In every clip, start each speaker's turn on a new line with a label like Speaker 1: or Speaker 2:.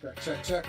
Speaker 1: Check, check, check.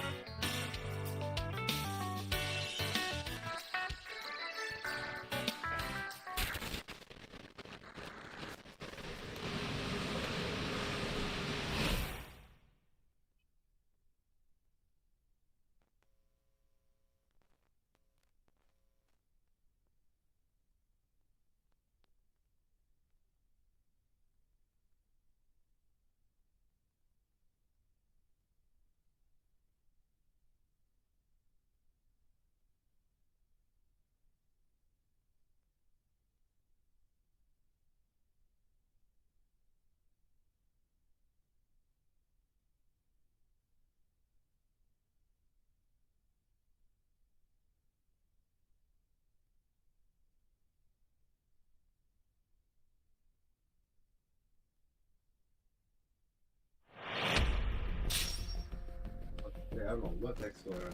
Speaker 1: Okay, I don't know what the heck's going on.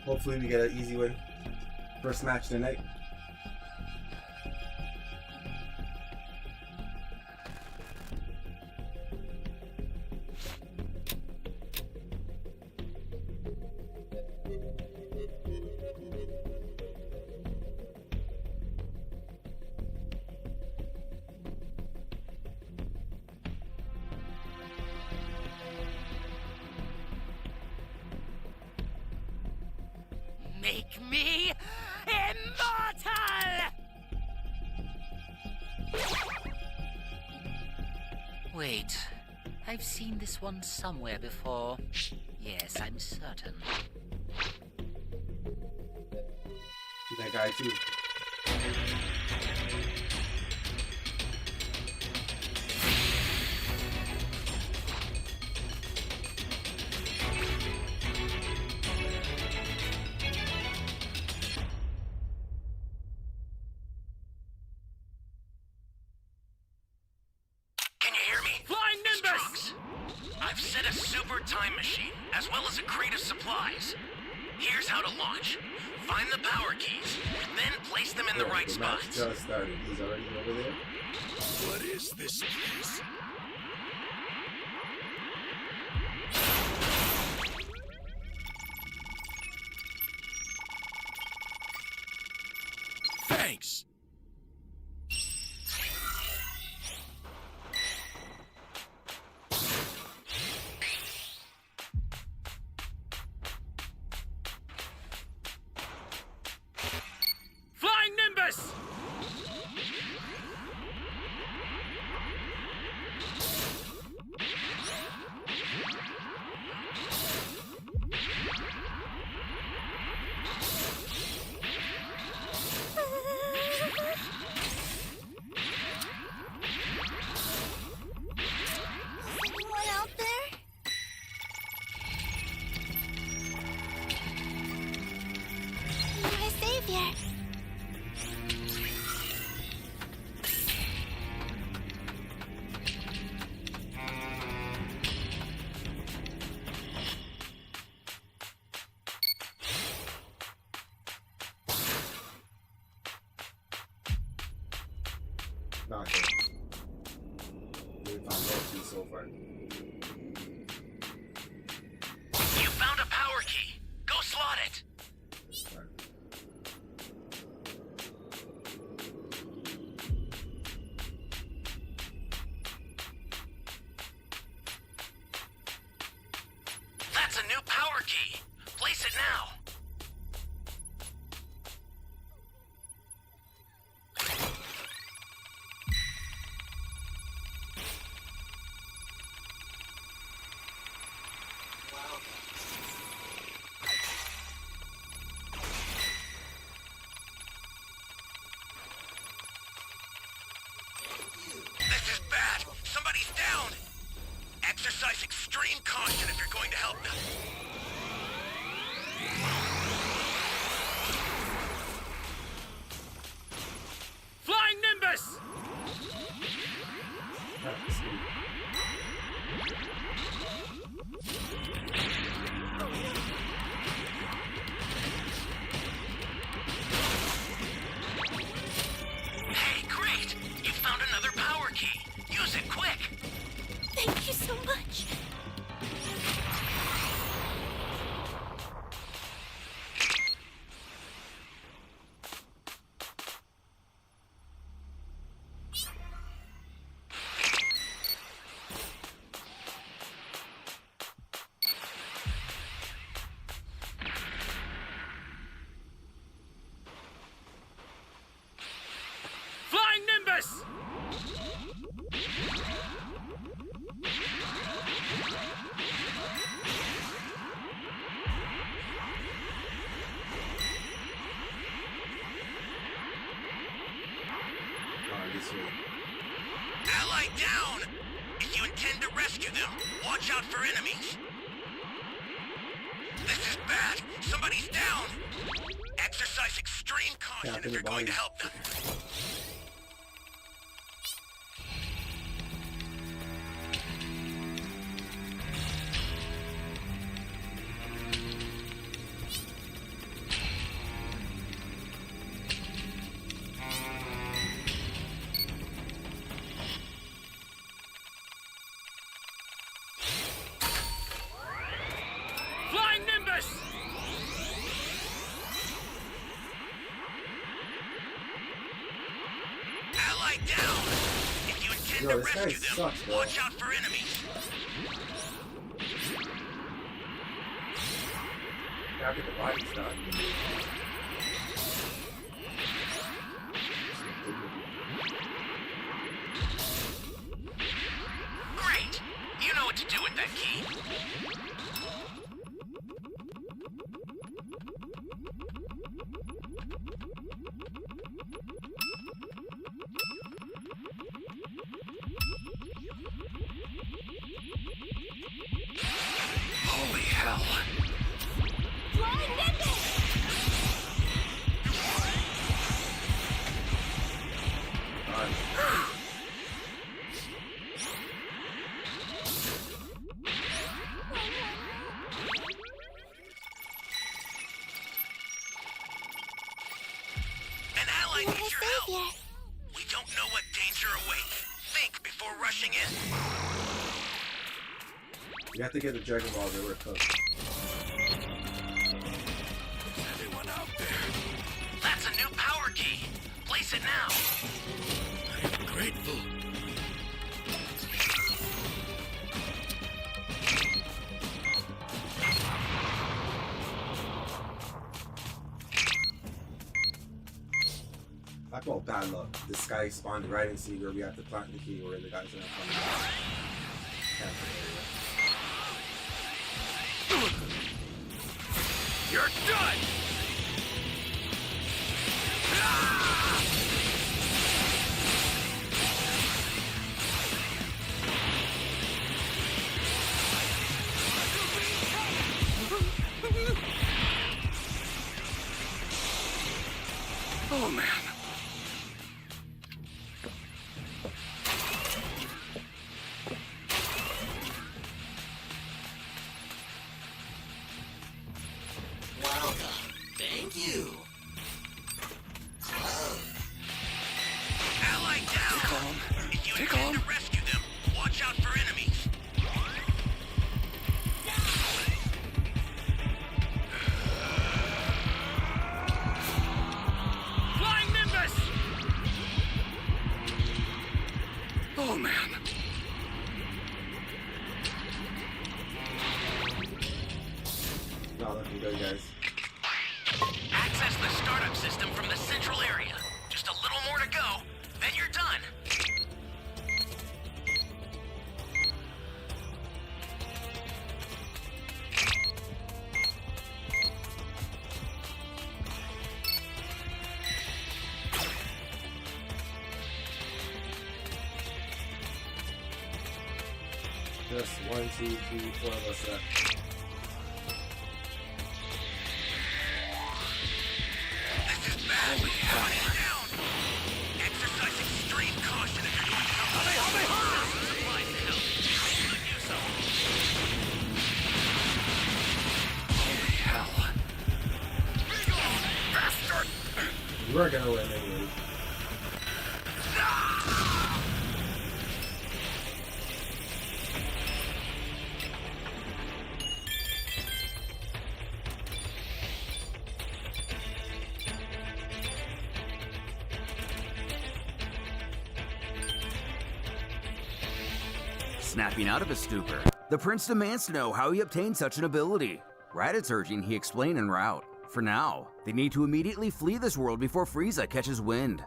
Speaker 1: Hopefully we get an easy win. First match tonight.
Speaker 2: Make me immortal! Wait, I've seen this one somewhere before. Yes, I'm certain.
Speaker 1: That guy too.
Speaker 3: Can you hear me?
Speaker 2: Flying Nimbus!
Speaker 3: Strunks, I've set a super time machine, as well as a crate of supplies. Here's how to launch. Find the power keys, then place them in the right
Speaker 1: The match
Speaker 3: spots.
Speaker 1: just started. He's already over there.
Speaker 3: What is this place? Thanks.
Speaker 2: Flying Nimbus!
Speaker 4: Anyone out there? My savior.
Speaker 1: Not good. so far.
Speaker 3: You found a power key. Go slot it. That's a new power key. Place it now. This is bad. Somebody's down. Exercise extreme caution if you're going to help them. Flying Nimbus! Hey, great! You found another power key. Use it quick.
Speaker 4: Thank you so much.
Speaker 3: Flying Nimbus!
Speaker 1: This way.
Speaker 3: Ally down! If you intend to rescue them, watch out for enemies. This is bad. Somebody's down. Exercise extreme caution
Speaker 1: Tap in
Speaker 3: if you're
Speaker 1: the
Speaker 3: going to
Speaker 1: body.
Speaker 3: help them. Flying Nimbus! Ally down! If you intend
Speaker 1: Yo,
Speaker 3: to
Speaker 1: this guy
Speaker 3: rescue them,
Speaker 1: sucks, bro.
Speaker 3: watch out for enemies.
Speaker 1: Tap in the body stuff.
Speaker 3: Great! You know what to do with that key. Holy hell.
Speaker 4: Flying Nimbus!
Speaker 3: An ally
Speaker 4: You're a
Speaker 3: needs your help.
Speaker 4: savior.
Speaker 3: We don't know what danger awaits. Think before rushing in.
Speaker 1: You have to get the Dragon Ball they were cooked.
Speaker 3: Anyone out there? That's a new power key. Place it now. I'm grateful.
Speaker 1: Talk about bad luck. This guy spawned right in C where we have to plant the key where the guys are coming out. Cancel area.
Speaker 3: You're done! Oh, man.
Speaker 5: Thank you.
Speaker 3: Ally down! If you intend to rescue them, watch out for enemies.
Speaker 1: Just 1, 2, 3, 4 of us left.
Speaker 3: This is bad. Shut it down. Exercise extreme caution if you're going to supplies to help. Could use some.
Speaker 2: Holy hell.
Speaker 3: Bastard!
Speaker 1: You were gonna win anyway.
Speaker 5: Snapping out of his stupor, the prince demands to know how he obtained such an ability. Raditz urging he explain en route. For now, they need to immediately flee this world before Frieza catches wind.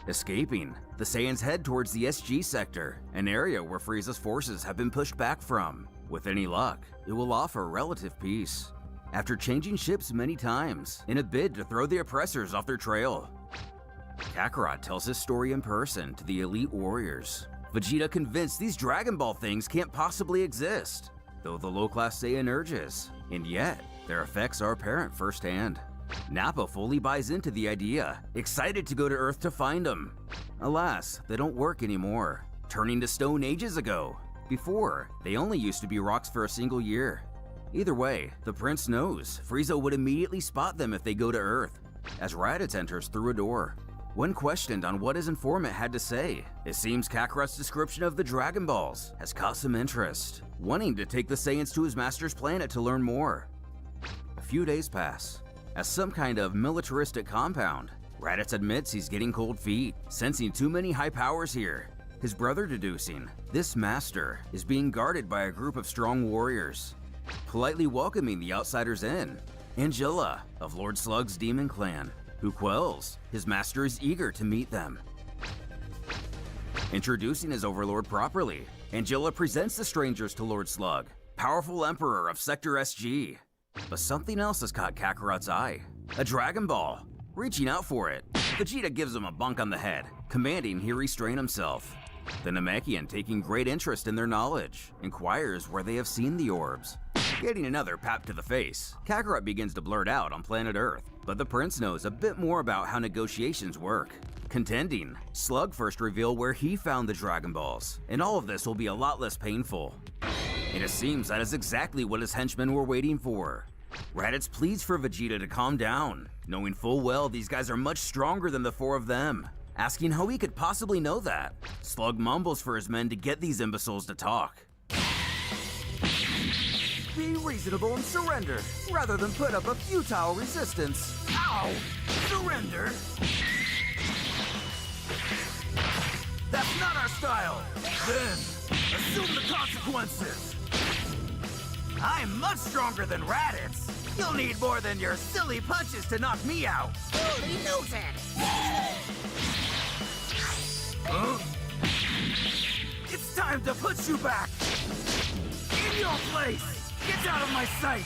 Speaker 5: Escaping, the Saiyans head towards the SG sector, an area where Frieza's forces have been pushed back from. With any luck, it will offer relative peace. After changing ships many times, in a bid to throw the oppressors off their trail, Kakarot tells his story in person to the elite warriors. Vegeta convinced these Dragon Ball things can't possibly exist, though the low-class Saiyan urges, and yet their effects are apparent firsthand. Nappa fully buys into the idea, excited to go to Earth to find them. Alas, they don't work anymore, turning to stone ages ago. Before, they only used to be rocks for a single year. Either way, the prince knows Frieza would immediately spot them if they go to Earth, as Raditz enters through a door. When questioned on what his informant had to say, it seems Kakarot's description of the Dragon Balls has caught some interest, wanting to take the Saiyans to his master's planet to learn more. A few days pass. As some kind of militaristic compound, Raditz admits he's getting cold feet, sensing too many high powers here. His brother deducing this master is being guarded by a group of strong warriors, politely welcoming the outsiders in. Angela of Lord Slug's demon clan, who quells his master is eager to meet them. Introducing his overlord properly, Angela presents the strangers to Lord Slug, powerful emperor of Sector SG. But something else has caught Kakarot's eye. A Dragon Ball. Reaching out for it, Vegeta gives him a bunk on the head, commanding he restrain himself. The Namekian, taking great interest in their knowledge, inquires where they have seen the orbs. Getting another pap to the face, Kakarot begins to blurt out on planet Earth, but the prince knows a bit more about how negotiations work. Contending, Slug first reveal where he found the Dragon Balls, and all of this will be a lot less painful. And it seems that is exactly what his henchmen were waiting for. Raditz pleads for Vegeta to calm down, knowing full well these guys are much stronger than the four of them. Asking how he could possibly know that, Slug mumbles for his men to get these imbeciles to talk. Be reasonable and surrender, rather than put up a futile resistance. Ow! Surrender? That's not our style! Then, assume the consequences! I'm much stronger than Raditz! You'll need more than your silly punches to knock me out! Fully noted! Huh? It's time to put you back! In your place! Get out of my sight!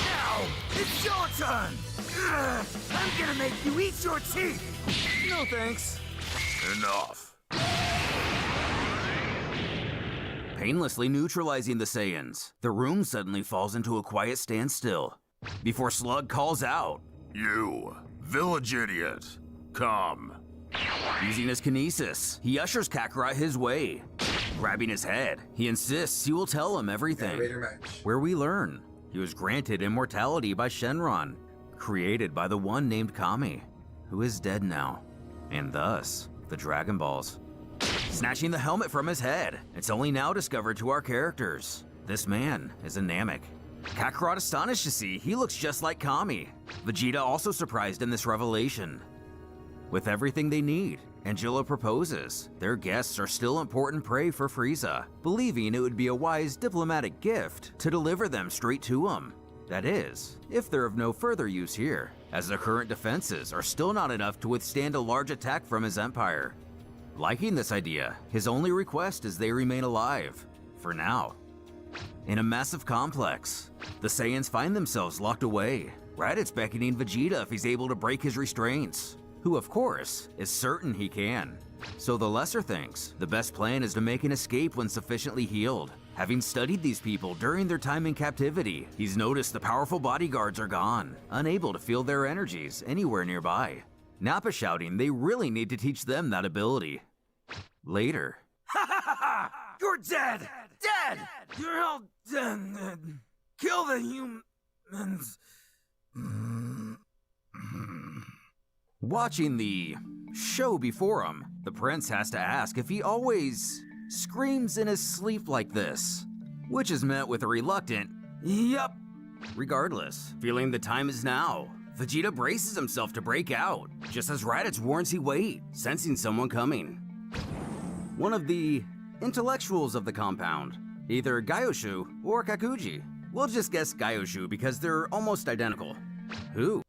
Speaker 5: Now, it's your turn! Ugh, I'm gonna make you eat your teeth! No thanks. Enough. Painlessly neutralizing the Saiyans, the room suddenly falls into a quiet standstill. Before Slug calls out, "You, village idiot, come." Using his kinesis, he ushers Kakarot his way. Grabbing his head, he insists he will tell him everything.
Speaker 1: Raider match.
Speaker 5: Where we learn, he was granted immortality by Shenron, created by the one named Kami, who is dead now, and thus, the Dragon Balls. Snatching the helmet from his head, it's only now discovered to our characters. This man is a Namek. Kakarot astonished to see he looks just like Kami. Vegeta also surprised in this revelation. With everything they need, Angela proposes. Their guests are still important prey for Frieza, believing it would be a wise diplomatic gift to deliver them straight to him. That is, if they're of no further use here, as the current defenses are still not enough to withstand a large attack from his empire. Liking this idea, his only request is they remain alive, for now. In a massive complex, the Saiyans find themselves locked away. Raditz beckoning Vegeta if he's able to break his restraints. who of course is certain he can. So the lesser thinks the best plan is to make an escape when sufficiently healed. Having studied these people during their time in captivity, he's noticed the powerful bodyguards are gone, unable to feel their energies anywhere nearby. Nappa shouting they really need to teach them that ability. Later. Ha ha ha ha! You're dead! Dead! You're all dead. Kill the humans. Watching the show before him, the prince has to ask if he always screams in his sleep like this, which is met with a reluctant, yup. Regardless, feeling the time is now, Vegeta braces himself to break out, just as Raditz warns he wait, sensing someone coming. One of the intellectuals of the compound, either Gyoshu or Kakuji. We'll just guess Gyoshu because they're almost identical. Who?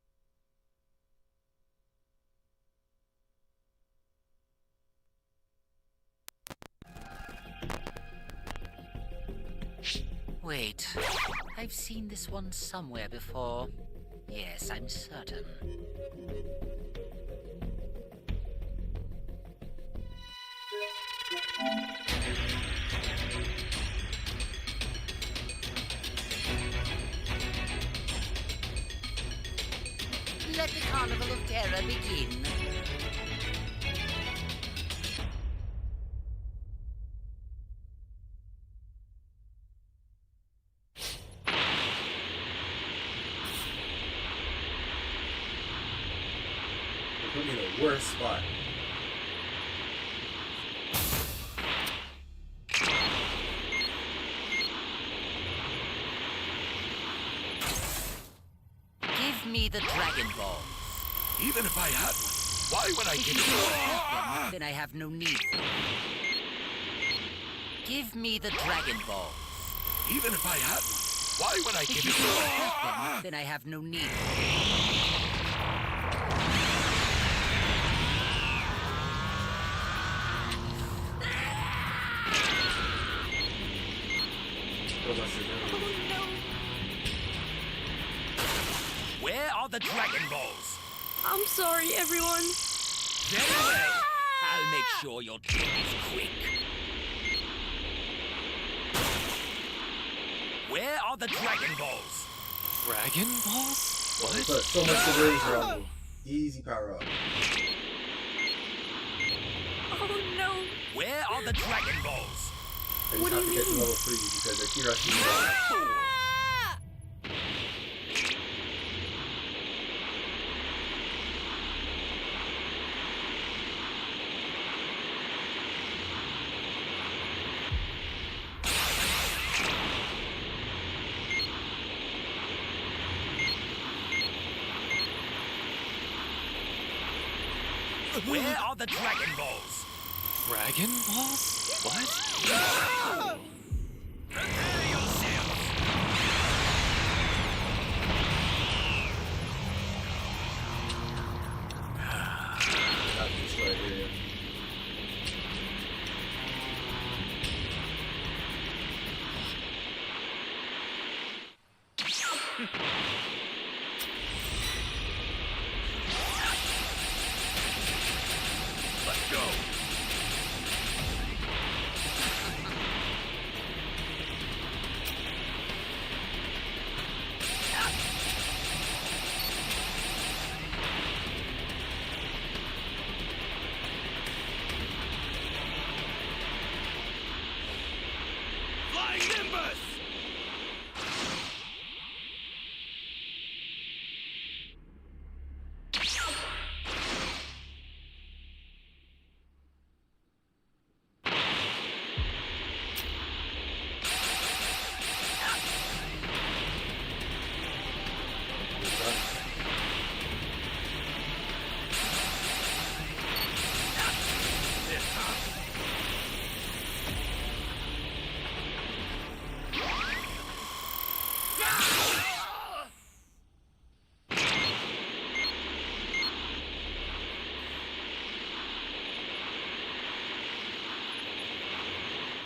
Speaker 2: Wait, I've seen this one somewhere before. Yes, I'm certain. Let the Carnival of Terror begin.
Speaker 1: They put me in the worst spot.
Speaker 2: Give me the Dragon Ball.
Speaker 3: Even if I had one, why would I
Speaker 2: If
Speaker 3: give
Speaker 2: you
Speaker 3: it
Speaker 2: don't
Speaker 3: to
Speaker 2: have them, then I have no need for them. Give me the Dragon Ball.
Speaker 3: Even if I had one, why would I
Speaker 2: If
Speaker 3: give
Speaker 2: you
Speaker 3: it
Speaker 2: don't
Speaker 3: to
Speaker 2: have them, then I have no need for them.
Speaker 1: So much ability.
Speaker 4: Oh
Speaker 3: Where are the Dragon Balls?
Speaker 4: no. I'm sorry, everyone.
Speaker 3: Very well. I'll make sure your death is quick. Where are the Dragon Balls? Dragon Balls?
Speaker 1: They put so much ability around me. Easy power up.
Speaker 4: Oh no.
Speaker 3: Where are the Dragon Balls?
Speaker 1: I just
Speaker 4: What do
Speaker 1: have to
Speaker 4: you
Speaker 1: get to
Speaker 4: mean?
Speaker 1: level 3 because the Kirashi
Speaker 4: Ah!
Speaker 3: Where are the Dragon Balls? Dragon Balls? What? Prepare yourselves!
Speaker 1: got destroyed here.
Speaker 3: Let's go! Flying Nimbus!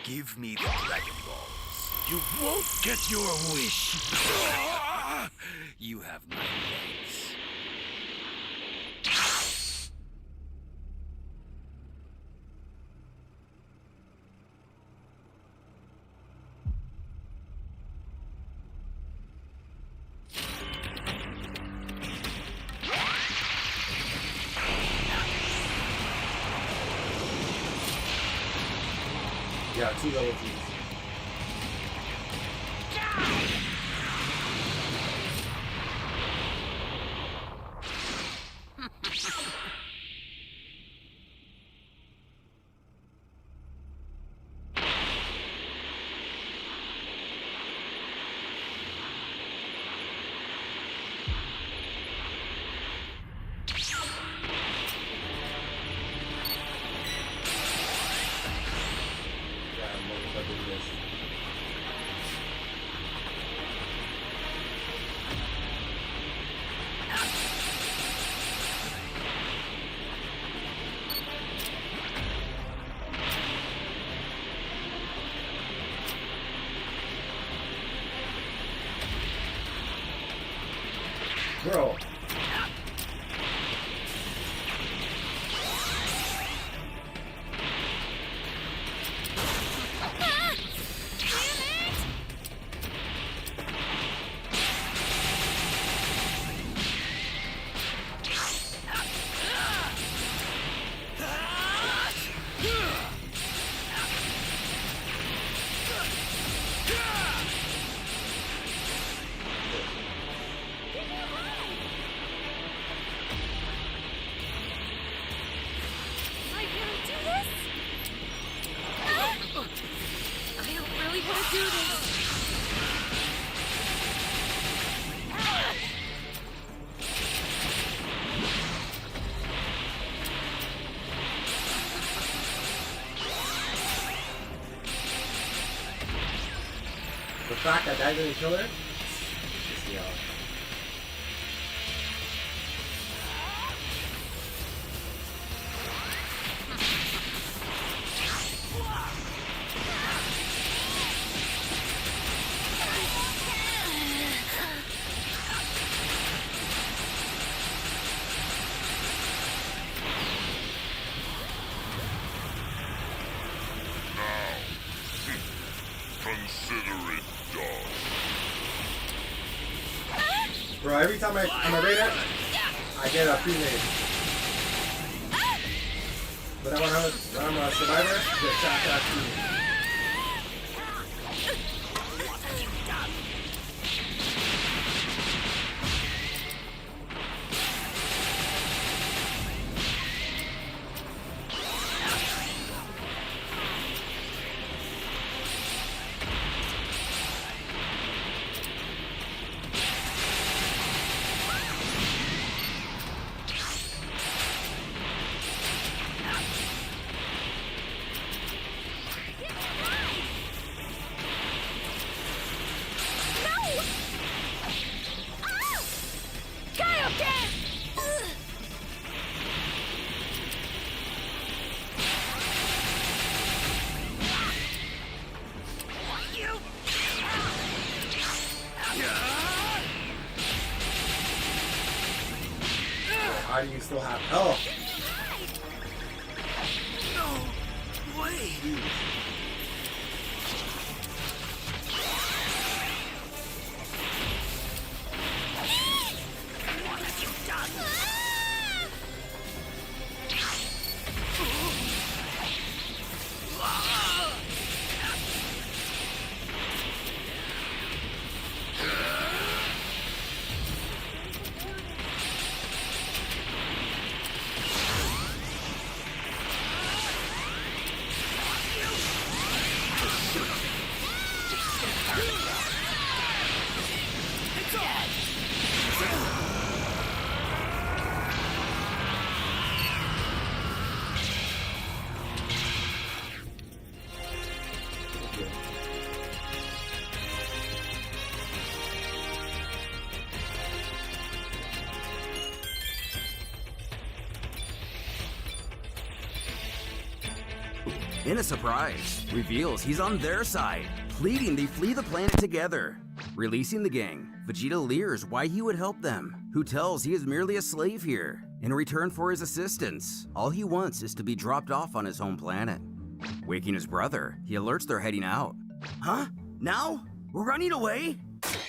Speaker 3: Give me the Dragon Balls. You won't get your wish. You have my legs.
Speaker 1: Yeah, 2 double G's. Yeah, motherfucker, this. Bro.
Speaker 4: Am I gonna do this? I don't really want to do this.
Speaker 1: The fact that that didn't kill her? Just, you know.
Speaker 6: Consider it done.
Speaker 1: Bro, every time I'm a raider, I get a pre-made. But when I'm a survivor, I get shot pre-made. How do you still have health?
Speaker 3: No way. What have you done?
Speaker 5: In a surprise, reveals he's on their side, pleading they flee the planet together. Releasing the gang, Vegeta leers why he would help them, who tells he is merely a slave here. In return for his assistance, all he wants is to be dropped off on his home planet. Waking his brother, he alerts they're heading out. Huh? Now? We're running away?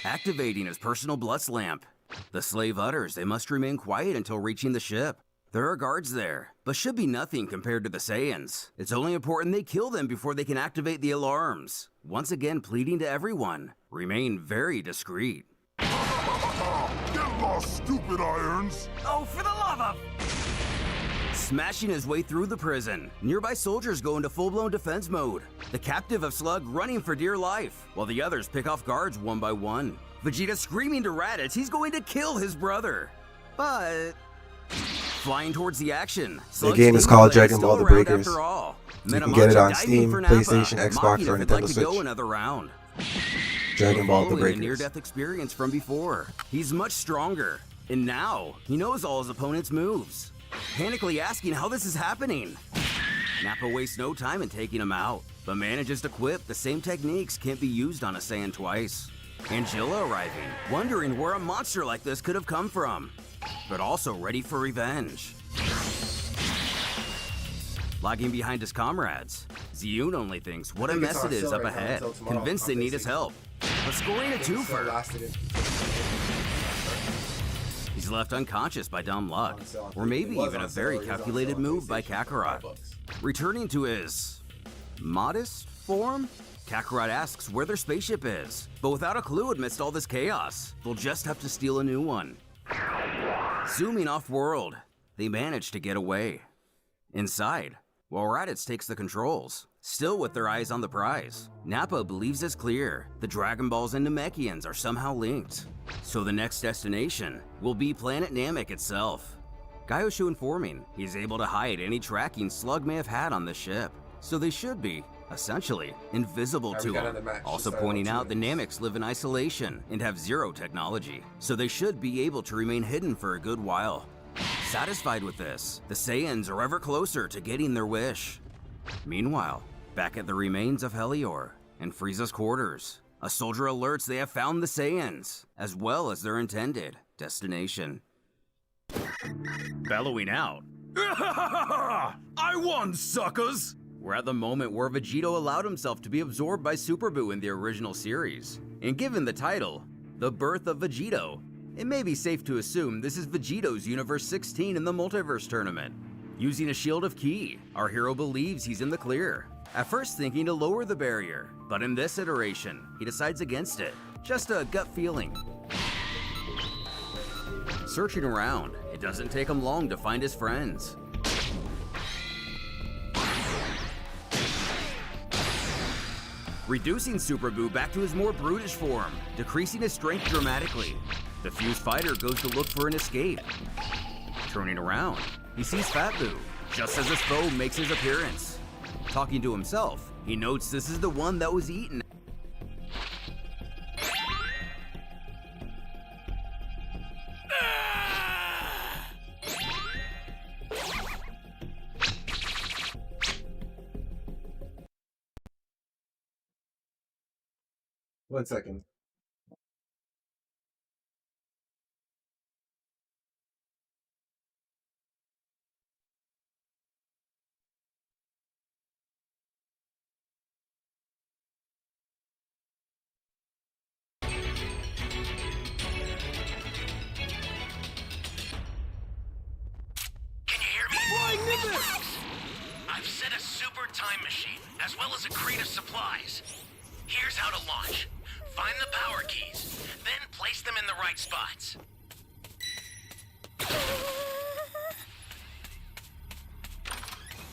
Speaker 5: Activating his personal blitz lamp. The slave utters they must remain quiet until reaching the ship. There are guards there, but should be nothing compared to the Saiyans. It's only important they kill them before they can activate the alarms. Once again pleading to everyone, remain very discreet.
Speaker 6: Get lost, stupid irons!
Speaker 5: Oh, for the love of... Smashing his way through the prison, nearby soldiers go into full-blown defense mode. The captive of Slug running for dear life, while the others pick off guards one by one. Vegeta screaming to Raditz he's going to kill his brother. But... flying towards the action.
Speaker 1: The game is called Dragon Ball The Breakers. You can get it on
Speaker 5: Metamoncha
Speaker 1: Steam,
Speaker 5: diving for Nappa,
Speaker 1: PlayStation, Xbox,
Speaker 5: mocking
Speaker 1: or
Speaker 5: if he'd like
Speaker 1: Nintendo
Speaker 5: to go
Speaker 1: Switch.
Speaker 5: another round.
Speaker 1: Dragon Ball The
Speaker 5: Following a
Speaker 1: Breakers.
Speaker 5: near-death experience from before, he's much stronger, and now he knows all his opponent's moves. Panically asking how this is happening. Nappa wastes no time in taking him out, but manages to quip the same techniques can't be used on a Saiyan twice. Angela arriving, wondering where a monster like this could have come from, but also ready for revenge. Lagging behind his comrades, Ziyun only thinks what a
Speaker 1: think it's
Speaker 5: mess
Speaker 1: on
Speaker 5: it is
Speaker 1: sale
Speaker 5: up
Speaker 1: right now
Speaker 5: ahead,
Speaker 1: until tomorrow
Speaker 5: convinced
Speaker 1: on
Speaker 5: they need his
Speaker 1: PlayStation.
Speaker 5: help. But scoring a
Speaker 1: So
Speaker 5: twofer,
Speaker 1: lasted it.
Speaker 5: he's left unconscious by dumb luck, or maybe even a very calculated move by Kakarot. Returning to his modest form, Kakarot asks where their spaceship is, but without a clue amidst all this chaos, they'll just have to steal a new one. Zooming off-world, they manage to get away. Inside, while Raditz takes the controls, still with their eyes on the prize, Nappa believes it's clear the Dragon Balls and Namekians are somehow linked. So the next destination will be Planet Namek itself. Gyoshu informing he's able to hide any tracking Slug may have had on the ship, so they should be, essentially, invisible to him. Also pointing out the Nameks live in isolation and have zero technology, so they should be able to remain hidden for a good while. Satisfied with this, the Saiyans are ever closer to getting their wish. Meanwhile, back at the remains of Helior and Frieza's quarters, a soldier alerts they have found the Saiyans, as well as their intended destination. Bellowing out, I won, suckers! We're at the moment where Vegito allowed himself to be absorbed by Super Buu in the original series, and given the title, The Birth of Vegito, it may be safe to assume this is Vegito's Universe 16 in the Multiverse Tournament. Using a Shield of Ki, our hero believes he's in the clear, at first thinking to lower the barrier, but in this iteration, he decides against it. Just a gut feeling. Searching around, it doesn't take him long to find his friends. Reducing Super Buu back to his more brutish form, decreasing his strength dramatically. The fused fighter goes to look for an escape. Turning around, he sees Fat Buu, just as his foe makes his appearance. Talking to himself, he notes this is the one that was eaten.
Speaker 1: One second.
Speaker 3: Can you hear me? I've set a super time machine, as well as a crate of supplies. Here's how to launch. Find the power keys, then place them in the right spots.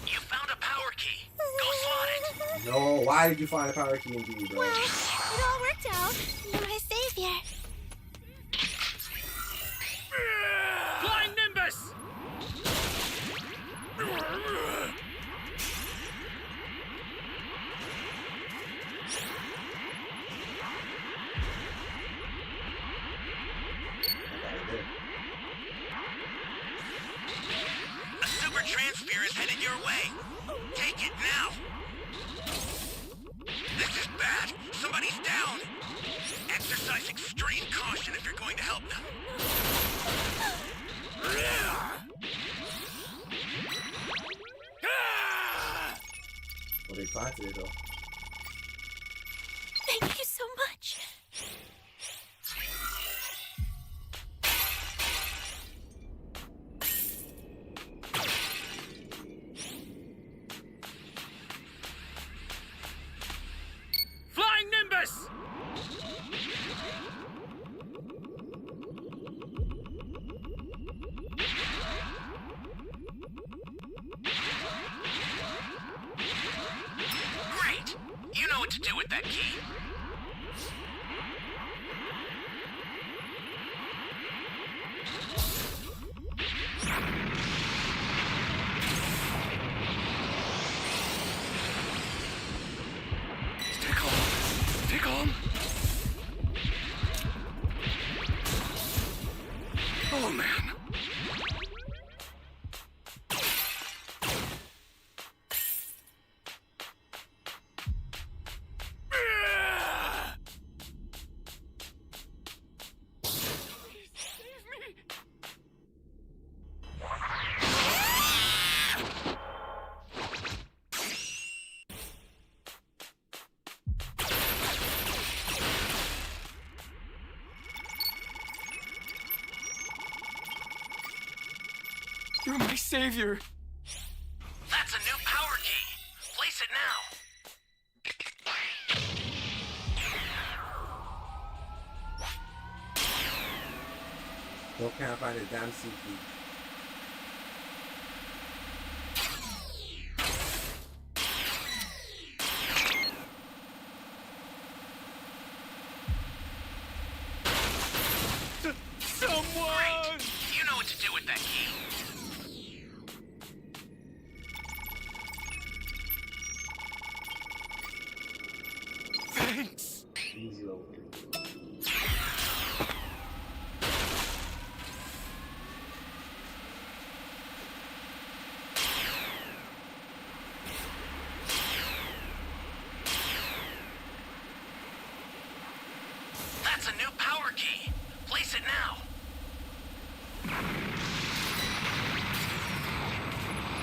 Speaker 3: You found a power key. Go slot it.
Speaker 1: No, why did you find a power key in B, bro?
Speaker 4: Well, it all worked out. You're my savior.
Speaker 3: Flying Nimbus! A super transfer is headed your way. Take it now. This is bad. Somebody's down. Exercise extreme caution if you're going to help them.
Speaker 1: Well, they planted it though.
Speaker 4: Thank you so much.
Speaker 3: to do with that key. Stay calm. Stay calm. Oh, man.
Speaker 7: You're my savior.
Speaker 3: That's a new power key. Place it now.
Speaker 1: Still can't find a damn sea key.
Speaker 3: Great. You know what to do with that key.
Speaker 7: Thanks.
Speaker 1: Easy level.
Speaker 3: That's a new power key. Place it now.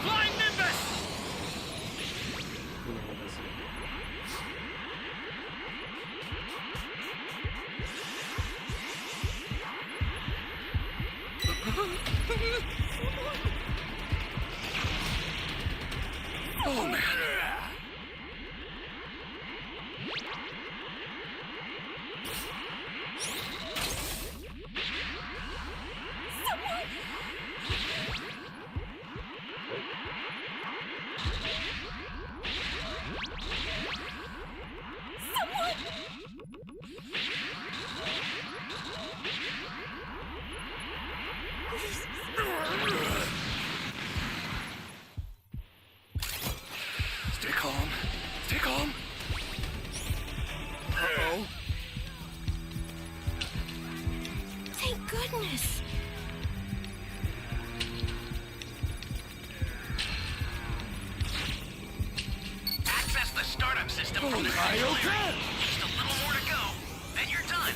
Speaker 3: Flying Nimbus! Oh, man. Stay calm. Stay calm. Uh-oh.
Speaker 4: Thank goodness.
Speaker 3: Access the startup system from the
Speaker 7: I
Speaker 3: control
Speaker 7: okay?
Speaker 3: area. Just a little more to go, then you're done.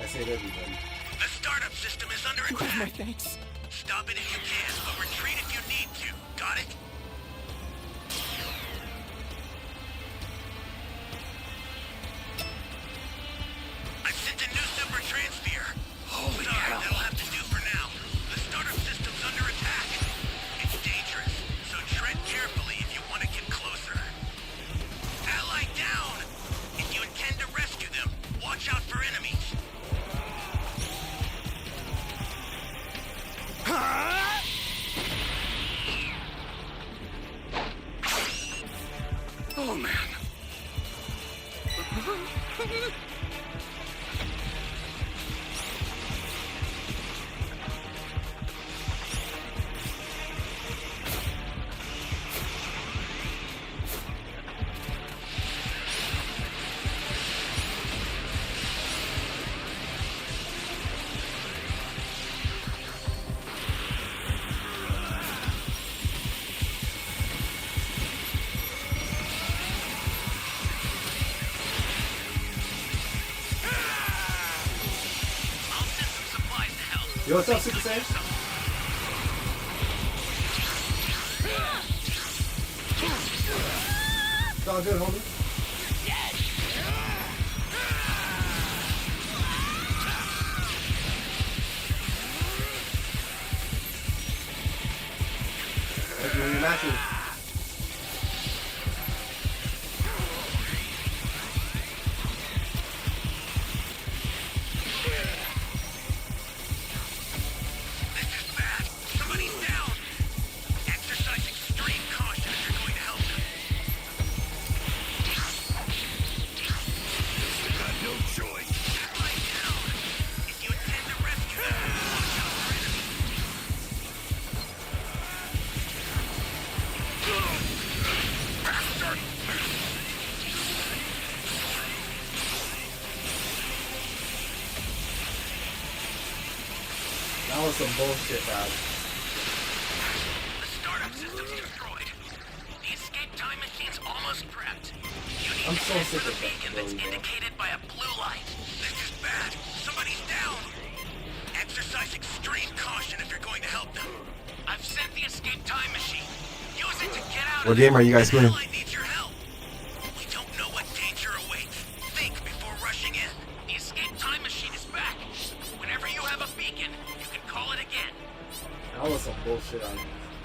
Speaker 1: I saved everybody.
Speaker 3: The startup system is under
Speaker 7: You have my
Speaker 3: attack.
Speaker 7: thanks.
Speaker 3: Stop it if you can, but retreat if you need to. Got it? I've sent a new super transfer.
Speaker 7: Holy
Speaker 3: Sorry,
Speaker 7: hell.
Speaker 3: that'll have to do for now. The startup system's under attack. It's dangerous, so tread carefully if you want to get closer. Ally down! If you intend to rescue them, watch out for enemies. Oh, man. I'll send some supplies to help.
Speaker 1: Yo, what's up, Super Saiyan? It's all good, homie. Like when you're matching. some bullshit, man.
Speaker 3: The startup system's destroyed. The escape time machine's almost prepped. You need
Speaker 1: I'm
Speaker 3: to
Speaker 1: so
Speaker 3: head
Speaker 1: sick
Speaker 3: for the
Speaker 1: of that
Speaker 3: beacon that's
Speaker 1: really, bro.
Speaker 3: indicated by a blue light. This is bad. Somebody's down. Exercise extreme caution if you're going to help them. I've sent the escape time machine. Use it to get out
Speaker 1: What
Speaker 3: of there.
Speaker 1: game are you guys playing?
Speaker 3: Satellite needs your help. We don't know what danger awaits. Think before rushing in. The escape time machine is back. Whenever you have a beacon, you can call it again.
Speaker 1: That was some bullshit on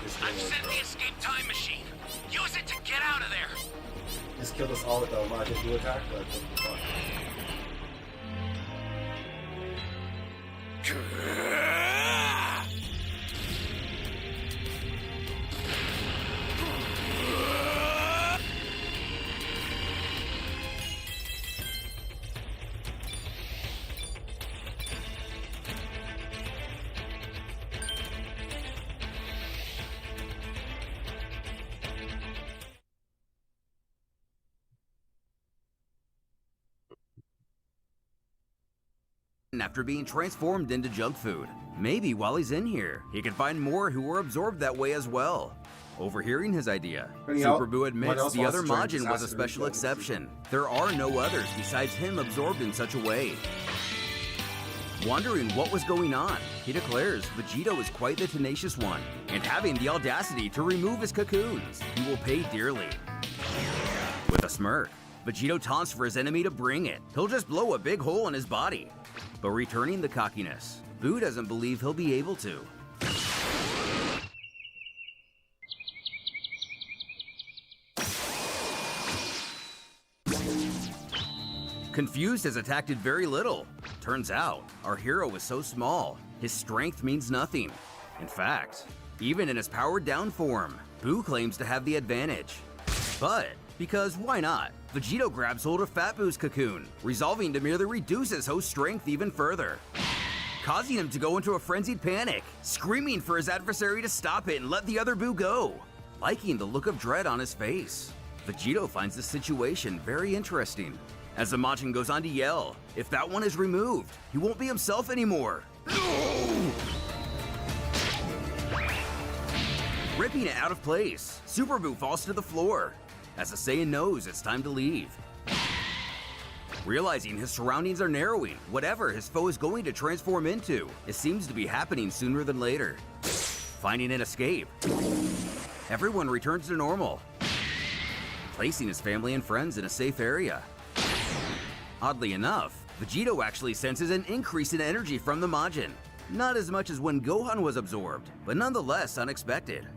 Speaker 1: this
Speaker 3: I've
Speaker 1: game,
Speaker 3: sent
Speaker 1: bro.
Speaker 3: the escape time machine. Use it to get out of there.
Speaker 1: Just killed us all with the Majin Buu attack, but what the fuck?
Speaker 5: After being transformed into junk food. Maybe while he's in here, he can find more who were absorbed that way as well. Overhearing his idea,
Speaker 1: Anyhow,
Speaker 5: Super Buu
Speaker 1: what
Speaker 5: admits
Speaker 1: else
Speaker 5: the
Speaker 1: wants
Speaker 5: other
Speaker 1: to join
Speaker 5: Majin was a
Speaker 1: Assassin's
Speaker 5: special
Speaker 1: Creed?
Speaker 5: exception. There are no others besides him absorbed in such a way. Wondering what was going on, he declares Vegito is quite the tenacious one, and having the audacity to remove his cocoons, he will pay dearly. With a smirk, Vegito taunts for his enemy to bring it. He'll just blow a big hole in his body. But returning the cockiness, Buu doesn't believe he'll be able to. Confused has attacked it very little. Turns out, our hero is so small, his strength means nothing. In fact, even in his powered down form, Buu claims to have the advantage. But, because why not? Vegito grabs hold of Fat Buu's cocoon, resolving to merely reduce his host's strength even further, causing him to go into a frenzied panic, screaming for his adversary to stop it and let the other Buu go, liking the look of dread on his face. Vegito finds the situation very interesting, as the Majin goes on to yell, if that one is removed, he won't be himself anymore. No! Ripping it out of place, Super Buu falls to the floor, as the Saiyan knows it's time to leave. Realizing his surroundings are narrowing, whatever his foe is going to transform into, it seems to be happening sooner than later. Finding an escape, everyone returns to normal, placing his family and friends in a safe area. Oddly enough, Vegito actually senses an increase in energy from the Majin. Not as much as when Gohan was absorbed, but nonetheless unexpected.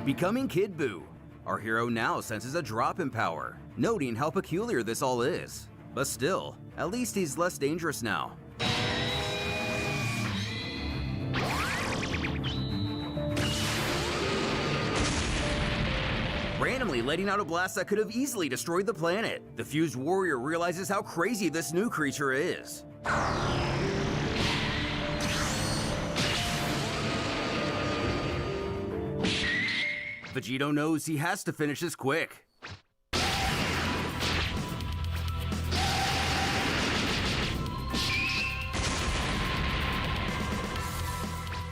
Speaker 5: Becoming Kid Buu, our hero now senses a drop in power, noting how peculiar this all is. But still, at least he's less dangerous now. Randomly letting out a blast that could have easily destroyed the planet, the fused warrior realizes how crazy this new creature is. Vegito knows he has to finish this quick.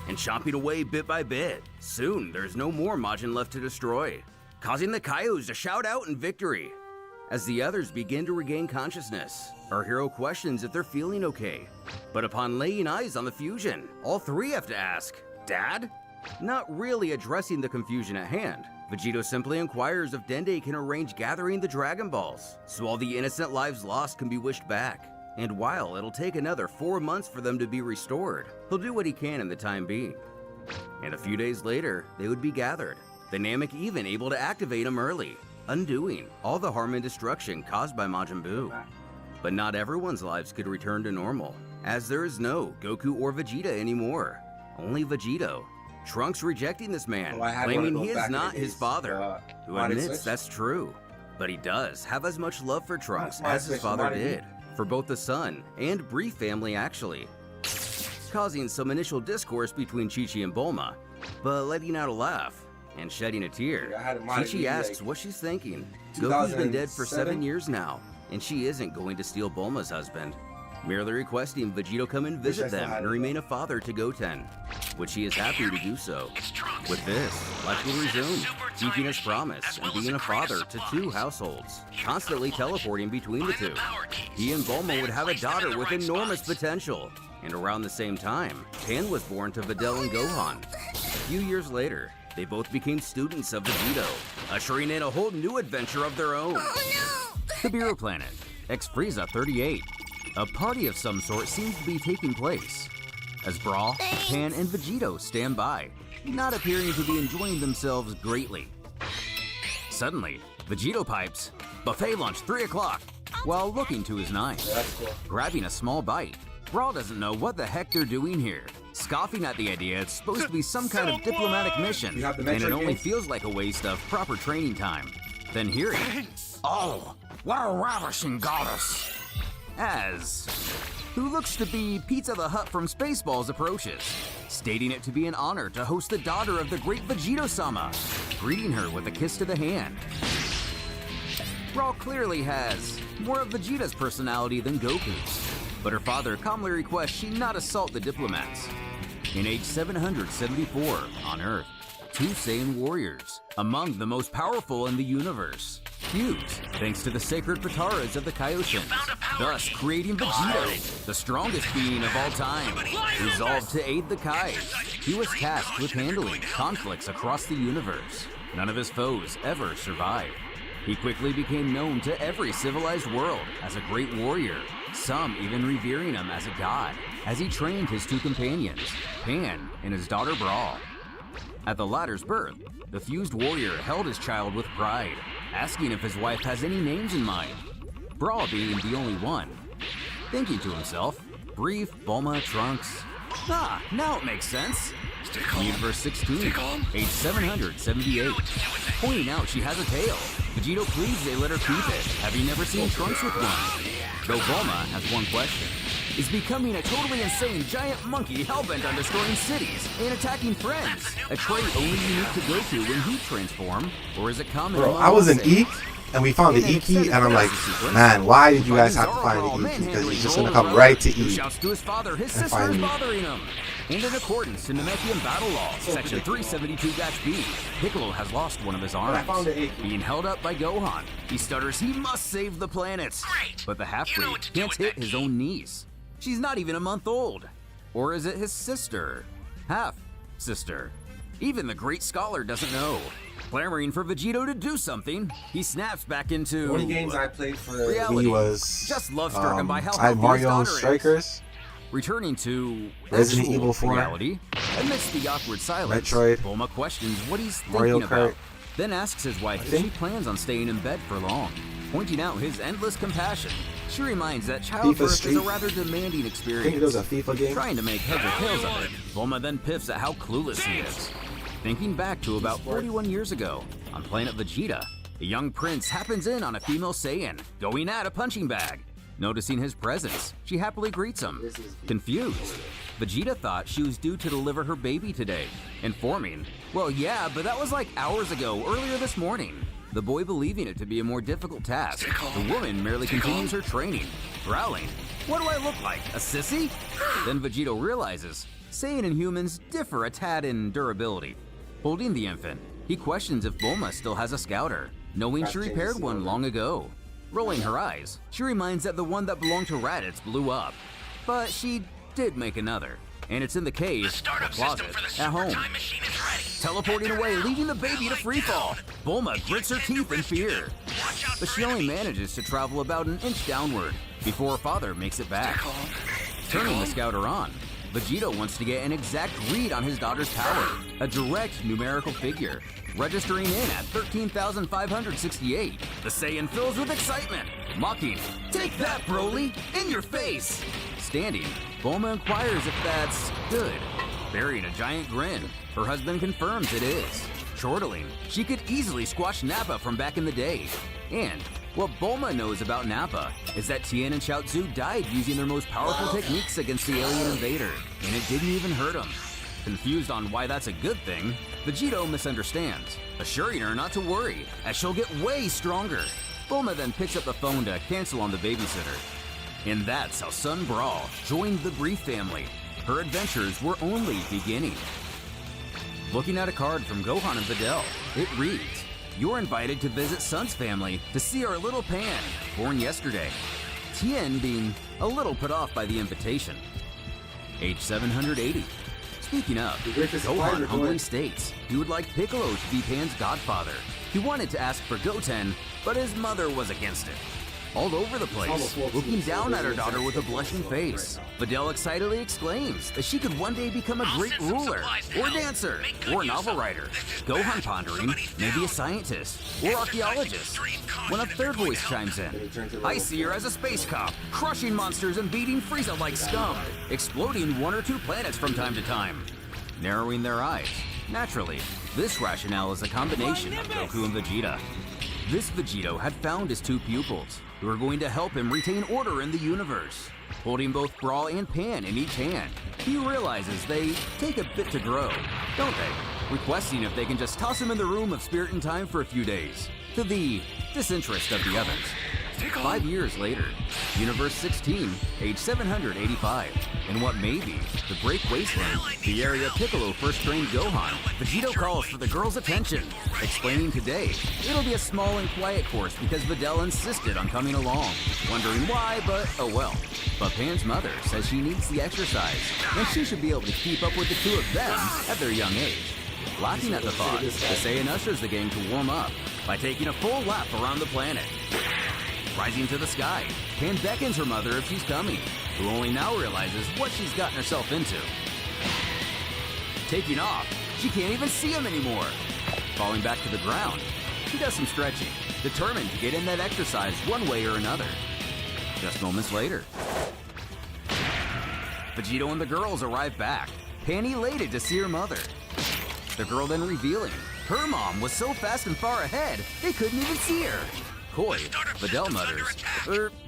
Speaker 5: And chomping away bit by bit. Soon, there's no more Majin left to destroy, causing the Kaijus to shout out in victory. As the others begin to regain consciousness, our hero questions if they're feeling okay. But upon laying eyes on the fusion, all three have to ask, Dad? Not really addressing the confusion at hand, Vegito simply inquires if Dende can arrange gathering the Dragon Balls, so all the innocent lives lost can be wished back. And while it'll take another 4 months for them to be restored, he'll do what he can in the time being. And a few days later, they would be gathered, the Namek even able to activate them early, undoing all the harm and destruction caused by Majin Buu. But not everyone's lives could return to normal, as there is no Goku or Vegeta anymore, only Vegito. Trunks rejecting this man,
Speaker 1: Oh, I had one of
Speaker 5: claiming
Speaker 1: those
Speaker 5: he is
Speaker 1: back in the
Speaker 5: not his
Speaker 1: days.
Speaker 5: father, who
Speaker 1: Modded
Speaker 5: admits
Speaker 1: Switch?
Speaker 5: that's true. But he does have as much love for Trunks
Speaker 1: Modded
Speaker 5: as his
Speaker 1: Switch,
Speaker 5: father
Speaker 1: modded
Speaker 5: did, for both the son and Brief family actually, causing some initial discourse between Chi-Chi and Bulma, but letting out a laugh and shedding a tear.
Speaker 1: I had a modded
Speaker 5: Chi-Chi
Speaker 1: Wii,
Speaker 5: asks
Speaker 1: like,
Speaker 5: what she's thinking. Goku's been dead for 7
Speaker 1: 2007?
Speaker 5: years now, and she isn't going to steal Bulma's husband. merely requesting Vegito come and visit
Speaker 1: I still
Speaker 5: them
Speaker 1: had
Speaker 5: and
Speaker 1: it,
Speaker 5: remain a father to Goten, which he is happy to do so. With this, life will resume, keeping his promise and being a father to 2 households, constantly teleporting between the 2. He and Bulma would have a daughter with enormous potential. And around the same time, Pan was born to Videl and Gohan. A few years later, they both became students of Vegito, ushering in a whole new adventure of their own. The Beerus Planet, X-Frieza 38. A party of some sort seems to be taking place, as Brawl, Pan, and Vegito stand by, not appearing to be enjoying themselves greatly. Suddenly, Vegito pipes, "Buffet lunch 3 o'clock," while looking to his knife.
Speaker 1: That's cool.
Speaker 5: Grabbing a small bite, Brawl doesn't know what the heck they're doing here, scoffing at the idea it's supposed to be some kind of diplomatic mission,
Speaker 1: You have the
Speaker 5: and it
Speaker 1: Metro
Speaker 5: only
Speaker 1: games?
Speaker 5: feels like a waste of proper training time. Then hearing, "Oh, what a ravishing goddess," as who looks to be Pizza the Hut from Spaceballs approaches, stating it to be an honor to host the daughter of the great Vegito-sama, greeting her with a kiss to the hand. Brawl clearly has more of Vegeta's personality than Goku's, but her father calmly requests she not assault the diplomats. In age 774 on Earth, 2 Saiyan warriors, among the most powerful in the universe, fuse thanks to the sacred Pataras of the Kaioshins, thus creating Vegito, the strongest being of all time. Resolved to aid the Kai, he was tasked with handling conflicts across the universe. None of his foes ever survived. He quickly became known to every civilized world as a great warrior, some even revering him as a god, as he trained his 2 companions, Pan and his daughter Brawl. At the latter's birth, the fused warrior held his child with pride, asking if his wife has any names in mind, Brawl being the only one. Thinking to himself, Brief, Bulma, Trunks. Ah, now it makes sense. Universe 16, age 778, pointing out she has a tail. Vegito pleads they let her keep it, having never seen Trunks with one. Though Bulma has one question. Is becoming a totally insane giant monkey hellbent on destroying cities and attacking friends a trait only unique to Goku when he transformed, or is it common
Speaker 1: Bro,
Speaker 5: among
Speaker 1: I was
Speaker 5: all
Speaker 1: in
Speaker 5: Saiyans?
Speaker 1: E, and we found the E key, and I'm like, man, why did you guys have to find the E key? Because he's just gonna come right to
Speaker 5: Who
Speaker 1: E.
Speaker 5: shouts to his father his
Speaker 1: and
Speaker 5: sister
Speaker 1: find
Speaker 5: is
Speaker 1: me.
Speaker 5: bothering him. And in accordance to Namekian Battle Law, Section 372-B, Piccolo has lost one of his arms.
Speaker 1: found the A key.
Speaker 5: Being held up by Gohan, he stutters he must save the planet.
Speaker 3: Great.
Speaker 5: But the
Speaker 3: You know
Speaker 5: half-breed
Speaker 3: what to do
Speaker 5: can't
Speaker 3: with
Speaker 5: hit
Speaker 3: that
Speaker 5: his
Speaker 3: key.
Speaker 5: own niece. She's not even a month old. Or is it his sister? Half-sister. Even the great scholar doesn't know. Clamoring for Vegito to do something, he snaps back into...
Speaker 1: The only games I played for
Speaker 5: Reality.
Speaker 1: Wii was
Speaker 5: Just love-stricken by how
Speaker 1: I had
Speaker 5: healthy his
Speaker 1: Mario
Speaker 5: daughter is.
Speaker 1: Strikers,
Speaker 5: Returning to
Speaker 1: Resident
Speaker 5: actual
Speaker 1: Evil 4.
Speaker 5: reality, amidst the awkward silence,
Speaker 1: Metroid.
Speaker 5: Bulma questions what he's thinking
Speaker 1: Mario
Speaker 5: about,
Speaker 1: Kart.
Speaker 5: then asks his wife if
Speaker 1: think.
Speaker 5: she plans on staying in bed for long. Pointing out his endless compassion, she reminds that childbirth is
Speaker 1: Street.
Speaker 5: a rather demanding
Speaker 1: I
Speaker 5: experience.
Speaker 1: think it was a FIFA game.
Speaker 5: Trying to make heads or tails of it, Bulma then piffs at how clueless he is. Thinking back to about 41 years ago, on planet Vegeta, a young prince happens in on a female Saiyan, going at a punching bag. Noticing his presence, she happily greets him. Confused, Vegeta thought she was due to deliver her baby today, informing, "Well, yeah, but that was like hours ago, earlier this morning." The boy believing it to be a more difficult task, the woman merely continues her training, growling, "What do I look like, a sissy?" Then Vegito realizes Saiyan and humans differ a tad in durability. Holding the infant, he questions if Bulma still has a scouter, knowing she repaired one long ago. Rolling her eyes, she reminds that the one that belonged to Raditz blew up. But she did make another, and it's in the cave,
Speaker 3: The startup
Speaker 5: closet,
Speaker 3: system for the
Speaker 5: at
Speaker 3: super
Speaker 5: home.
Speaker 3: time machine is ready.
Speaker 5: Teleporting away, leaving the baby to freefall. Bulma grits her teeth in fear, but she only manages to travel about an inch downward before her father makes it back. Turning the scouter on, Vegito wants to get an exact read on his daughter's power, a direct numerical figure, registering in at 13,568. The Saiyan fills with excitement, mocking, "Take that, Broly, in your face!" Standing, Bulma inquires if that's good. Bearing a giant grin, her husband confirms it is. Chortling, she could easily squash Nappa from back in the day. And what Bulma knows about Nappa is that Tien and Chaozu died using their most powerful techniques against the alien invader, and it didn't even hurt him. Confused on why that's a good thing, Vegito misunderstands, assuring her not to worry, as she'll get way stronger. Bulma then picks up the phone to cancel on the babysitter. And that's how Sun Brawl joined the Brief family. Her adventures were only beginning. Looking at a card from Gohan and Videl, it reads, "You're invited to visit Sun's family to see our little Pan, born yesterday." Tien being a little put off by the invitation. Age 780. Speaking of,
Speaker 1: The Brief is a fighter,
Speaker 5: Gohan humbly
Speaker 1: boy.
Speaker 5: states he would like Piccolo to be Pan's godfather. He wanted to ask for Goten, but his mother was against it. All over the place, looking down at her daughter with a blushing face, Videl excitedly exclaims that she could one day become a great ruler, or dancer, or novel writer. Gohan pondering, maybe a scientist, or archaeologist. When a third voice chimes in, "I see her as a space cop, crushing monsters and beating Frieza like scum, exploding one or two planets from time to time." Narrowing their eyes. Naturally, this rationale is a combination of Goku and Vegeta. This Vegito had found his two pupils, who are going to help him retain order in the universe. Holding both Brawl and Pan in each hand, he realizes they take a bit to grow, don't they? Requesting if they can just toss him in the room of spirit and time for a few days, to the disinterest of the others. 5 years later, Universe 16, age 785, in what may be the Break Wasteland, the area Piccolo first trained Gohan, Vegito calls for the girl's attention, explaining today it'll be a small and quiet course because Videl insisted on coming along, wondering why, but oh well. But Pan's mother says she needs the exercise, and she should be able to keep up with the two of them at their young age. Laughing at the thought, Saiyan ushers the gang to warm up by taking a full lap around the planet. Rising to the sky, Pan beckons her mother if she's coming, who only now realizes what she's gotten herself into. Taking off, she can't even see him anymore. Falling back to the ground, she does some stretching, determined to get in that exercise one way or another. Just moments later, Vegito and the girls arrive back, Pan elated to see her mother. The girl then revealing her mom was so fast and far ahead, they couldn't even see her. Coy, Videl mutters,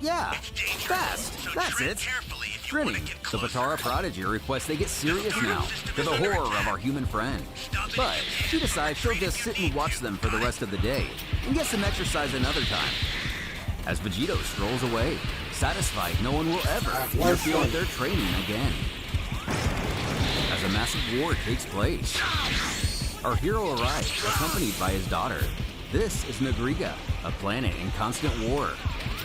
Speaker 5: yeah, fast, that's it. Grinning, the Batara prodigy requests they get serious now, to the horror of our human friend. But she decides she'll just sit and watch them for the rest of the day, and get some exercise another time. As Vegito strolls away, satisfied no one will ever interfere with their training again. As a massive war takes place, our hero arrives, accompanied by his daughter. This is Nagriga, a planet in constant war.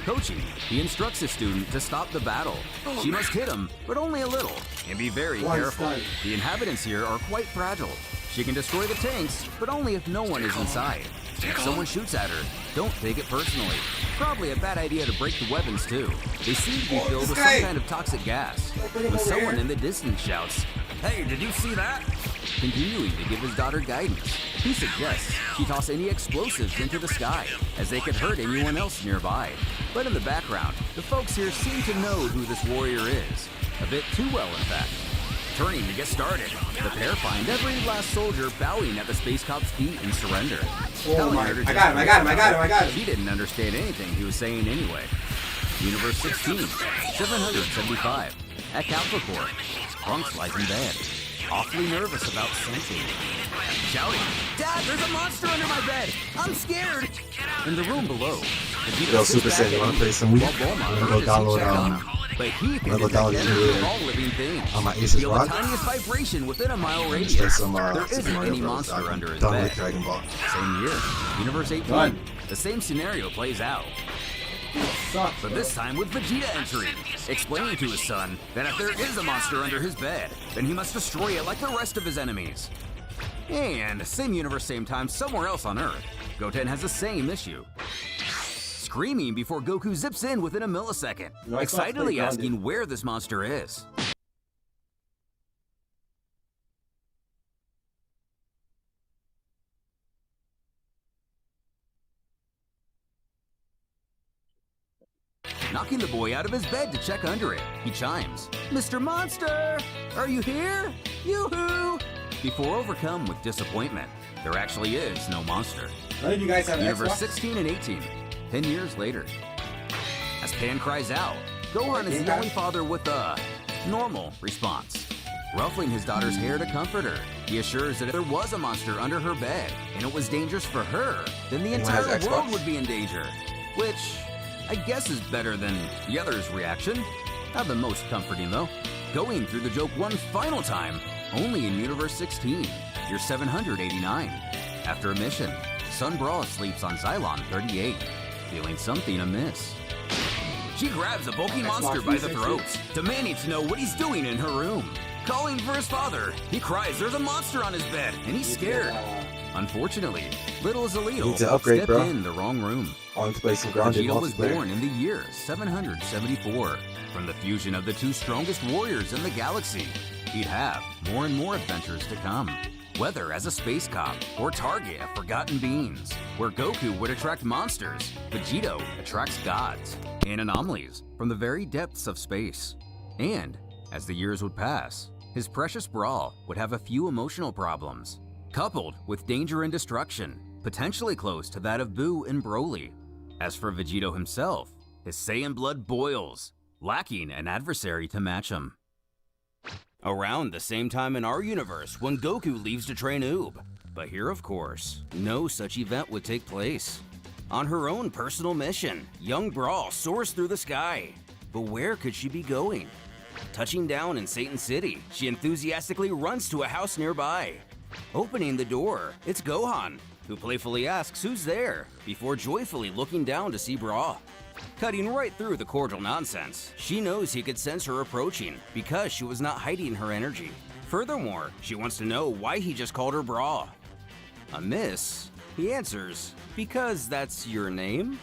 Speaker 5: Coaching, he instructs his student to stop the battle. She must hit him, but only a little, and be very careful. The inhabitants here are quite fragile. She can destroy the tanks, but only if no one is inside. If someone shoots at her, don't take it personally. Probably a bad idea to break the weapons too. They seem to be filled with some kind of toxic gas. When someone in the distance shouts, "Hey, did you see that?" Continuing to give his daughter guidance, he suggests she toss any explosives into the sky, as they could hurt anyone else nearby. But in the background, the folks here seem to know who this warrior is. A bit too well, in fact. Turning to get started, the pair find every last soldier bowing at the space cop's feet in surrender. Telling her to just
Speaker 1: I got him.
Speaker 5: She didn't understand anything he was saying anyway. Universe 16, 775, at Calphacorp. Trunks lies in bed, awfully nervous about something. Shouting, "Dad, there's a monster under my bed! I'm scared!" In the room below,
Speaker 8: Yo, Super Saiyan, you wanna play some Wii? I'm gonna go download,
Speaker 5: but he can
Speaker 8: I'm gonna go
Speaker 5: detect
Speaker 8: download
Speaker 5: energy
Speaker 8: it
Speaker 5: of all living things.
Speaker 8: on my Asus
Speaker 5: Feel
Speaker 8: ROG.
Speaker 5: the tiniest vibration within a mile
Speaker 8: Play
Speaker 5: radius.
Speaker 8: some,
Speaker 5: There
Speaker 8: Super
Speaker 5: isn't
Speaker 8: Mario
Speaker 5: any
Speaker 8: Bros.
Speaker 5: monster under his
Speaker 8: Done
Speaker 5: bed.
Speaker 8: with Dragon Ball.
Speaker 5: Same year, Universe 18.
Speaker 1: Done.
Speaker 5: The same scenario plays out. But this time with Vegeta entering, explaining to his son that if there is a monster under his bed, then he must destroy it like the rest of his enemies. And same universe, same time, somewhere else on Earth, Goten has the same issue. Screaming before Goku zips in within a millisecond,
Speaker 1: No, I saw
Speaker 5: excitedly
Speaker 1: Play Grounded.
Speaker 5: asking where this monster is. Knocking the boy out of his bed to check under it, he chimes, "Mr. Monster, are you here? Yoo-hoo!" Before overcome with disappointment, there actually is no monster.
Speaker 1: None of you guys have an
Speaker 5: Universe
Speaker 1: Xbox?
Speaker 5: 16 and 18, 10 years later. As Pan cries out, Gohan is the only father with a normal response. Ruffling his daughter's hair to comfort her, he assures that if there was a monster under her bed and it was dangerous for her, then the
Speaker 8: Anyone has
Speaker 5: entire world
Speaker 8: Xbox?
Speaker 5: would be in danger. Which I guess is better than the other's reaction. Not the most comforting though. Going through the joke one final time, only in Universe 16, year 789. After a mission, Sun Bra sleeps on Xylon 38, feeling something amiss. She grabs a bulky monster by the throat, demanding to know what he's doing in her room. Calling for his father, he cries there's a monster on his bed, and he's scared. Unfortunately, little Zalito
Speaker 8: Need to upgrade,
Speaker 5: stepped
Speaker 8: bro.
Speaker 5: in the wrong room.
Speaker 8: I want to play some grounded
Speaker 5: Vegeta was
Speaker 8: multiplayer.
Speaker 5: born in the year 774. From the fusion of the two strongest warriors in the galaxy, he'd have more and more adventures to come. Whether as a space cop or target of forgotten beings, where Goku would attract monsters, Vegito attracts gods and anomalies from the very depths of space. And as the years would pass, his precious Brawl would have a few emotional problems, coupled with danger and destruction, potentially close to that of Boo and Broly. As for Vegito himself, his Saiyan blood boils, lacking an adversary to match him. Around the same time in our universe when Goku leaves to train Oob. But here, of course, no such event would take place. On her own personal mission, young Brawl soars through the sky. But where could she be going? Touching down in Satan City, she enthusiastically runs to a house nearby. Opening the door, it's Gohan, who playfully asks who's there, before joyfully looking down to see Brawl. Cutting right through the cordial nonsense, she knows he could sense her approaching because she was not hiding her energy. Furthermore, she wants to know why he just called her Brawl. Amiss, he answers, because that's your name?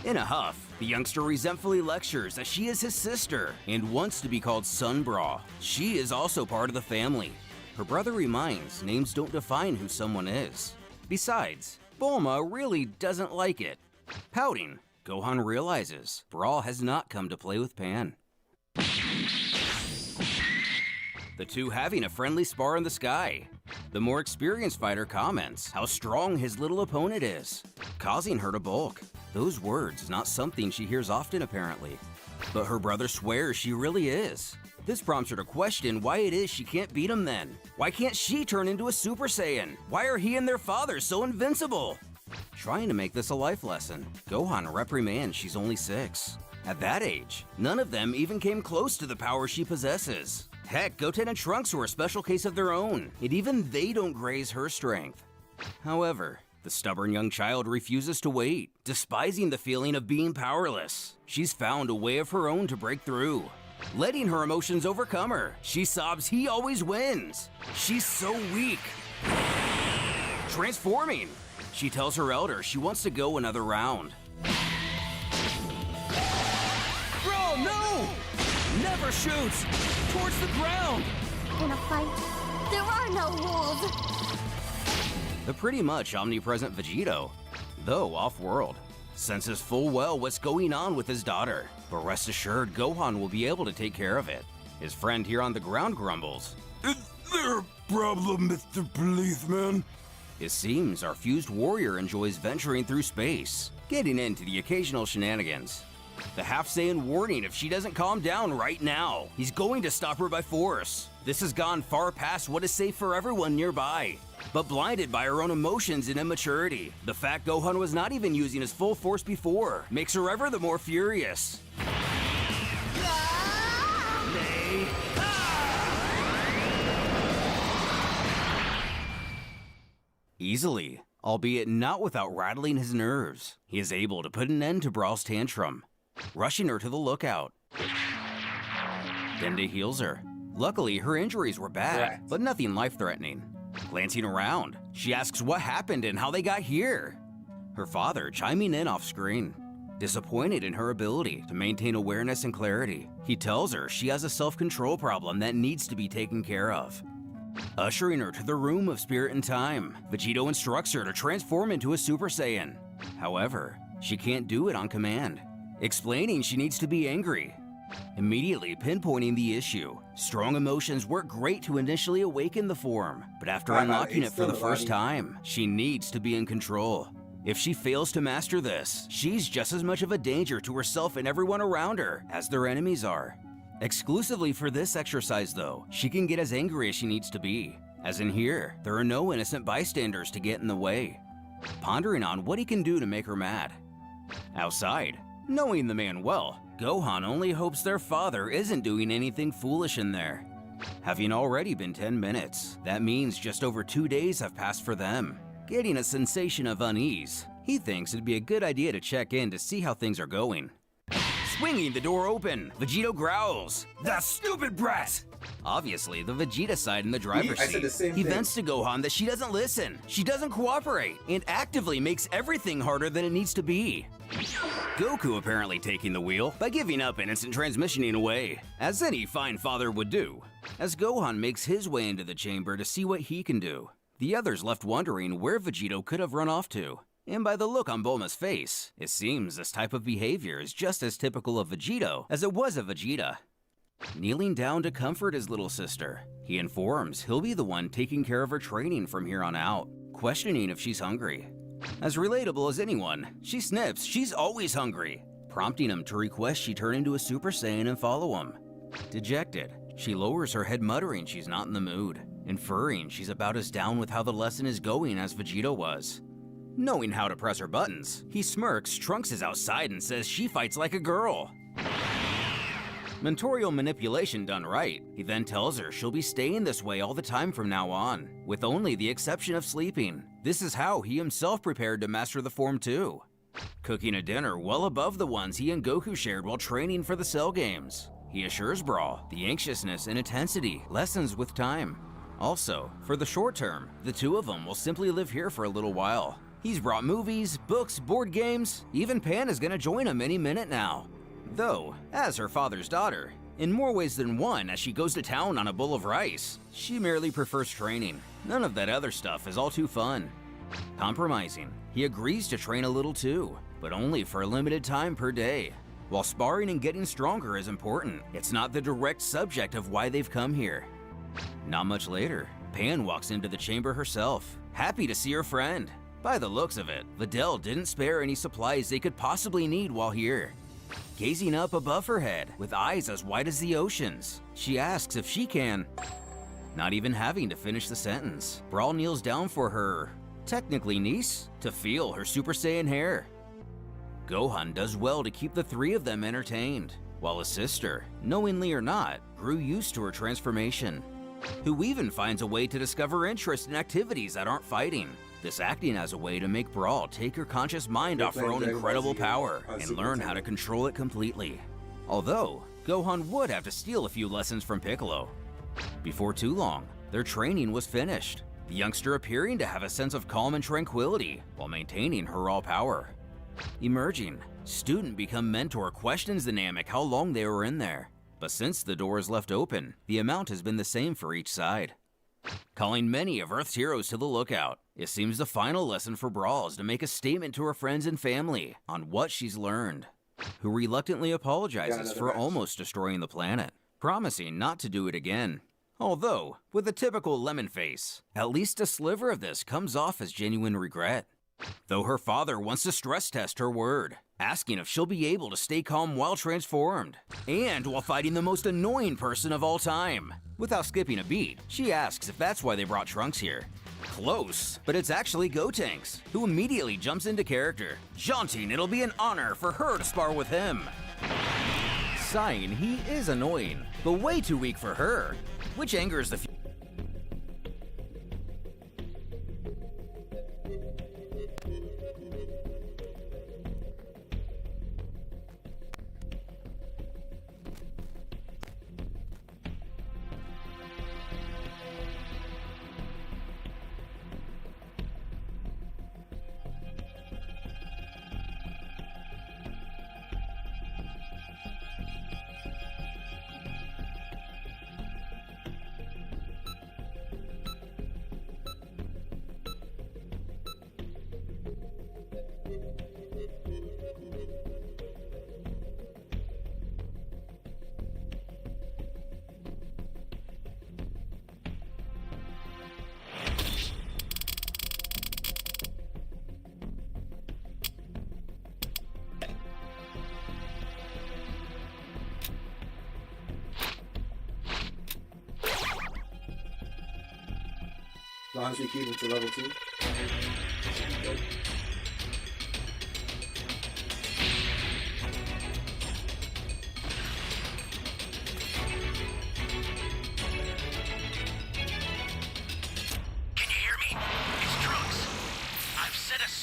Speaker 5: In a huff, the youngster resentfully lectures that she is his sister and wants to be called Sun Bra. She is also part of the family. Her brother reminds names don't define who someone is. Besides, Bulma really doesn't like it. Pouting, Gohan realizes Brawl has not come to play with Pan. The two having a friendly spar in the sky. The more experienced fighter comments how strong his little opponent is, causing her to balk. Those words not something she hears often apparently. But her brother swears she really is. This prompts her to question why it is she can't beat him then. Why can't she turn into a Super Saiyan? Why are he and their father so invincible? Trying to make this a life lesson, Gohan reprimands she's only 6. At that age, none of them even came close to the power she possesses. Heck, Goten and Trunks were a special case of their own, and even they don't graze her strength. However, the stubborn young child refuses to wait, despising the feeling of being powerless. She's found a way of her own to break through. Letting her emotions overcome her, she sobs he always wins. She's so weak. Transforming, she tells her elder she wants to go another round. Bro, no! Never shoots! Towards the ground!
Speaker 4: In a fight, there are no rules.
Speaker 5: The pretty much omnipresent Vegito, though off-world, senses full well what's going on with his daughter. But rest assured, Gohan will be able to take care of it. His friend here on the ground grumbles.
Speaker 6: Is there a problem, Mr. Policeman?
Speaker 5: It seems our fused warrior enjoys venturing through space, getting into the occasional shenanigans. The half-Saiyan warning if she doesn't calm down right now, he's going to stop her by force. This has gone far past what is safe for everyone nearby. But blinded by her own emotions and immaturity, the fact Gohan was not even using his full force before makes her ever the more furious. Nay. Easily, albeit not without rattling his nerves, he is able to put an end to Brawl's tantrum, rushing her to the lookout. Dende heals her. Luckily, her injuries were bad, but nothing life-threatening. Glancing around, she asks what happened and how they got here. Her father chiming in off-screen. Disappointed in her ability to maintain awareness and clarity, he tells her she has a self-control problem that needs to be taken care of. Ushering her to the room of spirit and time, Vegito instructs her to transform into a Super Saiyan. However, she can't do it on command, explaining she needs to be angry. Immediately pinpointing the issue, strong emotions work great to initially awaken the form, but after unlocking it for the first time, she needs to be in control. If she fails to master this, she's just as much of a danger to herself and everyone around her as their enemies are. Exclusively for this exercise though, she can get as angry as she needs to be. As in here, there are no innocent bystanders to get in the way. Pondering on what he can do to make her mad. Outside, Knowing the man well, Gohan only hopes their father isn't doing anything foolish in there. Having already been 10 minutes, that means just over 2 days have passed for them. Getting a sensation of unease, he thinks it'd be a good idea to check in to see how things are going. Swinging the door open, Vegito growls, "That stupid brat!" Obviously, the Vegeta side in the driver's
Speaker 1: I said the
Speaker 5: seat.
Speaker 1: same
Speaker 5: He
Speaker 1: thing.
Speaker 5: vents to Gohan that she doesn't listen, she doesn't cooperate, and actively makes everything harder than it needs to be. Goku apparently taking the wheel by giving up and instant transmissioning away, as any fine father would do. As Gohan makes his way into the chamber to see what he can do, the others left wondering where Vegito could have run off to. And by the look on Bulma's face, it seems this type of behavior is just as typical of Vegito as it was of Vegeta. Kneeling down to comfort his little sister, he informs he'll be the one taking care of her training from here on out, questioning if she's hungry. As relatable as anyone, she snips she's always hungry, prompting him to request she turn into a Super Saiyan and follow him. Dejected, she lowers her head muttering she's not in the mood, inferring she's about as down with how the lesson is going as Vegito was. Knowing how to press her buttons, he smirks, Trunks is outside and says she fights like a girl. Mentorial manipulation done right, he then tells her she'll be staying this way all the time from now on, with only the exception of sleeping. This is how he himself prepared to master the form too. Cooking a dinner well above the ones he and Goku shared while training for the Cell games. He assures Brawl the anxiousness and intensity lessens with time. Also, for the short term, the two of them will simply live here for a little while. He's brought movies, books, board games, even Pan is gonna join him any minute now. Though, as her father's daughter, in more ways than one as she goes to town on a bowl of rice, she merely prefers training. None of that other stuff is all too fun. Compromising, he agrees to train a little too, but only for a limited time per day. While sparring and getting stronger is important, it's not the direct subject of why they've come here. Not much later, Pan walks into the chamber herself, happy to see her friend. By the looks of it, Videl didn't spare any supplies they could possibly need while here. Gazing up above her head, with eyes as wide as the oceans, she asks if she can. Not even having to finish the sentence, Brawl kneels down for her, technically niece, to feel her Super Saiyan hair. Gohan does well to keep the three of them entertained, while his sister, knowingly or not, grew used to her transformation, who even finds a way to discover interest in activities that aren't fighting. This acting as a way to make Brawl take her conscious mind off her own incredible power and learn how to control it completely. Although, Gohan would have to steal a few lessons from Piccolo. Before too long, their training was finished, the youngster appearing to have a sense of calm and tranquility while maintaining her raw power. Emerging, student become mentor questions the Namek how long they were in there, but since the door is left open, the amount has been the same for each side. Calling many of Earth's heroes to the lookout, it seems the final lesson for Brawl is to make a statement to her friends and family on what she's learned, who reluctantly apologizes for almost destroying the planet, promising not to do it again. Although, with a typical lemon face, at least a sliver of this comes off as genuine regret. Though her father wants to stress test her word, asking if she'll be able to stay calm while transformed, and while fighting the most annoying person of all time. Without skipping a beat, she asks if that's why they brought Trunks here. Close, but it's actually Gotenks, who immediately jumps into character, jaunting it'll be an honor for her to spar with him. Sighing he is annoying, but way too weak for her, which angers the
Speaker 1: As long as we keep him to level 2.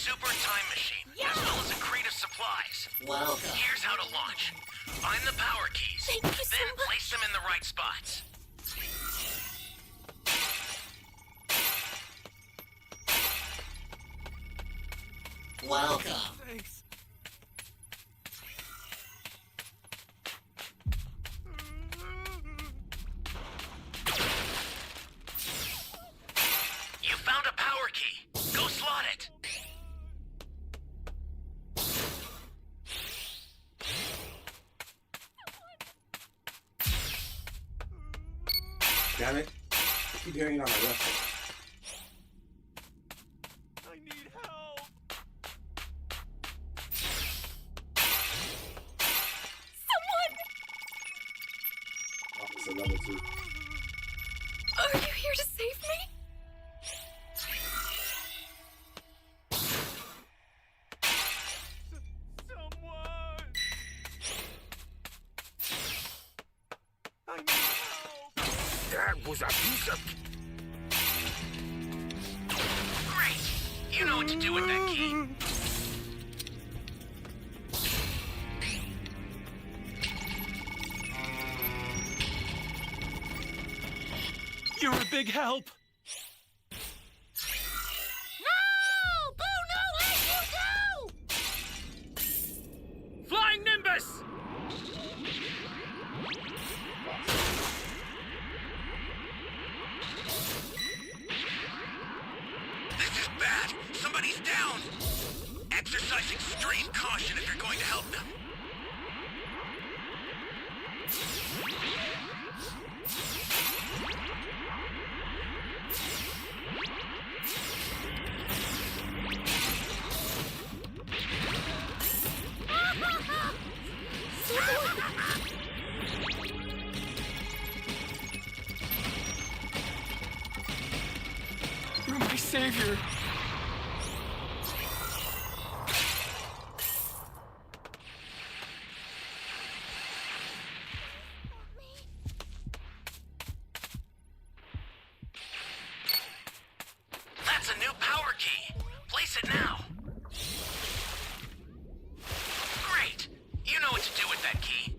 Speaker 3: super time machine, as well as a crate of supplies.
Speaker 2: Welcome.
Speaker 3: Here's how to launch. Find the power keys,
Speaker 4: Thank you so
Speaker 3: then
Speaker 4: much.
Speaker 3: place them in the right spots.
Speaker 2: Welcome.
Speaker 7: Thanks.
Speaker 3: You found a power key. Go slot it.
Speaker 1: Damn it. I keep hearing it on my left.
Speaker 7: I need help.
Speaker 1: Officer level 2.
Speaker 4: Are you here to save me?
Speaker 7: Someone. I need help.
Speaker 6: That was a piece of...
Speaker 3: Great. You know what to do with that key.
Speaker 7: You're a big help.
Speaker 4: No! Boo, no! Let you go!
Speaker 7: Flying Nimbus!
Speaker 3: This is bad. Somebody's down. Exercise extreme caution if you're going to help them.
Speaker 7: You're my savior.
Speaker 3: That's a new power key. Place it now. Great. You know what to do with that key.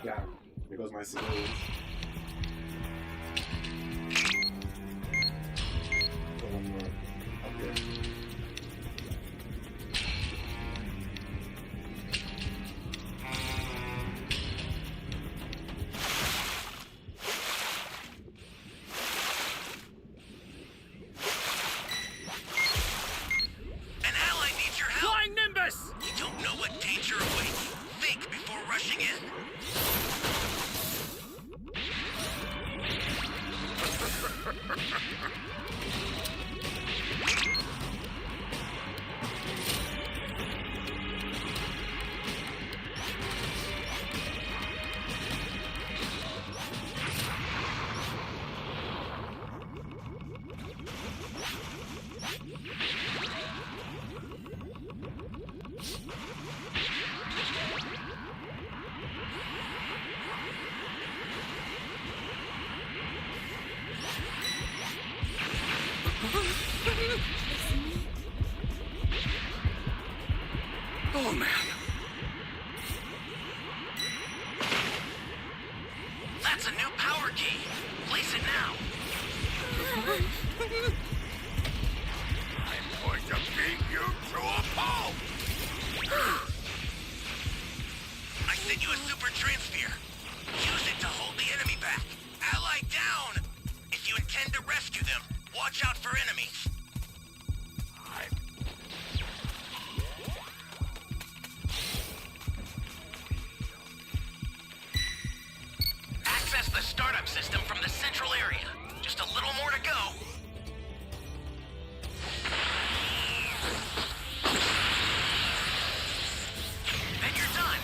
Speaker 1: Yeah. There goes my civilians. Go one more. Up there.
Speaker 3: An ally needs your help.
Speaker 7: Flying Nimbus!
Speaker 3: You don't know what danger awaits. Think before rushing in.
Speaker 7: Oh, man.
Speaker 3: That's a new power key. Place it now.
Speaker 6: I'm going to beat you to a pulp!
Speaker 3: I sent you a super transfer. Use it to hold the enemy back. Ally down! If you intend to rescue them, watch out for enemies. Access the startup system from the central area. Just a little more to go. Then you're done.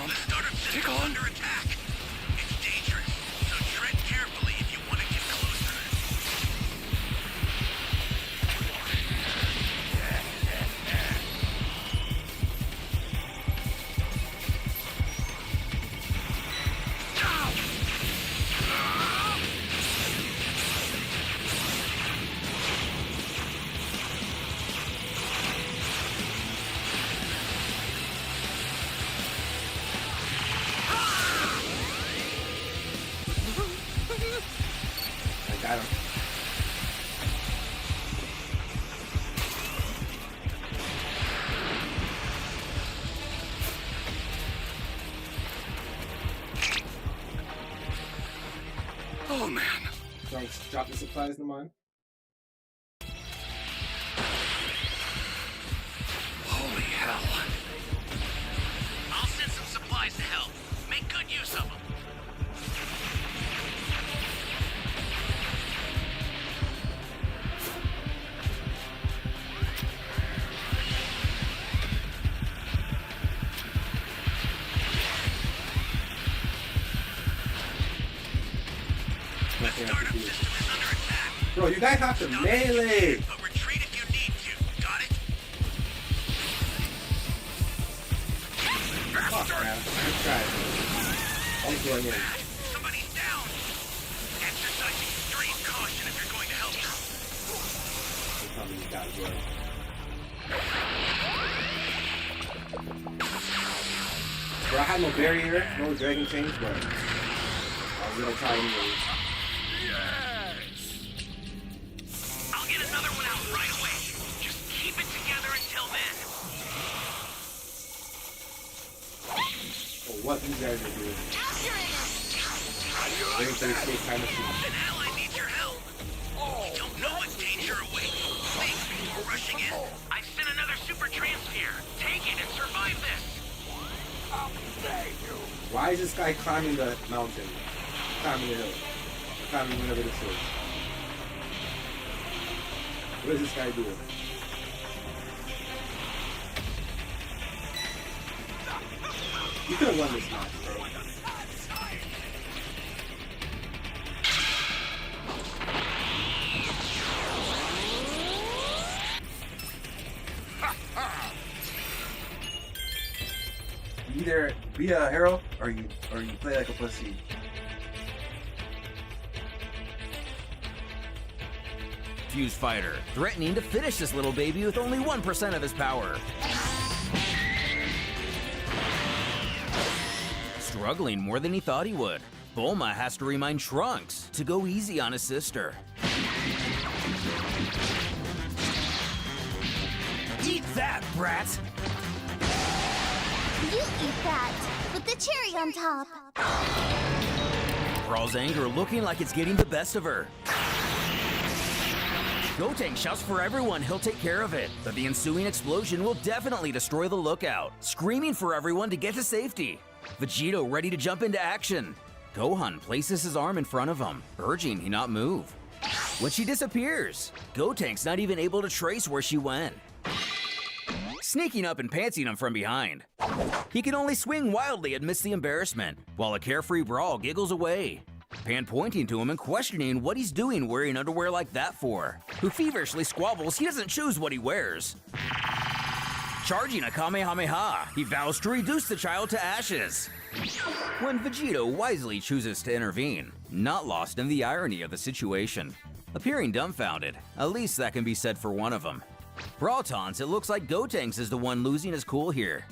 Speaker 7: calm.
Speaker 3: The startup
Speaker 7: Stay
Speaker 3: system's
Speaker 7: calm.
Speaker 3: under attack. It's dangerous, so tread carefully if you want to get closer.
Speaker 1: I got him.
Speaker 7: Oh man.
Speaker 1: Trunks, drop the supplies in the mine.
Speaker 7: Holy hell.
Speaker 3: I'll send some supplies to help. Make good use of them. The
Speaker 1: Nothing I
Speaker 3: startup
Speaker 1: can do.
Speaker 3: system is under attack.
Speaker 1: Bro, you guys have to melee.
Speaker 3: But retreat if you need to. Got it?
Speaker 1: Fuck, man. I tried. I'm going in.
Speaker 3: Somebody's down. Exercise extreme caution if you're going to help them.
Speaker 1: They probably got it, bro. Bro, I had no barrier, no dragon chains, but I was gonna try anyway.
Speaker 3: I'll get another one out right away. Just keep it together until then.
Speaker 1: Oh, what these guys are doing. Waiting for the escape time machine.
Speaker 3: An ally needs your help. We don't know what danger awaits. Think before rushing in. I've sent another super transfer. Take it and survive this.
Speaker 1: Why is this guy climbing the mountain? Climbing the hill. Climbing whatever this is. What is this guy doing? You could have won this match, bro. You either be a hero or you play like a pussy.
Speaker 5: Fuse Fighter, threatening to finish this little baby with only 1% of his power. Struggling more than he thought he would, Bulma has to remind Trunks to go easy on his sister. Eat that, brat!
Speaker 9: You eat that, with the cherry on top.
Speaker 5: Brawl's anger looking like it's getting the best of her. Gotenks shouts for everyone he'll take care of it, but the ensuing explosion will definitely destroy the lookout, screaming for everyone to get to safety. Vegito ready to jump into action. Gohan places his arm in front of him, urging he not move. When she disappears, Gotenks not even able to trace where she went. Sneaking up and pantsing him from behind. He can only swing wildly amidst the embarrassment, while a carefree Brawl giggles away. Pan pointing to him and questioning what he's doing wearing underwear like that for, who feverishly squabbles he doesn't choose what he wears. Charging a Kamehameha, he vows to reduce the child to ashes. When Vegito wisely chooses to intervene, not lost in the irony of the situation. Appearing dumbfounded, at least that can be said for one of them. Brawl taunts, it looks like Gotenks is the one losing his cool here.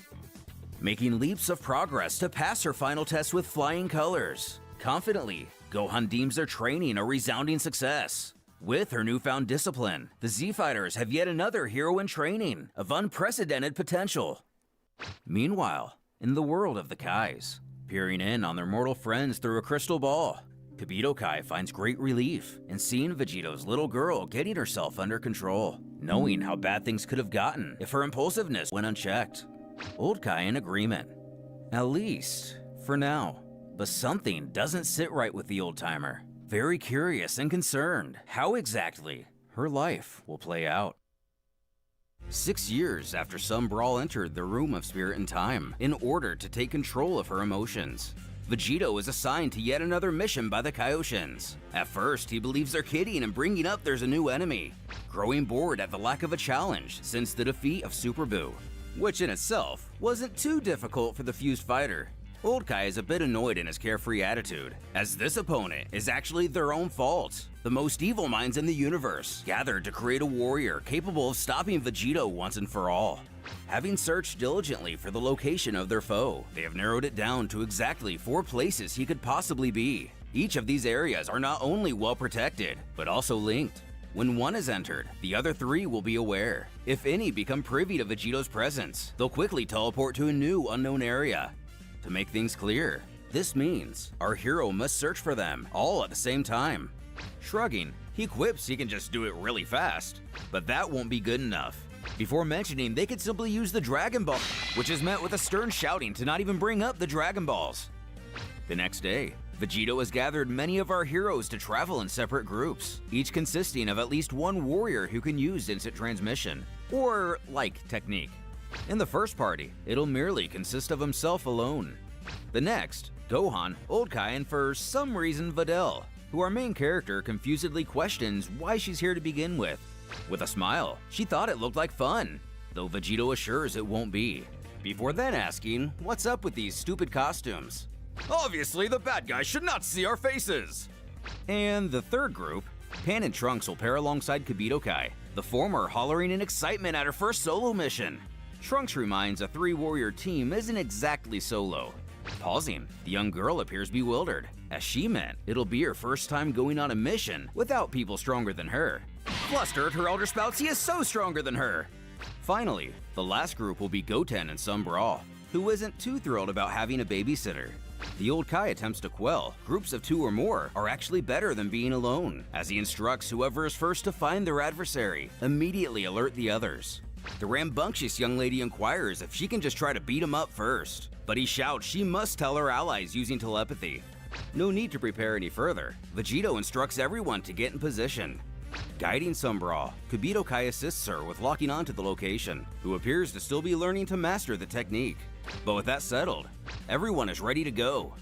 Speaker 5: Making leaps of progress to pass her final test with flying colors. Confidently, Gohan deems their training a resounding success. With her newfound discipline, the Z-Fighters have yet another hero in training of unprecedented potential. Meanwhile, in the world of the Kais, peering in on their mortal friends through a crystal ball, Kibito Kai finds great relief in seeing Vegito's little girl getting herself under control, knowing how bad things could have gotten if her impulsiveness went unchecked. Old Kai in agreement. At least, for now. But something doesn't sit right with the old-timer. Very curious and concerned how exactly her life will play out. 6 years after Sun Brawl entered the Room of Spirit and Time in order to take control of her emotions. Vegito is assigned to yet another mission by the Kaioshins. At first, he believes they're kidding and bringing up there's a new enemy, growing bored at the lack of a challenge since the defeat of Super Buu, which in itself wasn't too difficult for the fused fighter. Old Kai is a bit annoyed in his carefree attitude, as this opponent is actually their own fault. The most evil minds in the universe gathered to create a warrior capable of stopping Vegito once and for all. Having searched diligently for the location of their foe, they have narrowed it down to exactly 4 places he could possibly be. Each of these areas are not only well protected, but also linked. When one is entered, the other 3 will be aware. If any become privy to Vegito's presence, they'll quickly teleport to a new unknown area. To make things clear, this means our hero must search for them all at the same time. Shrugging, he quips he can just do it really fast, but that won't be good enough. Before mentioning they could simply use the Dragon Ball, which is met with a stern shouting to not even bring up the Dragon Balls. The next day, Vegito has gathered many of our heroes to travel in separate groups, each consisting of at least one warrior who can use instant transmission, or like technique. In the first party, it'll merely consist of himself alone. The next, Gohan, Old Kai, and for some reason Videl, who our main character confusedly questions why she's here to begin with. With a smile, she thought it looked like fun, though Vegito assures it won't be, before then asking what's up with these stupid costumes. Obviously, the bad guys should not see our faces! And the third group, Pan and Trunks will pair alongside Kibito Kai, the former hollering in excitement at her first solo mission. Trunks reminds a 3-warrior team isn't exactly solo. Pausing, the young girl appears bewildered, as she meant it'll be her first time going on a mission without people stronger than her. Flustered, her elder spouts he is so stronger than her. Finally, the last group will be Goten and Sun Brawl, who isn't too thrilled about having a babysitter. The Old Kai attempts to quell groups of 2 or more are actually better than being alone, as he instructs whoever is first to find their adversary immediately alert the others. The rambunctious young lady inquires if she can just try to beat him up first, but he shouts she must tell her allies using telepathy. No need to prepare any further. Vegito instructs everyone to get in position. Guiding Sun Brawl, Kibito Kai assists her with locking onto the location, who appears to still be learning to master the technique. But with that settled, everyone is ready to go.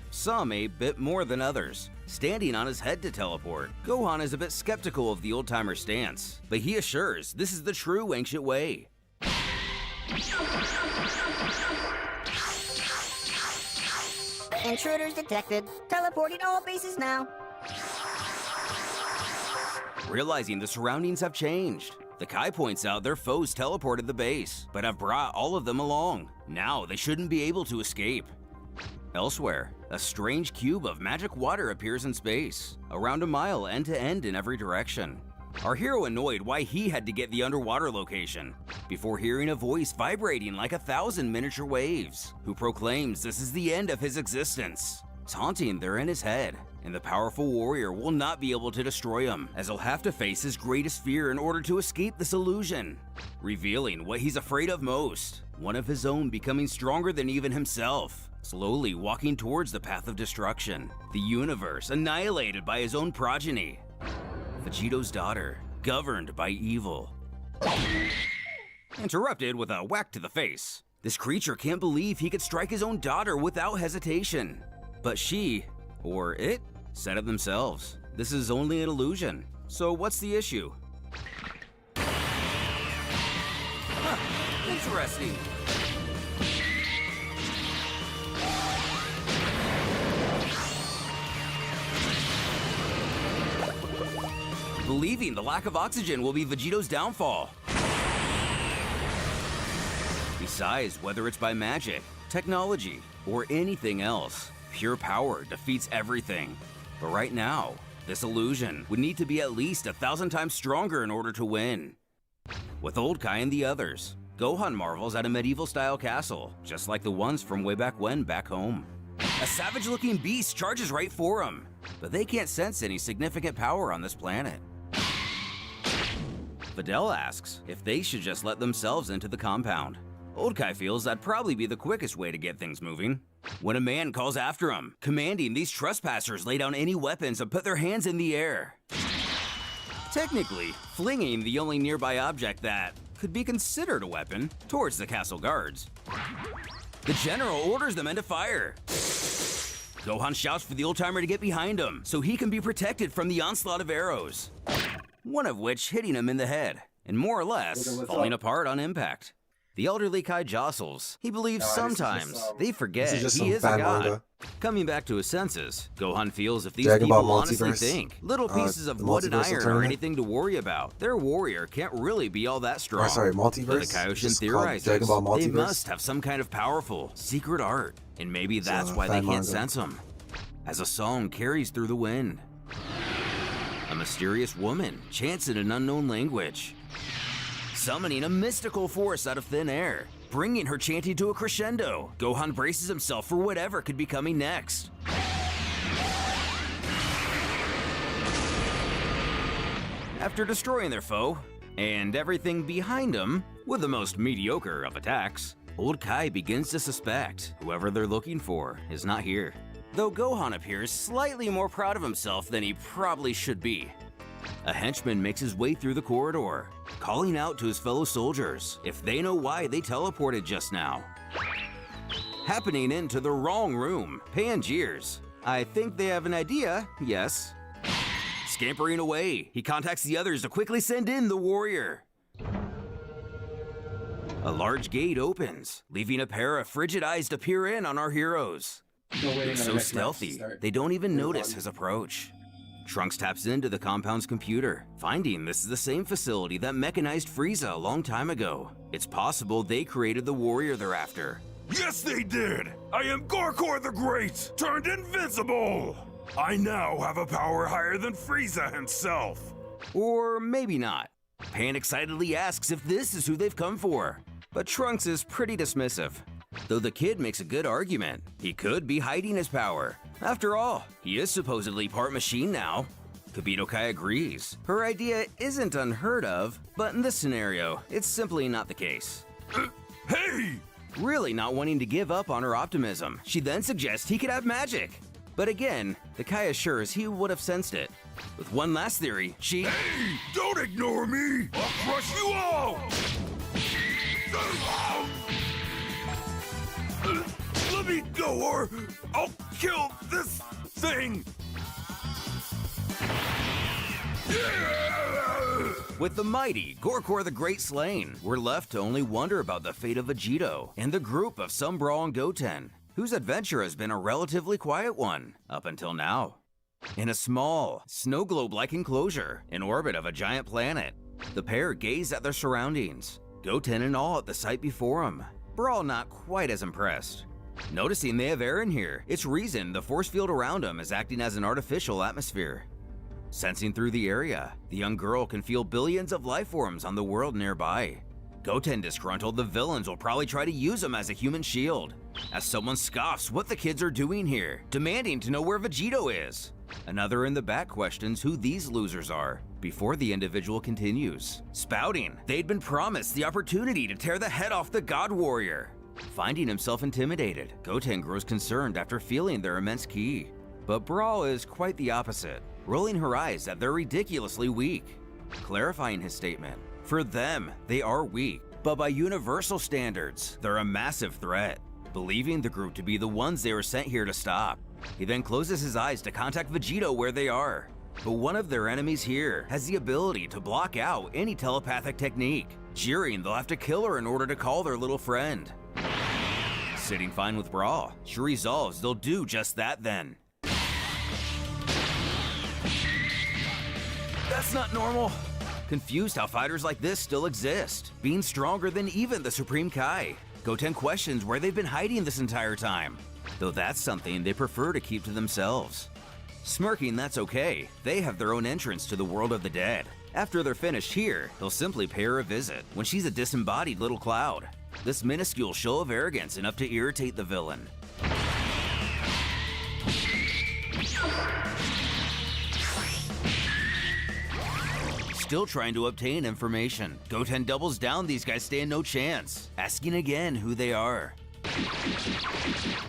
Speaker 5: Some a bit more than others, standing on his head to teleport. Gohan is a bit skeptical of the old-timer stance, but he assures this is the true ancient way.
Speaker 10: Intruders detected. Teleporting all bases now.
Speaker 5: Realizing the surroundings have changed, the Kai points out their foes teleported the base, but have brought all of them along. Now they shouldn't be able to escape. Elsewhere, a strange cube of magic water appears in space, around a mile end to end in every direction. Our hero annoyed why he had to get the underwater location, before hearing a voice vibrating like 1,000 miniature waves, who proclaims this is the end of his existence. Taunting they're in his head, and the powerful warrior will not be able to destroy him, as he'll have to face his greatest fear in order to escape this illusion, revealing what he's afraid of most, one of his own becoming stronger than even himself, slowly walking towards the path of destruction, the universe annihilated by his own progeny. Vegito's daughter, governed by evil. Interrupted with a whack to the face. This creature can't believe he could strike his own daughter without hesitation. But she, or it, said it themselves. This is only an illusion. So what's the issue? Huh, interesting. Believing the lack of oxygen will be Vegito's downfall. Besides, whether it's by magic, technology, or anything else, pure power defeats everything. But right now, this illusion would need to be at least 1,000 times stronger in order to win. With Old Kai and the others, Gohan marvels at a medieval-style castle, just like the ones from way back when back home. A savage-looking beast charges right for him, but they can't sense any significant power on this planet. Videl asks if they should just let themselves into the compound. Old Kai feels that'd probably be the quickest way to get things moving. When a man calls after him, commanding these trespassers lay down any weapons and put their hands in the air. Technically, flinging the only nearby object that could be considered a weapon towards the castle guards. The general orders the men to fire. Gohan shouts for the old-timer to get behind him so he can be protected from the onslaught of arrows, one of which hitting him in the head and more or less falling apart on impact. The elderly Kai jostles. He believes sometimes they forget he is a god. Coming back to his senses, Gohan feels if these
Speaker 8: Dragon
Speaker 5: people
Speaker 8: Ball
Speaker 5: honestly
Speaker 8: Multiverse,
Speaker 5: think little pieces of
Speaker 8: the
Speaker 5: wood and
Speaker 8: Multiversal
Speaker 5: iron are
Speaker 8: tournament?
Speaker 5: anything to worry about, their warrior can't really be all that strong.
Speaker 8: Or sorry, Multiverse?
Speaker 5: But the Kaioshin
Speaker 8: Just called
Speaker 5: theorizes
Speaker 8: Dragon Ball
Speaker 5: they
Speaker 8: Multiverse?
Speaker 5: must have some kind of powerful, secret art, and maybe that's why they
Speaker 8: fan
Speaker 5: can't
Speaker 8: manga.
Speaker 5: sense him. As a song carries through the wind, a mysterious woman chants in an unknown language, summoning a mystical force out of thin air, bringing her chanting to a crescendo. Gohan braces himself for whatever could be coming next. After destroying their foe, and everything behind them, with the most mediocre of attacks, old Kai begins to suspect whoever they're looking for is not here. Though Gohan appears slightly more proud of himself than he probably should be. A henchman makes his way through the corridor, calling out to his fellow soldiers if they know why they teleported just now. Happening into the wrong room, Pan jeers. I think they have an idea, yes. Scampering away, he contacts the others to quickly send in the warrior. A large gate opens, leaving a pair of frigid eyes to peer in on our heroes. They're so stealthy, they don't even notice his approach. Trunks taps into the compound's computer, finding this is the same facility that mechanized Frieza a long time ago. It's possible they created the warrior they're after.
Speaker 6: Yes, they did! I am Gorkor the Great, turned invincible! I now have a power higher than Frieza himself!
Speaker 5: Or maybe not. Pan excitedly asks if this is who they've come for, but Trunks is pretty dismissive. Though the kid makes a good argument, he could be hiding his power. After all, he is supposedly part machine now. Kabito Kai agrees. Her idea isn't unheard of, but in this scenario, it's simply not the case.
Speaker 6: Hey!
Speaker 5: Really not wanting to give up on her optimism, she then suggests he could have magic. But again, the Kai assures he would have sensed it. With one last theory, she—
Speaker 6: Hey! Don't ignore me! I'll crush you all! Let me go or I'll kill this thing!
Speaker 5: With the mighty Gorkor the Great slain, we're left to only wonder about the fate of Vegito and the group of Sunbrawl and Goten, whose adventure has been a relatively quiet one up until now. In a small, snow globe-like enclosure in orbit of a giant planet, the pair gaze at their surroundings, Goten in awe at the sight before him. Brawl not quite as impressed. Noticing they have air in here, it's reason the force field around him is acting as an artificial atmosphere. Sensing through the area, the young girl can feel billions of life forms on the world nearby. Goten disgruntled the villains will probably try to use him as a human shield, as someone scoffs what the kids are doing here, demanding to know where Vegito is. Another in the back questions who these losers are, before the individual continues, spouting they'd been promised the opportunity to tear the head off the God Warrior. Finding himself intimidated, Goten grows concerned after feeling their immense ki. But Brawl is quite the opposite, rolling her eyes that they're ridiculously weak, clarifying his statement. For them, they are weak, but by universal standards, they're a massive threat, believing the group to be the ones they were sent here to stop. He then closes his eyes to contact Vegito where they are, but one of their enemies here has the ability to block out any telepathic technique, jeering they'll have to kill her in order to call their little friend. Sitting fine with Brawl, she resolves they'll do just that then. That's not normal. Confused how fighters like this still exist, being stronger than even the Supreme Kai, Goten questions where they've been hiding this entire time, though that's something they prefer to keep to themselves. Smirking that's okay, they have their own entrance to the world of the dead. After they're finished here, he'll simply pay her a visit when she's a disembodied little cloud. This minuscule show of arrogance enough to irritate the villain. Still trying to obtain information, Goten doubles down these guys stand no chance, asking again who they are.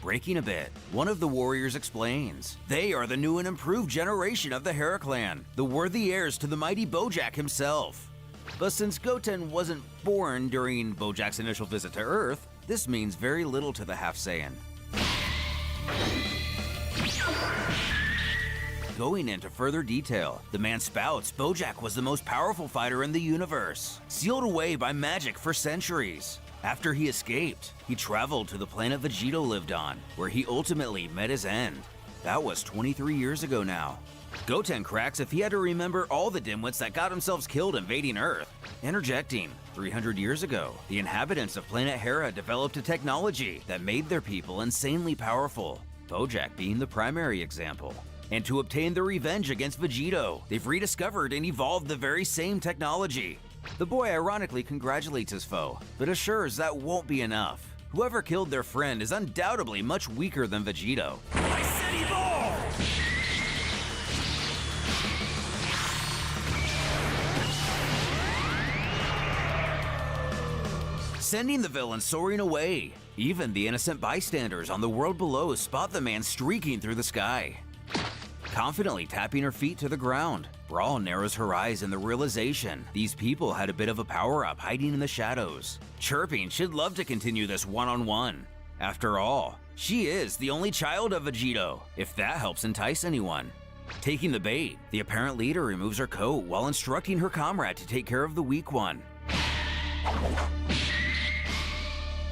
Speaker 5: Breaking a bit, one of the warriors explains, they are the new and improved generation of the Hera clan, the worthy heirs to the mighty Bojack himself. But since Goten wasn't born during Bojack's initial visit to Earth, this means very little to the Half Saiyan. Going into further detail, the man spouts Bojack was the most powerful fighter in the universe, sealed away by magic for centuries. After he escaped, he traveled to the planet Vegito lived on, where he ultimately met his end. That was 23 years ago now. Goten cracks if he had to remember all the dimwits that got themselves killed invading Earth, interjecting, 300 years ago, the inhabitants of planet Hera developed a technology that made their people insanely powerful, Bojack being the primary example. And to obtain their revenge against Vegito, they've rediscovered and evolved the very same technology. The boy ironically congratulates his foe, but assures that won't be enough. Whoever killed their friend is undoubtedly much weaker than Vegito. I said evolve! Sending the villain soaring away. Even the innocent bystanders on the world below spot the man streaking through the sky. Confidently tapping her feet to the ground, Brawl narrows her eyes in the realization these people had a bit of a power-up hiding in the shadows. Chirping she'd love to continue this one-on-one. After all, she is the only child of Vegito, if that helps entice anyone. Taking the bait, the apparent leader removes her coat while instructing her comrade to take care of the weak one.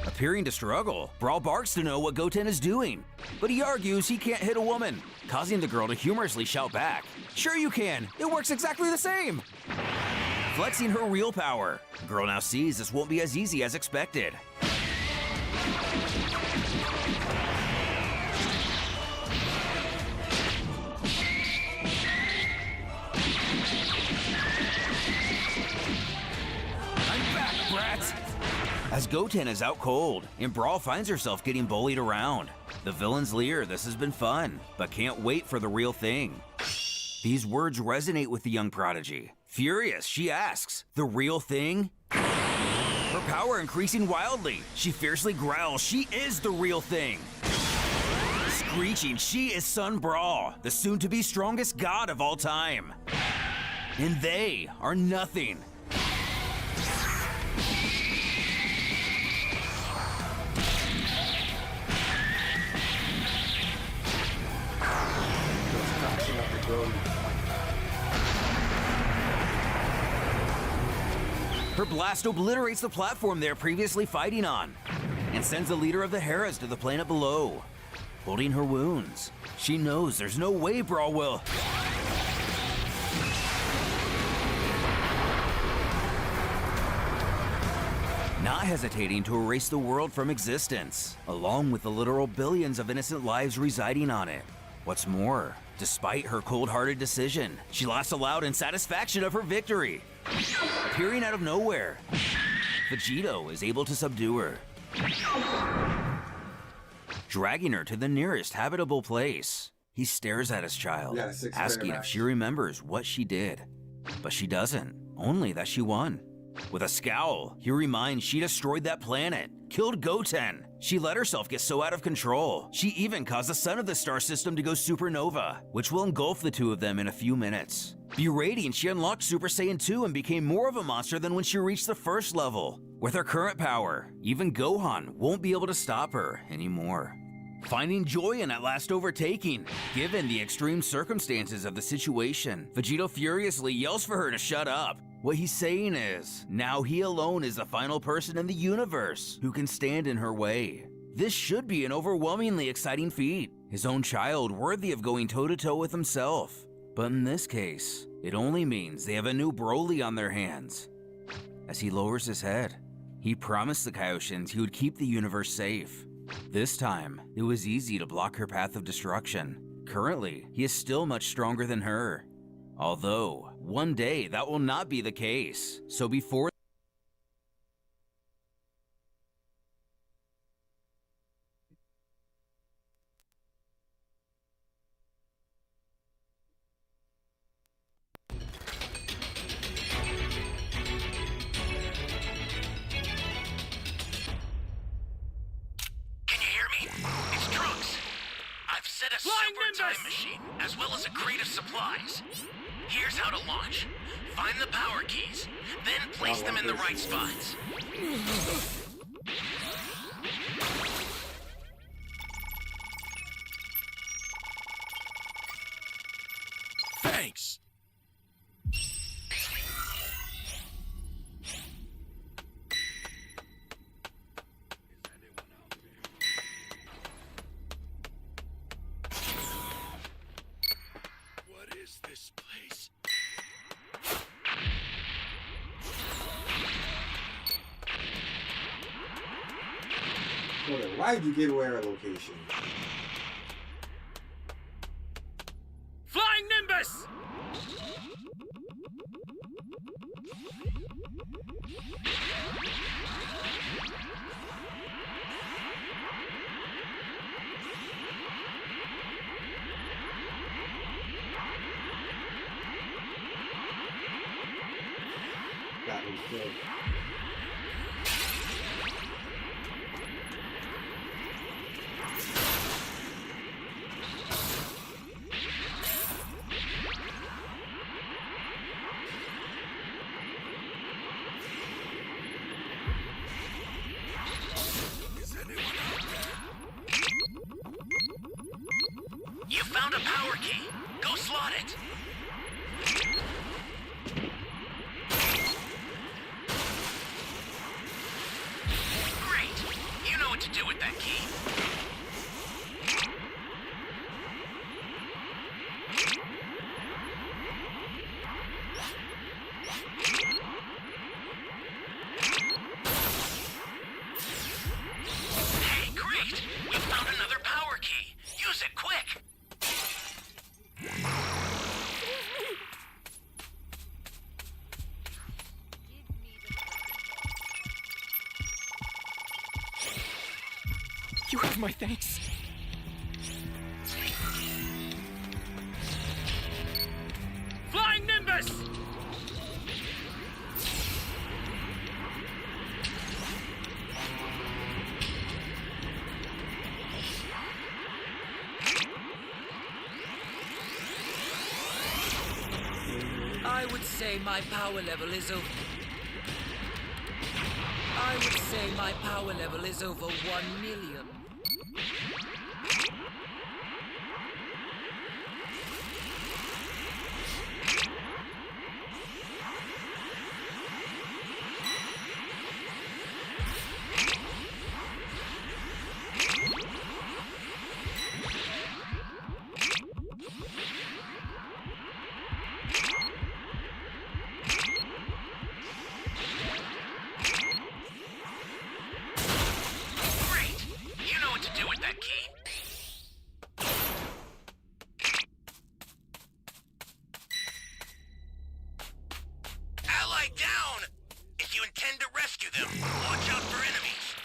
Speaker 5: Appearing to struggle, Brawl barks to know what Goten is doing, but he argues he can't hit a woman, causing the girl to humorously shout back, "Sure you can, it works exactly the same!" Flexing her real power, the girl now sees this won't be as easy as expected. I'm back, brats! As Goten is out cold, and Brawl finds herself getting bullied around. The villain's leer, this has been fun, but can't wait for the real thing. These words resonate with the young prodigy. Furious, she asks, "The real thing?" Her power increasing wildly, she fiercely growls, she is the real thing. Screeching, she is Son Brawl, the soon-to-be strongest god of all time. And they are nothing. Her blast obliterates the platform they're previously fighting on, and sends the leader of the Heras to the planet below. Holding her wounds, she knows there's no way Brawl will. Not hesitating to erase the world from existence, along with the literal billions of innocent lives residing on it. What's more, despite her cold-hearted decision, she laughs aloud in satisfaction of her victory. Appearing out of nowhere, Vegito is able to subdue her, dragging her to the nearest habitable place. He stares at his child, asking if she remembers what she did. But she doesn't, only that she won. With a scowl, he reminds she destroyed that planet, killed Goten. She let herself get so out of control. She even caused the sun of the star system to go supernova, which will engulf the two of them in a few minutes. Berating, she unlocked Super Saiyan 2 and became more of a monster than when she reached the first level. With her current power, even Gohan won't be able to stop her anymore. Finding joy in that last overtaking, given the extreme circumstances of the situation, Vegito furiously yells for her to shut up. What he's saying is, now he alone is the final person in the universe who can stand in her way. This should be an overwhelmingly exciting feat, his own child worthy of going toe-to-toe with himself. But in this case, it only means they have a new Broly on their hands. As he lowers his head, he promised the Kaioshins he would keep the universe safe. This time, it was easy to block her path of destruction. Currently, he is still much stronger than her. Although, one day that will not be the case. So before
Speaker 3: Time machine, as well as a crate of supplies. Here's how to launch. Find the power keys, then place them in the right spots.
Speaker 6: Thanks. What is this place?
Speaker 1: Hold on, why did you give away our location?
Speaker 3: Flying Nimbus!
Speaker 1: That was good.
Speaker 6: Is anyone out there?
Speaker 3: You found a power key. Go slot it. Great. You know what to do with that key. Hey, great. We found another power key. Use it quick.
Speaker 7: You have my thanks.
Speaker 3: Flying Nimbus!
Speaker 2: I would say my power level is over. I would say my power level is over 1 million.
Speaker 3: Great! You know what to do with that key. Ally down! If you intend to rescue them, watch out for enemies.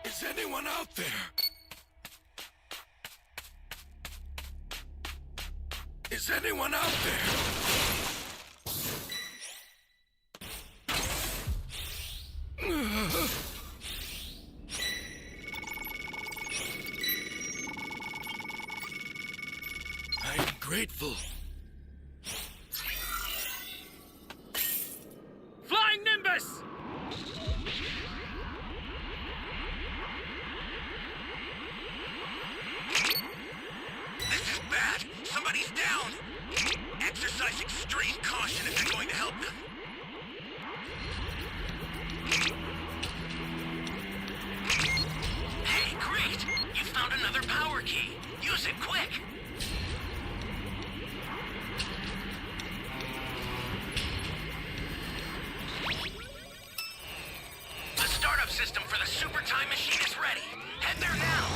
Speaker 6: Is anyone out there? Is anyone out there? I am grateful.
Speaker 3: Flying Nimbus! This is bad! Somebody's down! Exercise extreme caution if you're going to help them. Hey, great! You found another power key. Use it quick! The startup system for the super time machine is ready. Head there now.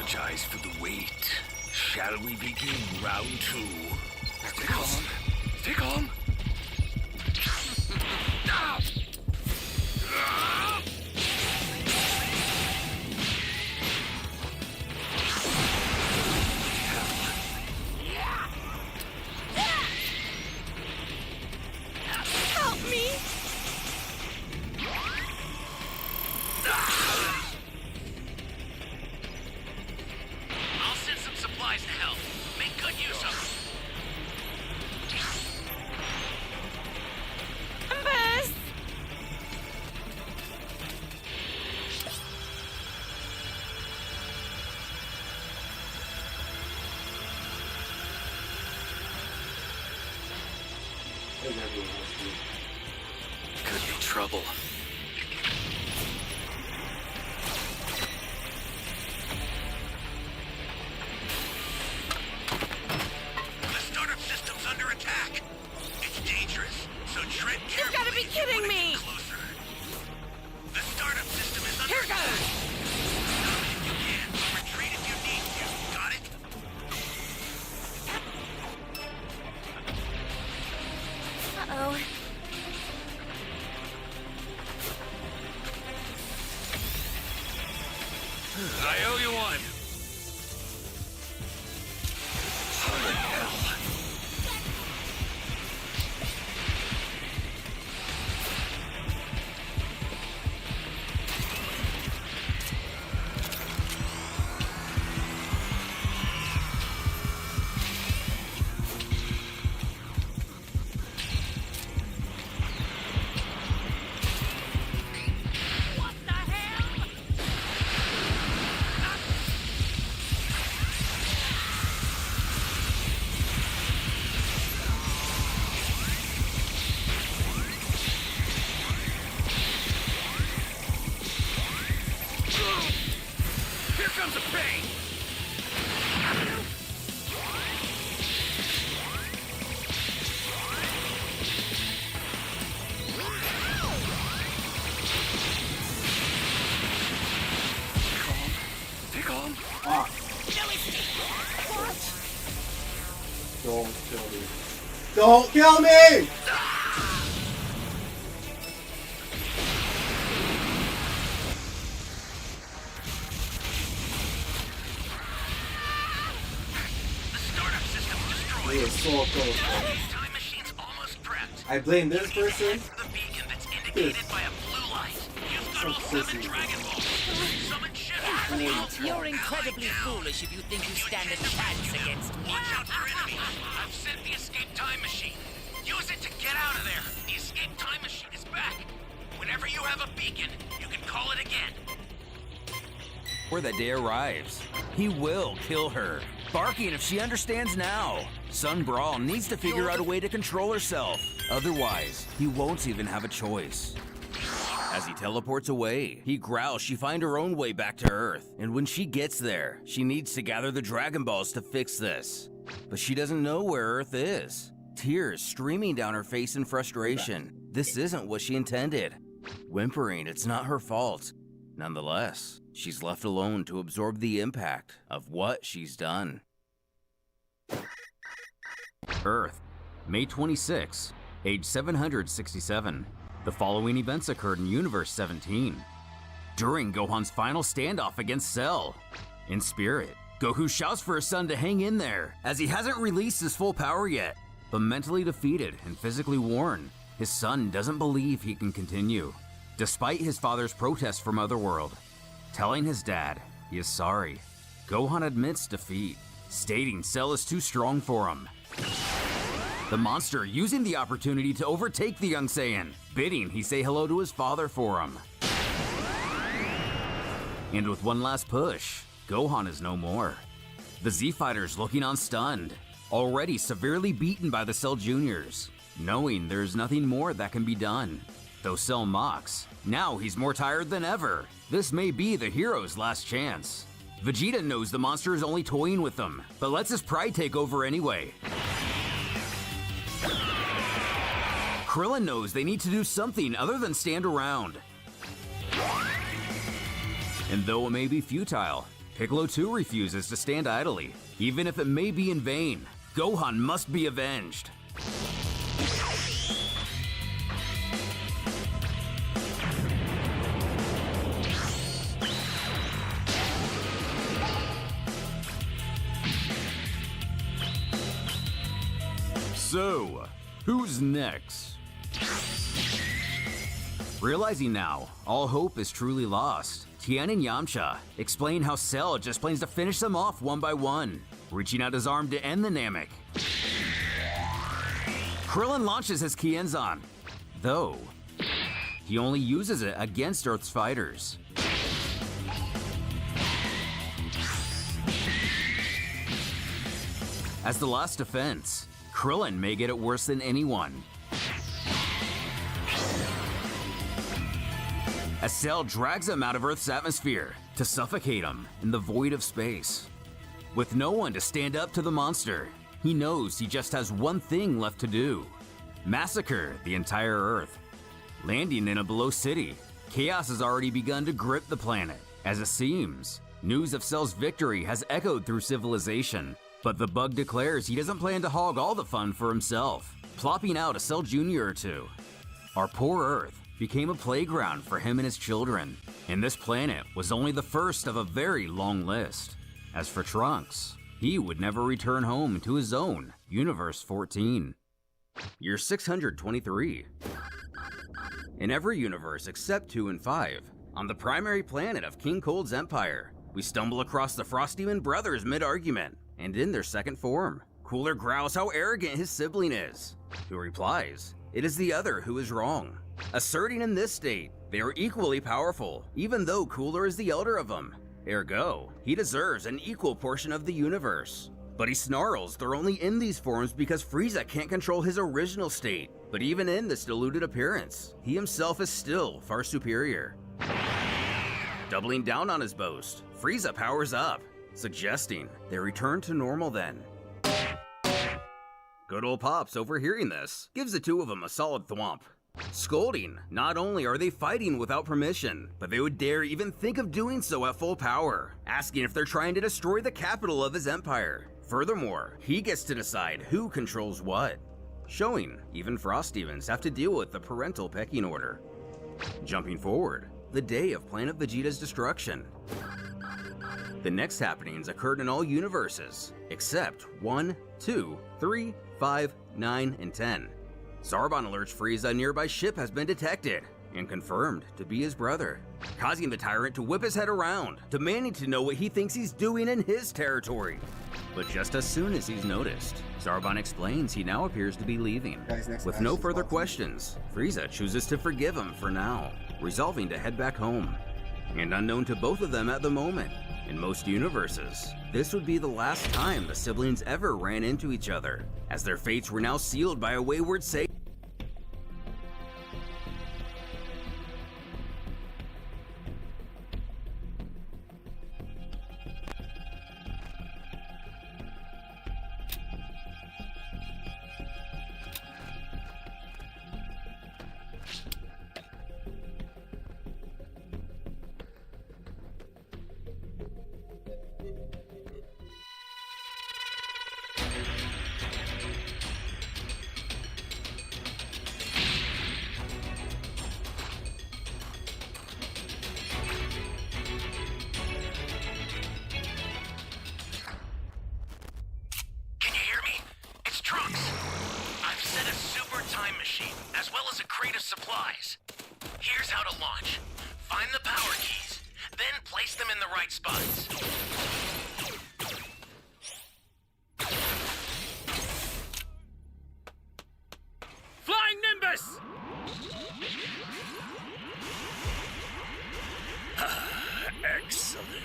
Speaker 7: apologize for the wait. Shall we begin round 2? Stay calm. Stay calm. Ah! Ah!
Speaker 4: Help me!
Speaker 3: I'll send some supplies to help. Make good use of them.
Speaker 4: Buzz!
Speaker 7: Could be trouble.
Speaker 3: The startup system's under attack. It's dangerous, so tread carefully.
Speaker 4: You've got to be
Speaker 3: if you wanna
Speaker 4: kidding
Speaker 3: get
Speaker 4: me!
Speaker 3: closer. The startup system is under
Speaker 4: Here
Speaker 3: attack.
Speaker 4: goes!
Speaker 3: Stop it if you can, but retreat if you need to. Got it?
Speaker 4: Uh-oh.
Speaker 7: I owe you one. Holy hell.
Speaker 4: What the hell?
Speaker 7: Here comes the pain. Calm. Stay calm.
Speaker 1: Don't kill me. Don't kill me!
Speaker 3: The startup system's destroyed.
Speaker 1: We were so close.
Speaker 3: Time machine's almost prepped.
Speaker 1: I blame this person.
Speaker 3: The beacon that's indicated by a blue light. You've got all 7 Dragon Balls. Summon Shiver.
Speaker 2: You're incredibly foolish if you think you stand a chance against me.
Speaker 3: Watch out for enemies. I've sent the escape time machine. Use it to get out of there. The escape time machine is back. Whenever you have a beacon, you can call it again.
Speaker 5: Where that day arrives, he will kill her, barking if she understands now. Sun Brawl needs to figure out a way to control herself. Otherwise, he won't even have a choice. As he teleports away, he growls she find her own way back to Earth. And when she gets there, she needs to gather the Dragon Balls to fix this. But she doesn't know where Earth is. Tears streaming down her face in frustration. This isn't what she intended. Whimpering, it's not her fault. Nonetheless, she's left alone to absorb the impact of what she's done. Earth, May 26, age 767. The following events occurred in Universe 17. During Gohan's final standoff against Cell. In spirit, Goku shouts for his son to hang in there, as he hasn't released his full power yet. But mentally defeated and physically worn, his son doesn't believe he can continue, despite his father's protest from Otherworld. Telling his dad he is sorry, Gohan admits defeat, stating Cell is too strong for him. The monster using the opportunity to overtake the young Saiyan, bidding he say hello to his father for him. And with one last push, Gohan is no more. The Z-Fighters looking on stunned, already severely beaten by the Cell Juniors, knowing there's nothing more that can be done. Though Cell mocks, now he's more tired than ever. This may be the hero's last chance. Vegeta knows the monster is only toying with them, but lets his pride take over anyway. Krillin knows they need to do something other than stand around. And though it may be futile, Piccolo too refuses to stand idly, even if it may be in vain. Gohan must be avenged. So, who's next? Realizing now, all hope is truly lost, Tien and Yamcha explain how Cell just plans to finish them off one by one, reaching out his arm to end the Namek. Krillin launches his Kienzan, though he only uses it against Earth's fighters. As the last defense, Krillin may get it worse than anyone. As Cell drags him out of Earth's atmosphere to suffocate him in the void of space. With no one to stand up to the monster, he knows he just has one thing left to do: massacre the entire Earth. Landing in a below city, chaos has already begun to grip the planet. As it seems, news of Cell's victory has echoed through civilization, but the bug declares he doesn't plan to hog all the fun for himself, plopping out a Cell Jr. or two. Our poor Earth became a playground for him and his children, and this planet was only the first of a very long list. As for Trunks, he would never return home to his own Universe 14. Year 623. In every universe except 2 and 5, on the primary planet of King Cold's empire, we stumble across the Frost Demon brothers mid-argument, and in their second form, Cooler growls how arrogant his sibling is, who replies, it is the other who is wrong, asserting in this state they are equally powerful, even though Cooler is the elder of them. Ergo, he deserves an equal portion of the universe. But he snarls they're only in these forms because Frieza can't control his original state. But even in this diluted appearance, he himself is still far superior. Doubling down on his boast, Frieza powers up, suggesting they return to normal then. Good old Pops, overhearing this, gives the two of them a solid thwomp. Scolding, not only are they fighting without permission, but they would dare even think of doing so at full power, asking if they're trying to destroy the capital of his empire. Furthermore, he gets to decide who controls what, showing even Frost Demons have to deal with the parental pecking order. Jumping forward, the day of Planet Vegeta's destruction. The next happenings occurred in all universes, except 1, 2, 3, 5, 9, and 10. Zarbon alerts Frieza a nearby ship has been detected, and confirmed to be his brother, causing the tyrant to whip his head around, demanding to know what he thinks he's doing in his territory. But just as soon as he's noticed, Zarbon explains he now appears to be leaving. With no further questions, Frieza chooses to forgive him for now, resolving to head back home. And unknown to both of them at the moment, in most universes, this would be the last time the siblings ever ran into each other, as their fates were now sealed by a wayward Saiyan.
Speaker 3: as well as a crate of supplies. Here's how to launch. Find the power keys, then place them in the right spots.
Speaker 7: Flying Nimbus! Excellent.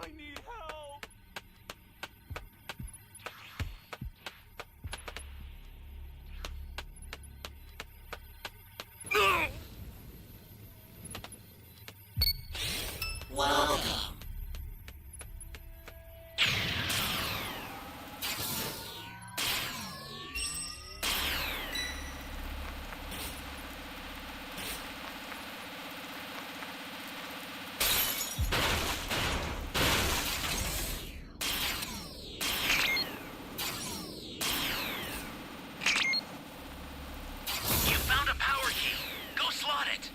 Speaker 6: I need help!
Speaker 7: No!
Speaker 2: Welcome
Speaker 3: spot it.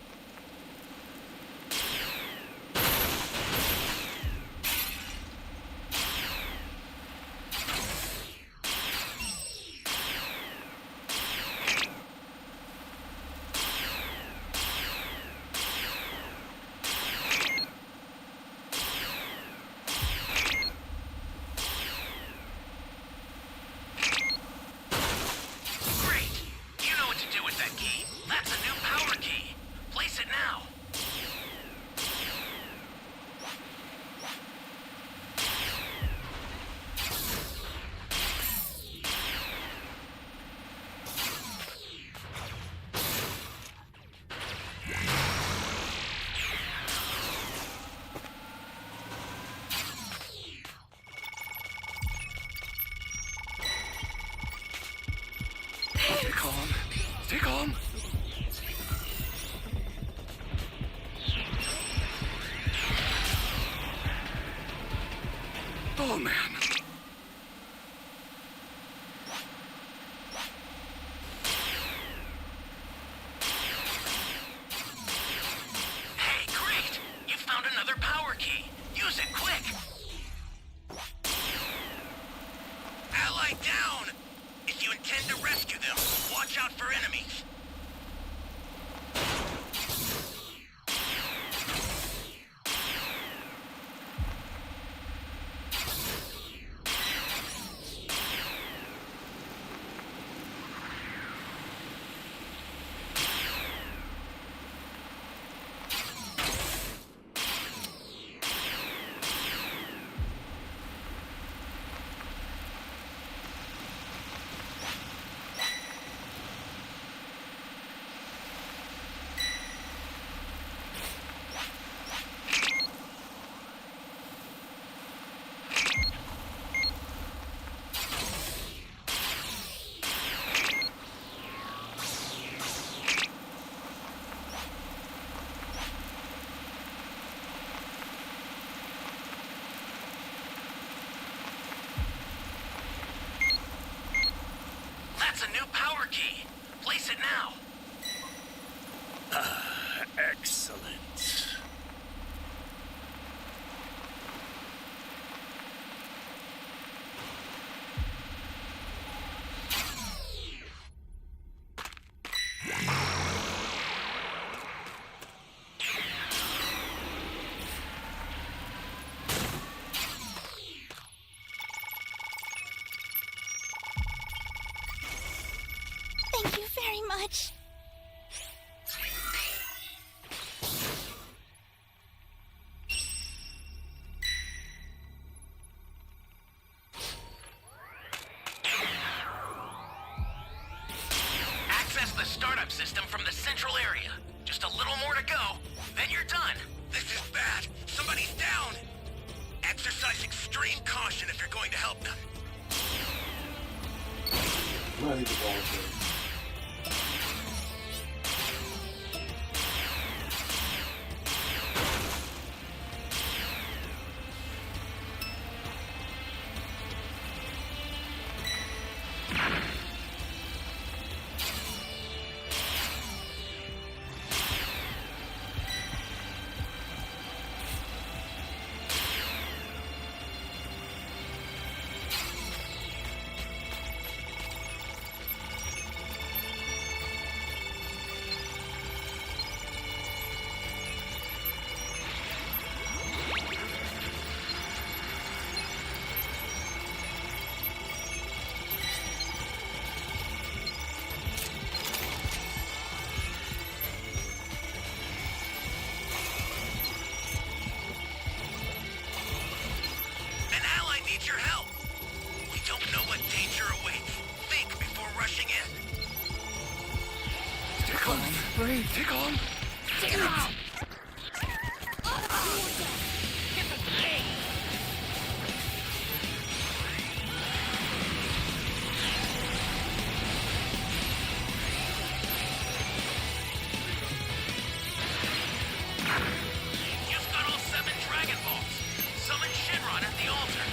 Speaker 7: Stay calm. Stay calm. Oh, man.
Speaker 3: Hey, great! You found another power key. Use it quick. Ally down! If you intend to rescue them, watch out for enemies. That's a new power key. Place it now.
Speaker 7: Excellent.
Speaker 9: Thank you very much.
Speaker 3: Access the startup system from the central area. Just a little more to go, then you're done. This is bad. Somebody's down. Exercise extreme caution if you're going to help them.
Speaker 1: I'm gonna leave the ball there.
Speaker 3: An ally needs your help. We don't know what danger awaits. Think before rushing in.
Speaker 7: Stay calm. Breathe. Stay calm.
Speaker 4: Take him out!
Speaker 3: You've got all 7 Dragon Balls. Summon Shinron at the altar.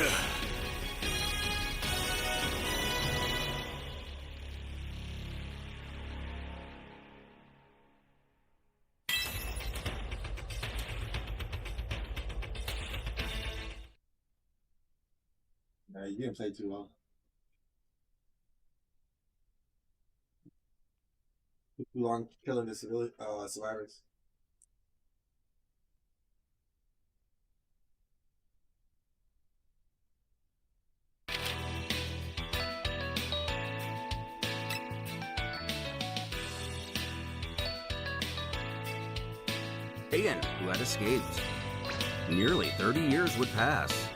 Speaker 1: Nah, you didn't play too long. Too long killing the survivors.
Speaker 5: Saiyan, who had escaped. Nearly 30 years would pass.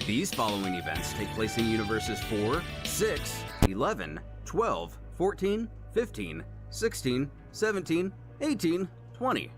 Speaker 5: These following events take place in universes 4, 6, 11, 12, 14, 15, 16, 17, 18, 20.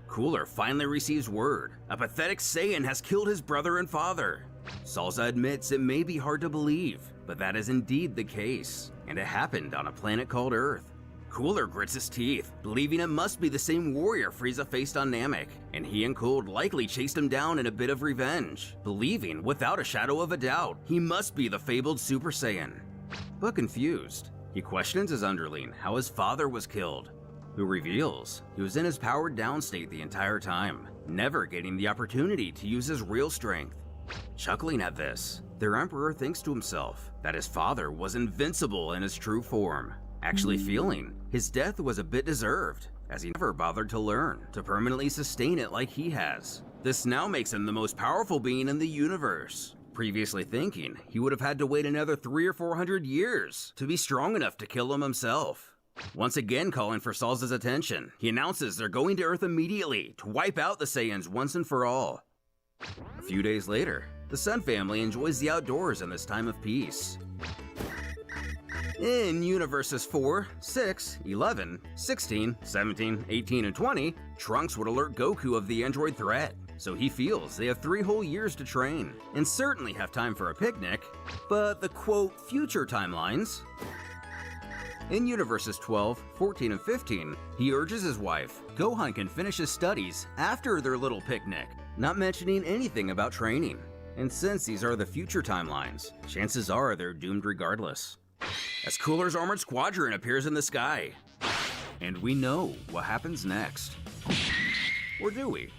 Speaker 5: Cooler finally receives word. A pathetic Saiyan has killed his brother and father. Salza admits it may be hard to believe, but that is indeed the case, and it happened on a planet called Earth. Cooler grits his teeth, believing it must be the same warrior Frieza faced on Namek, and he and Cold likely chased him down in a bit of revenge, believing without a shadow of a doubt he must be the fabled Super Saiyan. But confused, he questions his underling how his father was killed, who reveals he was in his powered down state the entire time, never getting the opportunity to use his real strength. Chuckling at this, their emperor thinks to himself that his father was invincible in his true form, actually feeling his death was a bit deserved, as he never bothered to learn to permanently sustain it like he has. This now makes him the most powerful being in the universe, previously thinking he would have had to wait another 300 or 400 years to be strong enough to kill him himself. Once again calling for Salza's attention, he announces they're going to Earth immediately to wipe out the Saiyans once and for all. A few days later, the Sun family enjoys the outdoors in this time of peace. In universes 4, 6, 11, 16, 17, 18, and 20, Trunks would alert Goku of the android threat, so he feels they have 3 whole years to train, and certainly have time for a picnic, but the quote, future timelines. In universes 12, 14, and 15, he urges his wife, Gohan can finish his studies after their little picnic, not mentioning anything about training. And since these are the future timelines, chances are they're doomed regardless. As Cooler's armored squadron appears in the sky. And we know what happens next. Or do we?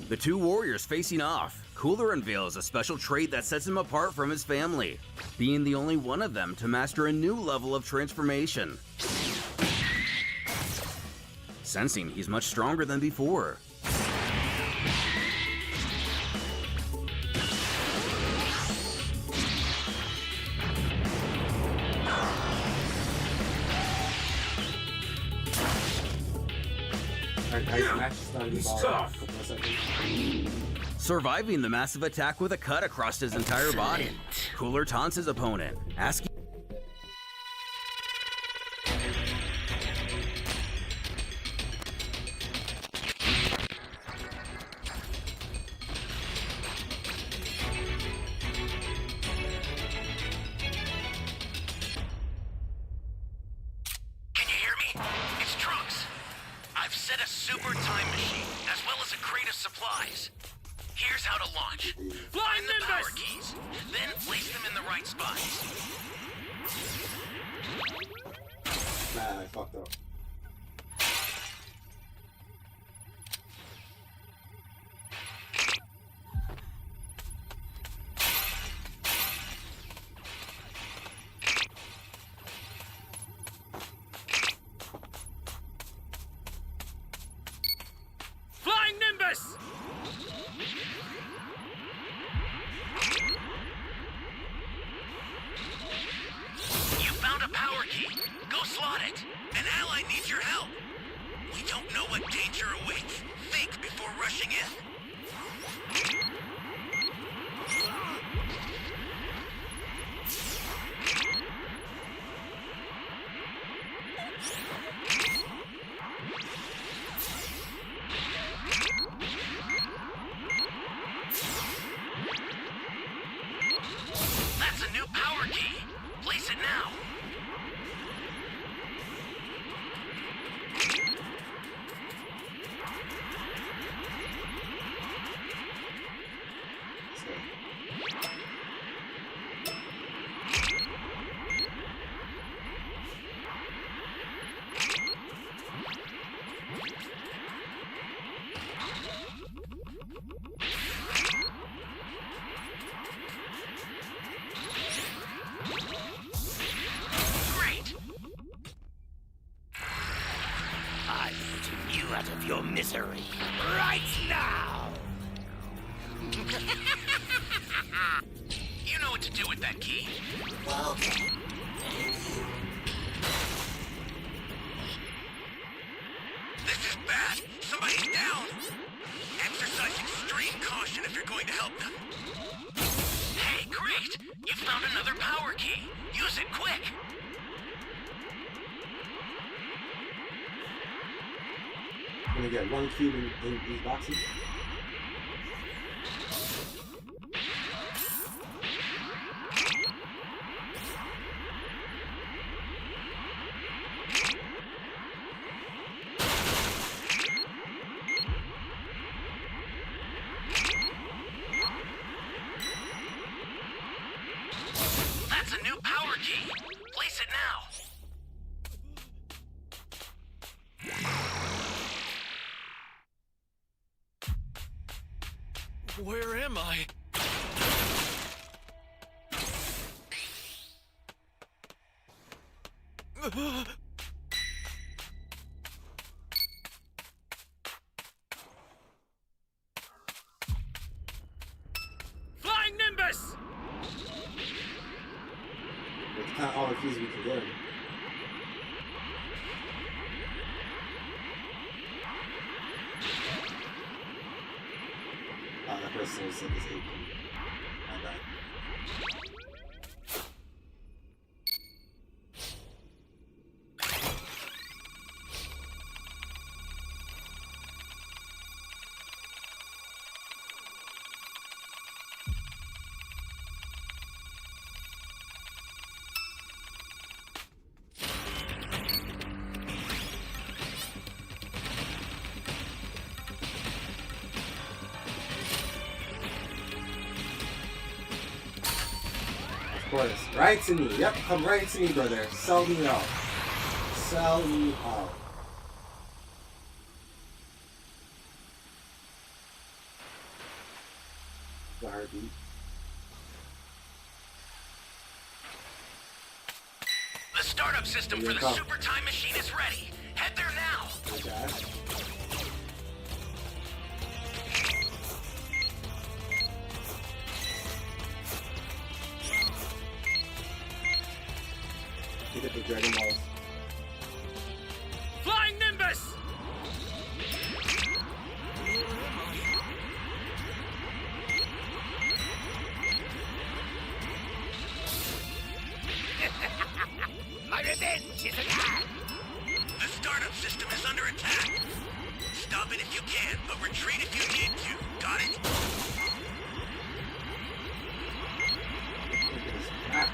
Speaker 5: The two warriors facing off, Cooler unveils a special trait that sets him apart from his family, being the only one of them to master a new level of transformation. Sensing he's much stronger than before,
Speaker 1: He's
Speaker 6: tough.
Speaker 5: surviving the massive attack with a cut across his entire body. Cooler taunts his opponent, asking
Speaker 3: Can you hear me? It's Trunks. I've set a super time machine, as well as a crate of supplies. Here's how to launch. Find the power keys, then place them in the right spots.
Speaker 1: Man, I fucked up.
Speaker 4: Flying Nimbus!
Speaker 3: You found a power key. Go slot it. An ally needs your help. We don't know what danger awaits. Think before rushing in. That's a new power key. Place it now.
Speaker 7: you out of your misery. Right now!
Speaker 3: You know what to do with that key.
Speaker 9: Well,
Speaker 3: This is bad. Somebody's down. Exercise extreme caution if you're going to help them. Hey, great! You found another power key. Use it quick.
Speaker 1: I'm gonna get one cube in these boxes.
Speaker 3: That's a new power key. Place it now.
Speaker 7: Where am I?
Speaker 4: Flying Nimbus!
Speaker 1: It's kind of all the keys we can get him. Oh, that person said this 8 key. My bad. Of course. Right to me. Yep, come right to me, brother. Sell me out. Sell me out. The heartbeat.
Speaker 3: The startup system for the super time machine is ready. Head there now.
Speaker 1: Okay. Pick up the Dragon Balls.
Speaker 4: Flying Nimbus!
Speaker 7: My revenge is at hand!
Speaker 3: The startup system is under attack. Stop it if you can, but retreat if you need to. Got it?
Speaker 1: Ah.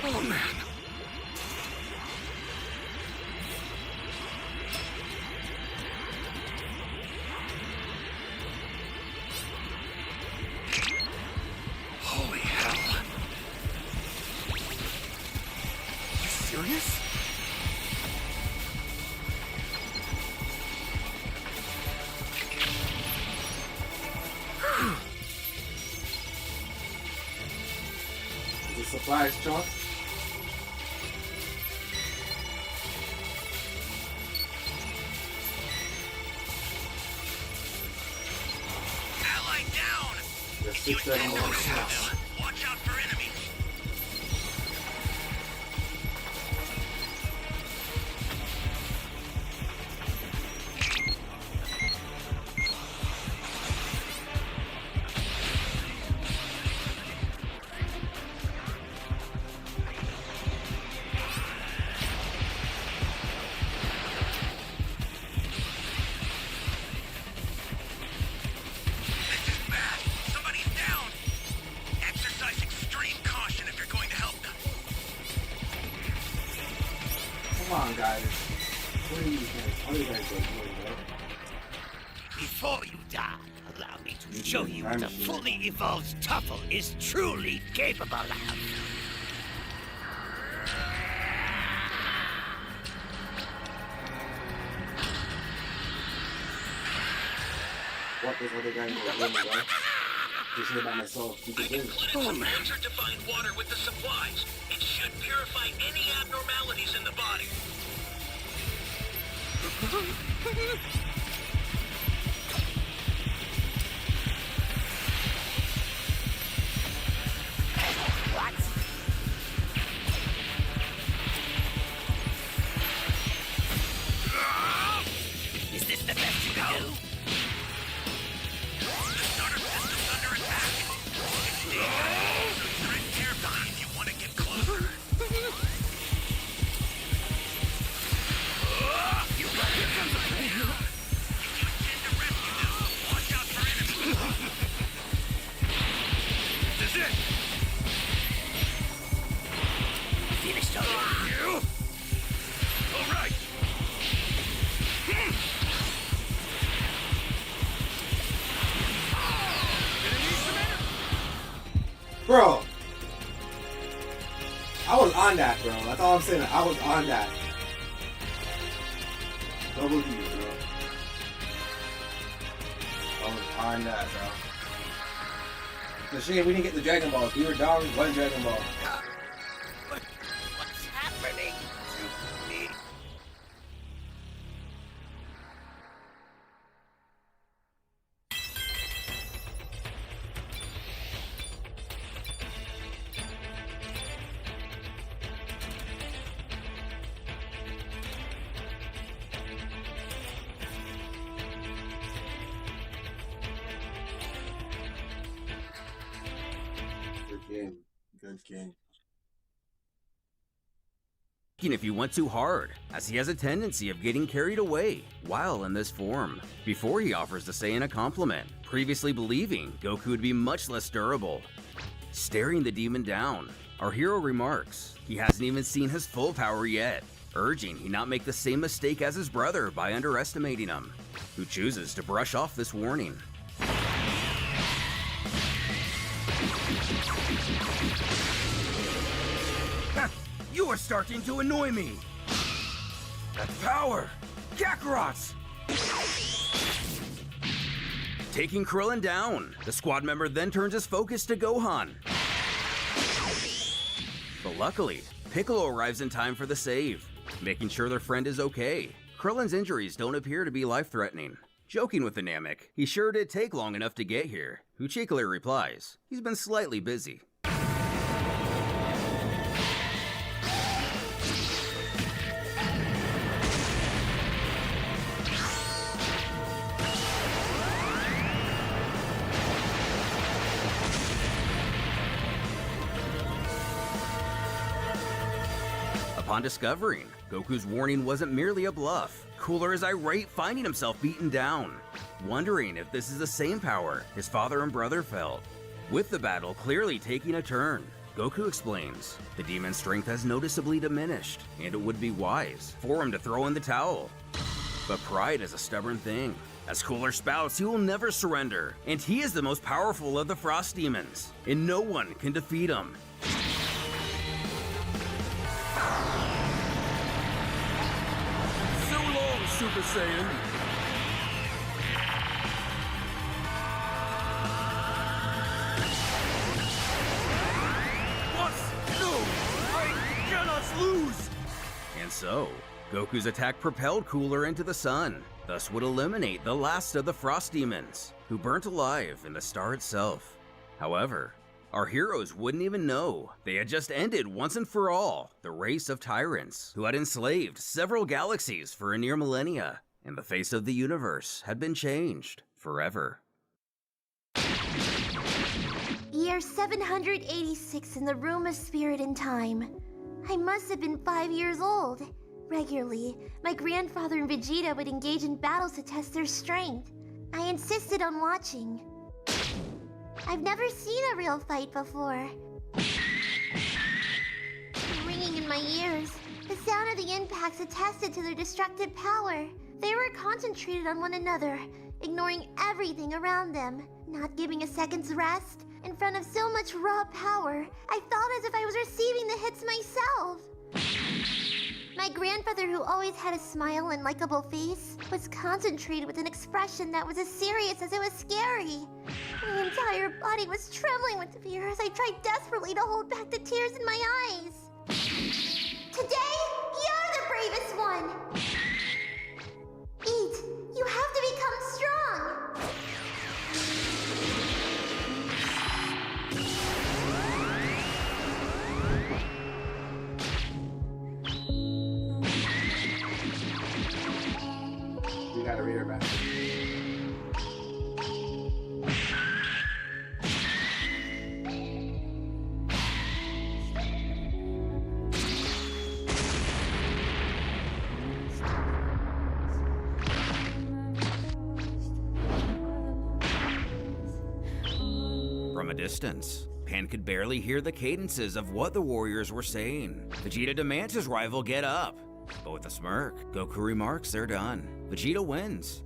Speaker 7: Oh man! Holy hell! You serious?
Speaker 1: The supplies, Chalk.
Speaker 3: Ally down!
Speaker 1: There's
Speaker 3: You
Speaker 1: 6
Speaker 3: intend
Speaker 1: Dragon
Speaker 3: to
Speaker 1: Balls.
Speaker 3: resist. Watch out for enemies. This is bad. Somebody's down.
Speaker 1: Come on, guys. Please, guys. All you guys go, bro.
Speaker 7: Before you die, allow me to show you what a fully evolved Tuffle is truly capable of.
Speaker 1: What this other guy doing, bro? Just here by myself.
Speaker 3: I can clinic some answer-defined water with the supplies. It should purify any abnormalities in the body.
Speaker 7: Is this the best you can do?
Speaker 3: The starter system's under attack. It's dangerous, so tread carefully if you want to get closer.
Speaker 7: You got here from the
Speaker 3: If you intend to rescue them, watch out for enemies.
Speaker 7: This is it! Finished already?
Speaker 6: You?
Speaker 7: All right!
Speaker 1: Bro, I was on that, bro. That's all I'm saying. I was on that. Double D, bro. I was on that, bro. It's a shame we didn't get the Dragon Balls. We were down one Dragon Ball.
Speaker 7: What's happening to me?
Speaker 1: Good game. Good game.
Speaker 5: If you went too hard, as he has a tendency of getting carried away while in this form, before he offers to Saiyan a compliment, previously believing Goku would be much less durable. Staring the demon down, our hero remarks he hasn't even seen his full power yet, urging he not make the same mistake as his brother by underestimating him, who chooses to brush off this warning. You are starting to annoy me! That's power! Kakarot's! Taking Krillin down, the squad member then turns his focus to Gohan. But luckily, Piccolo arrives in time for the save, making sure their friend is okay. Krillin's injuries don't appear to be life-threatening. Joking with the Namek, he sure did take long enough to get here, who cheekily replies, he's been slightly busy. Upon discovering Goku's warning wasn't merely a bluff, Cooler is irate finding himself beaten down, wondering if this is the same power his father and brother felt. With the battle clearly taking a turn, Goku explains the demon's strength has noticeably diminished, and it would be wise for him to throw in the towel. But pride is a stubborn thing. As Cooler spouts, he will never surrender, and he is the most powerful of the Frost Demons, and no one can defeat him.
Speaker 6: So long, Super Saiyan.
Speaker 5: What? No! I cannot lose! And so, Goku's attack propelled Cooler into the sun, thus would eliminate the last of the Frost Demons, who burnt alive in the star itself. However, our heroes wouldn't even know they had just ended once and for all the race of tyrants who had enslaved several galaxies for a near millennia, and the face of the universe had been changed forever.
Speaker 9: Year 786 in the Room of Spirit and Time. I must have been 5 years old. Regularly, my grandfather and Vegeta would engage in battles to test their strength. I insisted on watching. I've never seen a real fight before. Ringing in my ears, The sound of the impacts attested to their destructive power. They were concentrated on one another, ignoring everything around them, not giving a second's rest. In front of so much raw power, I felt as if I was receiving the hits myself. My grandfather, who always had a smile and likable face, was concentrated with an expression that was as serious as it was scary. My entire body was trembling with fear as I tried desperately to hold back the tears in my eyes. Today, you're the bravest one! Eat! You have to become strong!
Speaker 1: You gotta read her back.
Speaker 5: From a distance, Pan could barely hear the cadences of what the warriors were saying. Vegeta demands his rival get up, but with a smirk, Goku remarks they're done. Vegeta wins.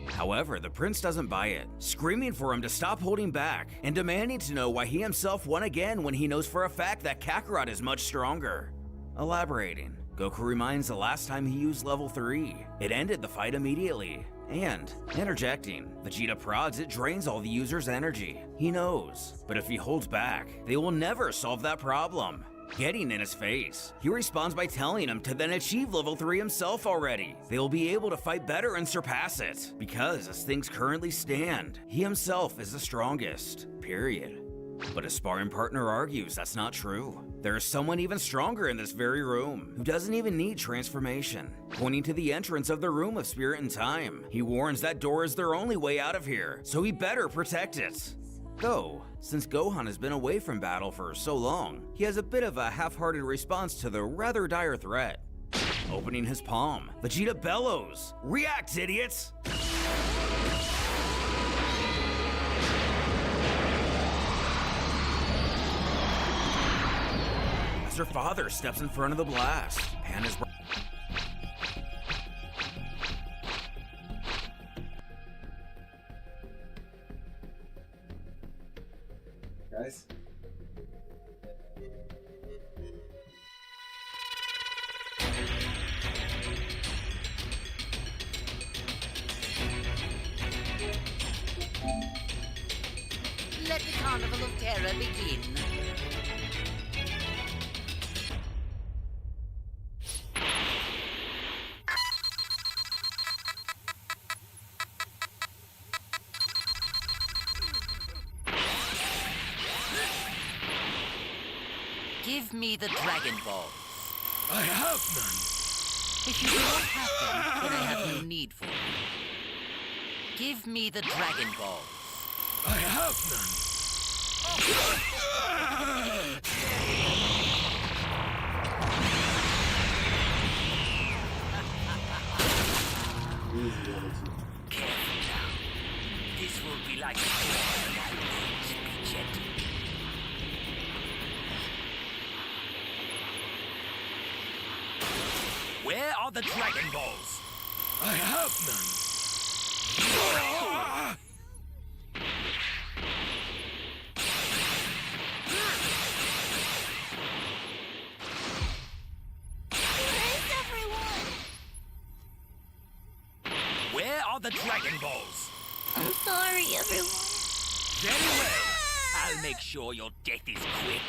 Speaker 5: However, the prince doesn't buy it, screaming for him to stop holding back and demanding to know why he himself won again when he knows for a fact that Kakarot is much stronger. Elaborating, Goku reminds the last time he used level 3, it ended the fight immediately. And, interjecting, Vegeta prods it drains all the user's energy. He knows, but if he holds back, they will never solve that problem. Getting in his face, he responds by telling him to then achieve level 3 himself already. They will be able to fight better and surpass it, because as things currently stand, he himself is the strongest, period. But his sparring partner argues that's not true. There is someone even stronger in this very room, who doesn't even need transformation. Pointing to the entrance of the Room of Spirit and Time, he warns that door is their only way out of here, so he better protect it. Though, since Gohan has been away from battle for so long, he has a bit of a half-hearted response to the rather dire threat. Opening his palm, Vegeta bellows, "React, idiots!" As her father steps in front of the blast, Pan is
Speaker 1: Guys?
Speaker 2: Let the Carnival of Terror begin. Give me the Dragon Balls.
Speaker 4: I have none.
Speaker 2: If you do not have them, then I have no need for them. Give me the Dragon Balls.
Speaker 4: I have none.
Speaker 1: Easy level 2.
Speaker 2: Careful now. This will be like a be gentle.
Speaker 3: Where are the Dragon Balls?
Speaker 4: I have none.
Speaker 3: Where are the Dragon Balls?
Speaker 9: I'm sorry, everyone.
Speaker 3: Very well. I'll make sure your death is quick.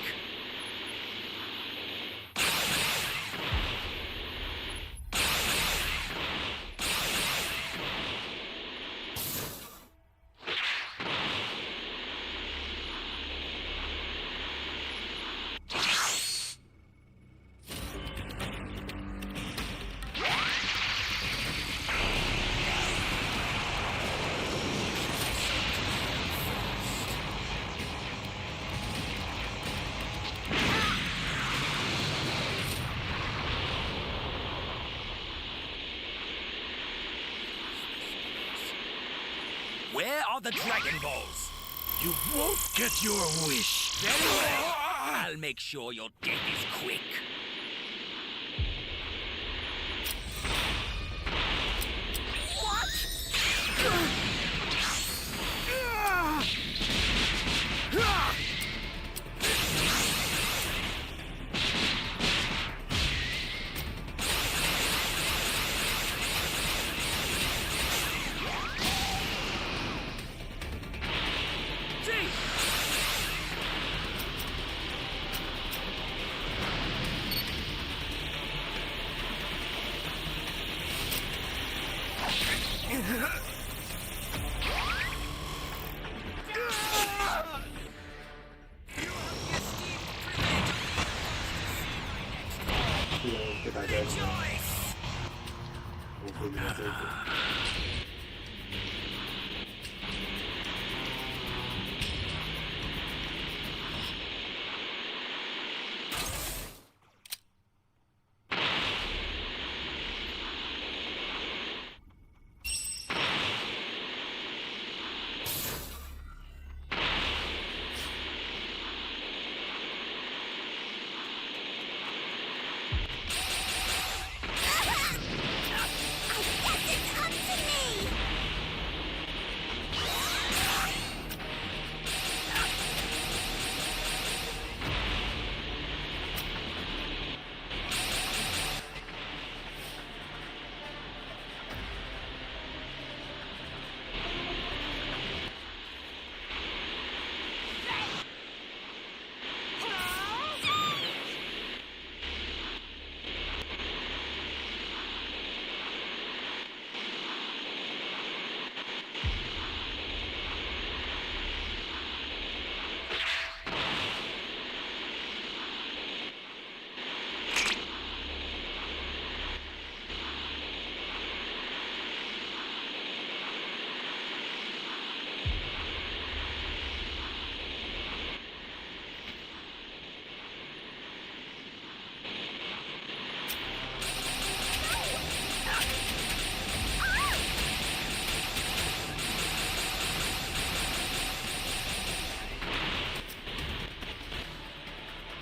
Speaker 3: Where are the Dragon Balls?
Speaker 4: You won't get your wish.
Speaker 3: Very well. I'll make sure your death is quick.
Speaker 1: Get that guy. Hopefully we don't take it.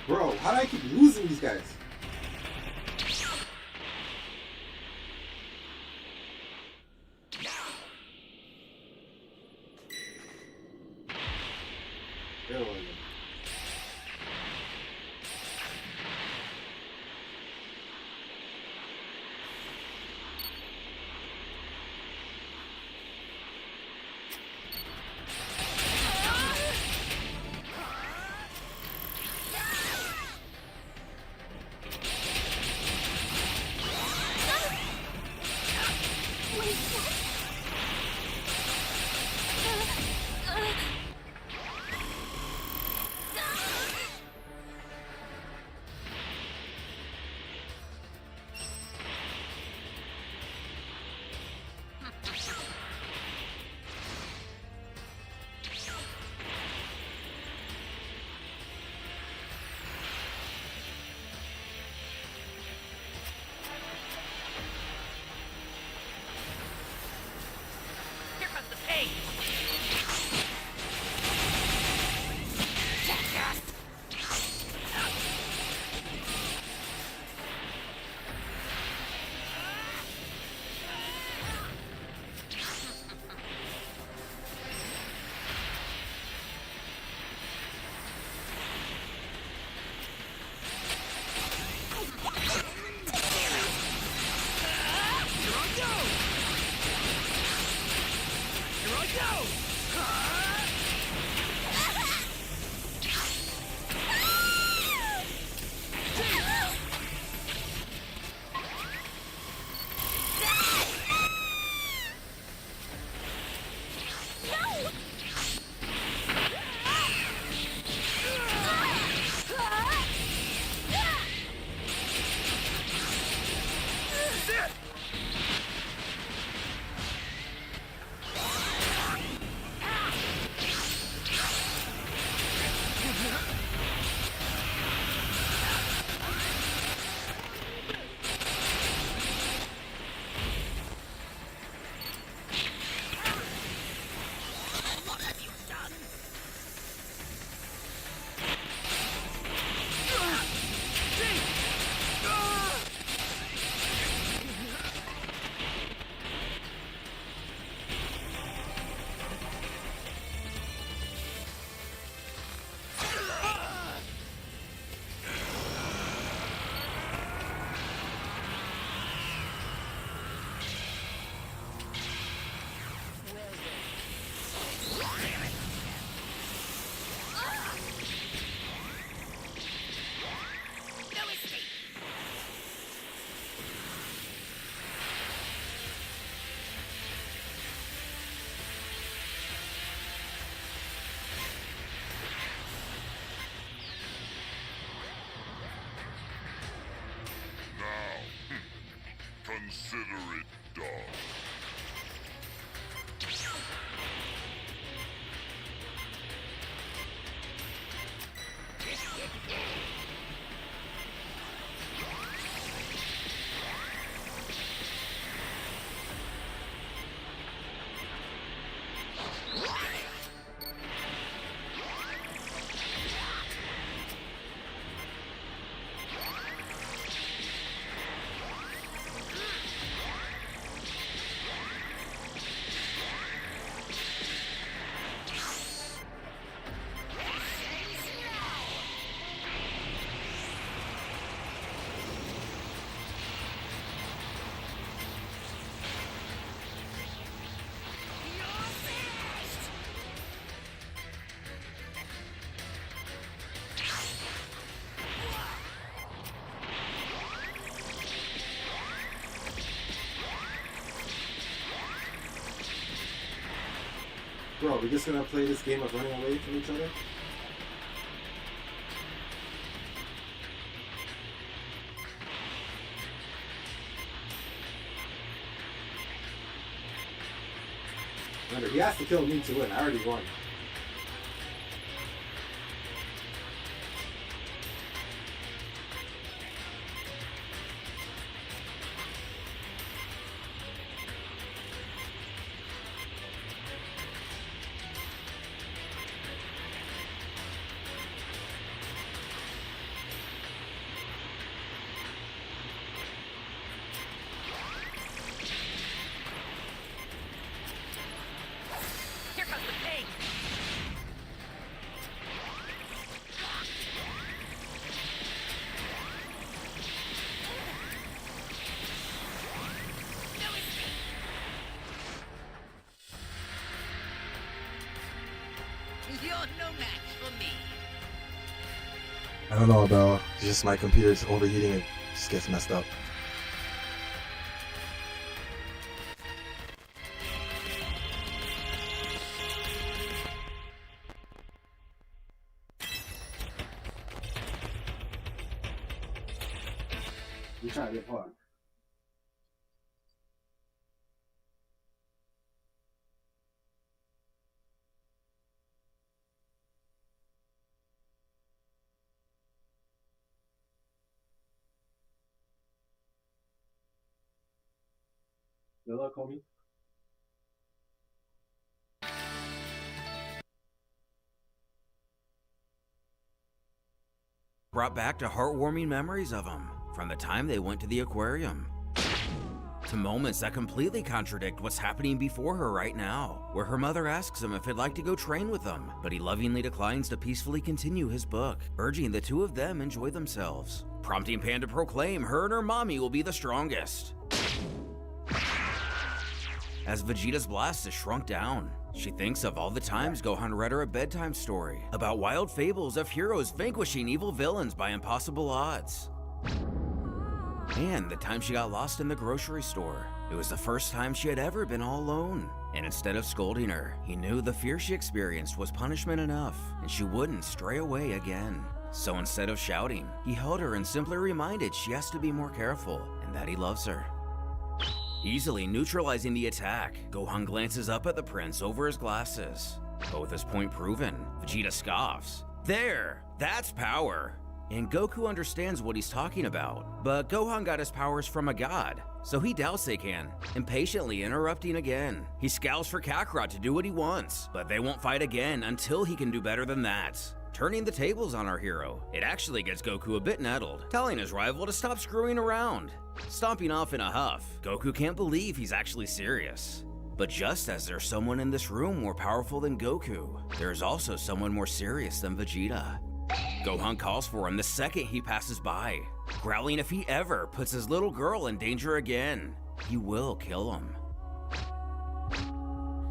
Speaker 1: Bro, how do I keep losing these guys? There we go.
Speaker 6: Consider it done.
Speaker 1: Bro, we're just gonna play this game of running away from each other? Remember, he has to kill me to win. I already won.
Speaker 2: Here comes the pig! You're no match for me.
Speaker 8: I don't know, bro. It's just my computer's overheating and just gets messed up.
Speaker 1: You trying to get far. Good luck, homie.
Speaker 5: Brought back to heartwarming memories of him, from the time they went to the aquarium, to moments that completely contradict what's happening before her right now, where her mother asks him if he'd like to go train with them, but he lovingly declines to peacefully continue his book, urging the two of them enjoy themselves, prompting Pan to proclaim her and her mommy will be the strongest. As Vegeta's blast is shrunk down, she thinks of all the times Gohan read her a bedtime story about wild fables of heroes vanquishing evil villains by impossible odds. And the time she got lost in the grocery store. It was the first time she had ever been all alone. And instead of scolding her, he knew the fear she experienced was punishment enough, and she wouldn't stray away again. So instead of shouting, he held her and simply reminded she has to be more careful and that he loves her. Easily neutralizing the attack, Gohan glances up at the prince over his glasses. But with his point proven, Vegeta scoffs. There! That's power! And Goku understands what he's talking about, but Gohan got his powers from a god, so he doubts they can, impatiently interrupting again. He scowls for Kakarot to do what he wants, but they won't fight again until he can do better than that. Turning the tables on our hero, it actually gets Goku a bit nettled, telling his rival to stop screwing around. Stomping off in a huff, Goku can't believe he's actually serious. But just as there's someone in this room more powerful than Goku, there's also someone more serious than Vegeta. Gohan calls for him the second he passes by, growling if he ever puts his little girl in danger again, he will kill him.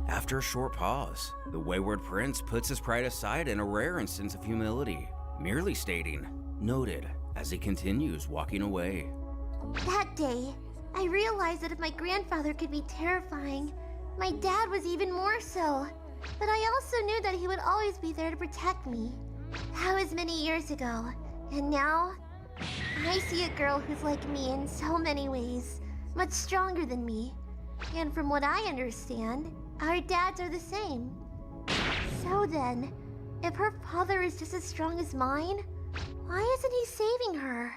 Speaker 5: After a short pause, the wayward prince puts his pride aside in a rare instance of humility, merely stating, "Noted," as he continues walking away.
Speaker 9: That day, I realized that if my grandfather could be terrifying, my dad was even more so. But I also knew that he would always be there to protect me. That was many years ago, and now I see a girl who's like me in so many ways. much stronger than me. And from what I understand, our dads are the same. So then, if her father is just as strong as mine, why isn't he saving her?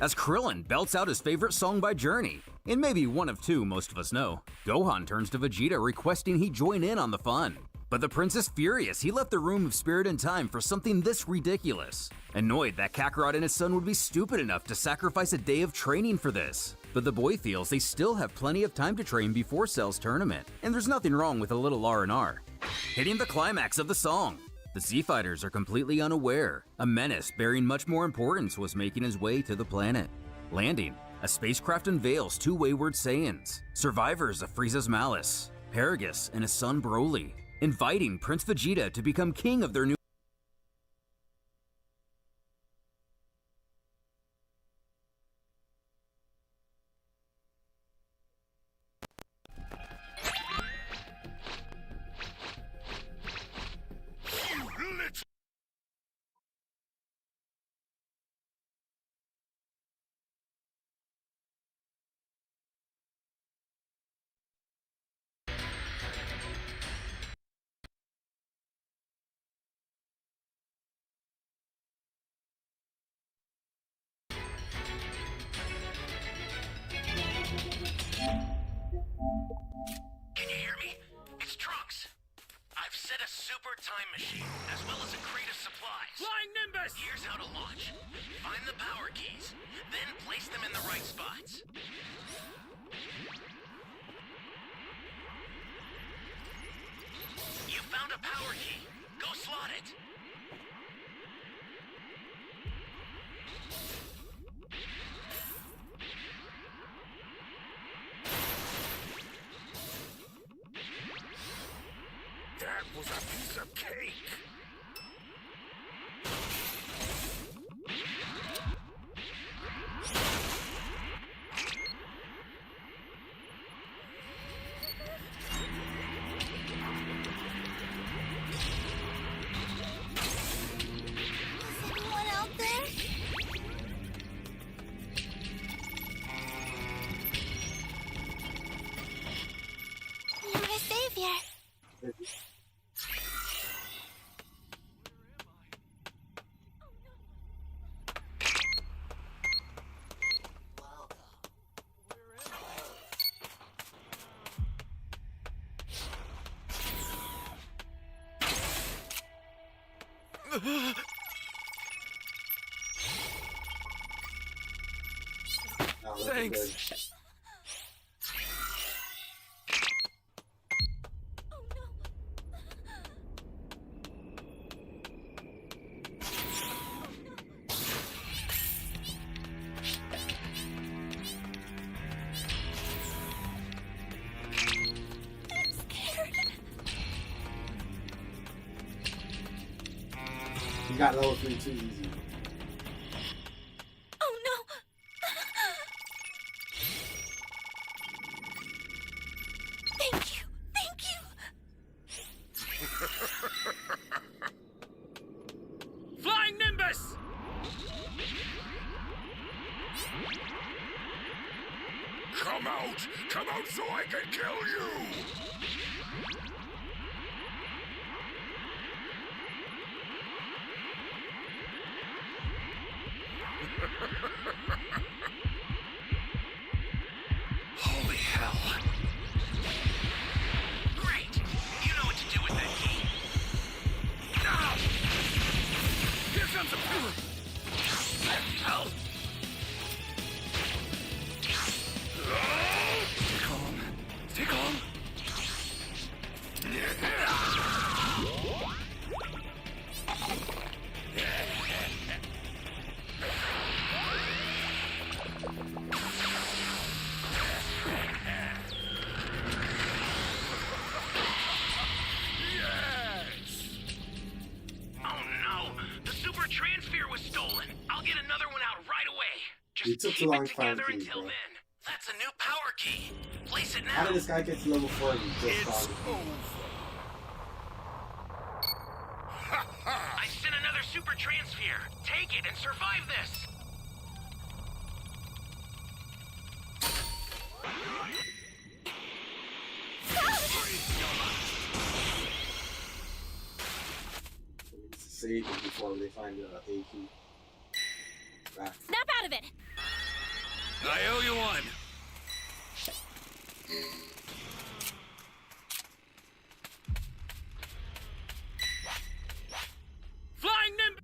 Speaker 5: As Krillin belts out his favorite song by Journey, and maybe one of two most of us know, Gohan turns to Vegeta requesting he join in on the fun. But the prince is furious he left the Room of Spirit in time for something this ridiculous. Annoyed that Kakarot and his son would be stupid enough to sacrifice a day of training for this. But the boy feels they still have plenty of time to train before Cell's tournament, and there's nothing wrong with a little R&R. Hitting the climax of the song, the Z-Fighters are completely unaware a menace bearing much more importance was making his way to the planet. Landing, a spacecraft unveils two wayward Saiyans, survivors of Frieza's malice, Paragus and his son Broly, inviting Prince Vegeta to become king of their new
Speaker 3: Can you hear me? It's Trunks. I've set a super time machine, as well as a crate of supplies.
Speaker 4: Flying Nimbus!
Speaker 3: Here's how to launch. Find the power keys, then place them in the right spots. You found a power key. Go slot it.
Speaker 6: That was a piece of cake.
Speaker 9: Anyone out there? You're my savior.
Speaker 1: Now,
Speaker 4: Thanks.
Speaker 1: You got level 3 too easy.
Speaker 9: Oh no! Thank you! Thank you!
Speaker 4: Flying Nimbus!
Speaker 6: Come out! Come out so I can kill you!
Speaker 3: Holy hell. Great. You know what to do with that key. Now!
Speaker 4: Here comes a pillar!
Speaker 3: Hell.
Speaker 4: Stay calm. Stay calm.
Speaker 3: Oh no! The super transfer was stolen! I'll get another one out right away!
Speaker 1: You
Speaker 3: Just
Speaker 1: took too
Speaker 3: keep
Speaker 1: long
Speaker 3: it
Speaker 1: to find
Speaker 3: together
Speaker 1: keys,
Speaker 3: until
Speaker 1: bro.
Speaker 3: then. That's a new power key. Place it
Speaker 1: How
Speaker 3: now.
Speaker 1: did this guy get to level 4 and he just
Speaker 6: It's
Speaker 1: found it?
Speaker 6: over.
Speaker 3: I sent another super transfer. Take it and survive this.
Speaker 1: save it before they find the A key. Back.
Speaker 11: Snap out of it!
Speaker 4: I owe you one. Flying Nimbus!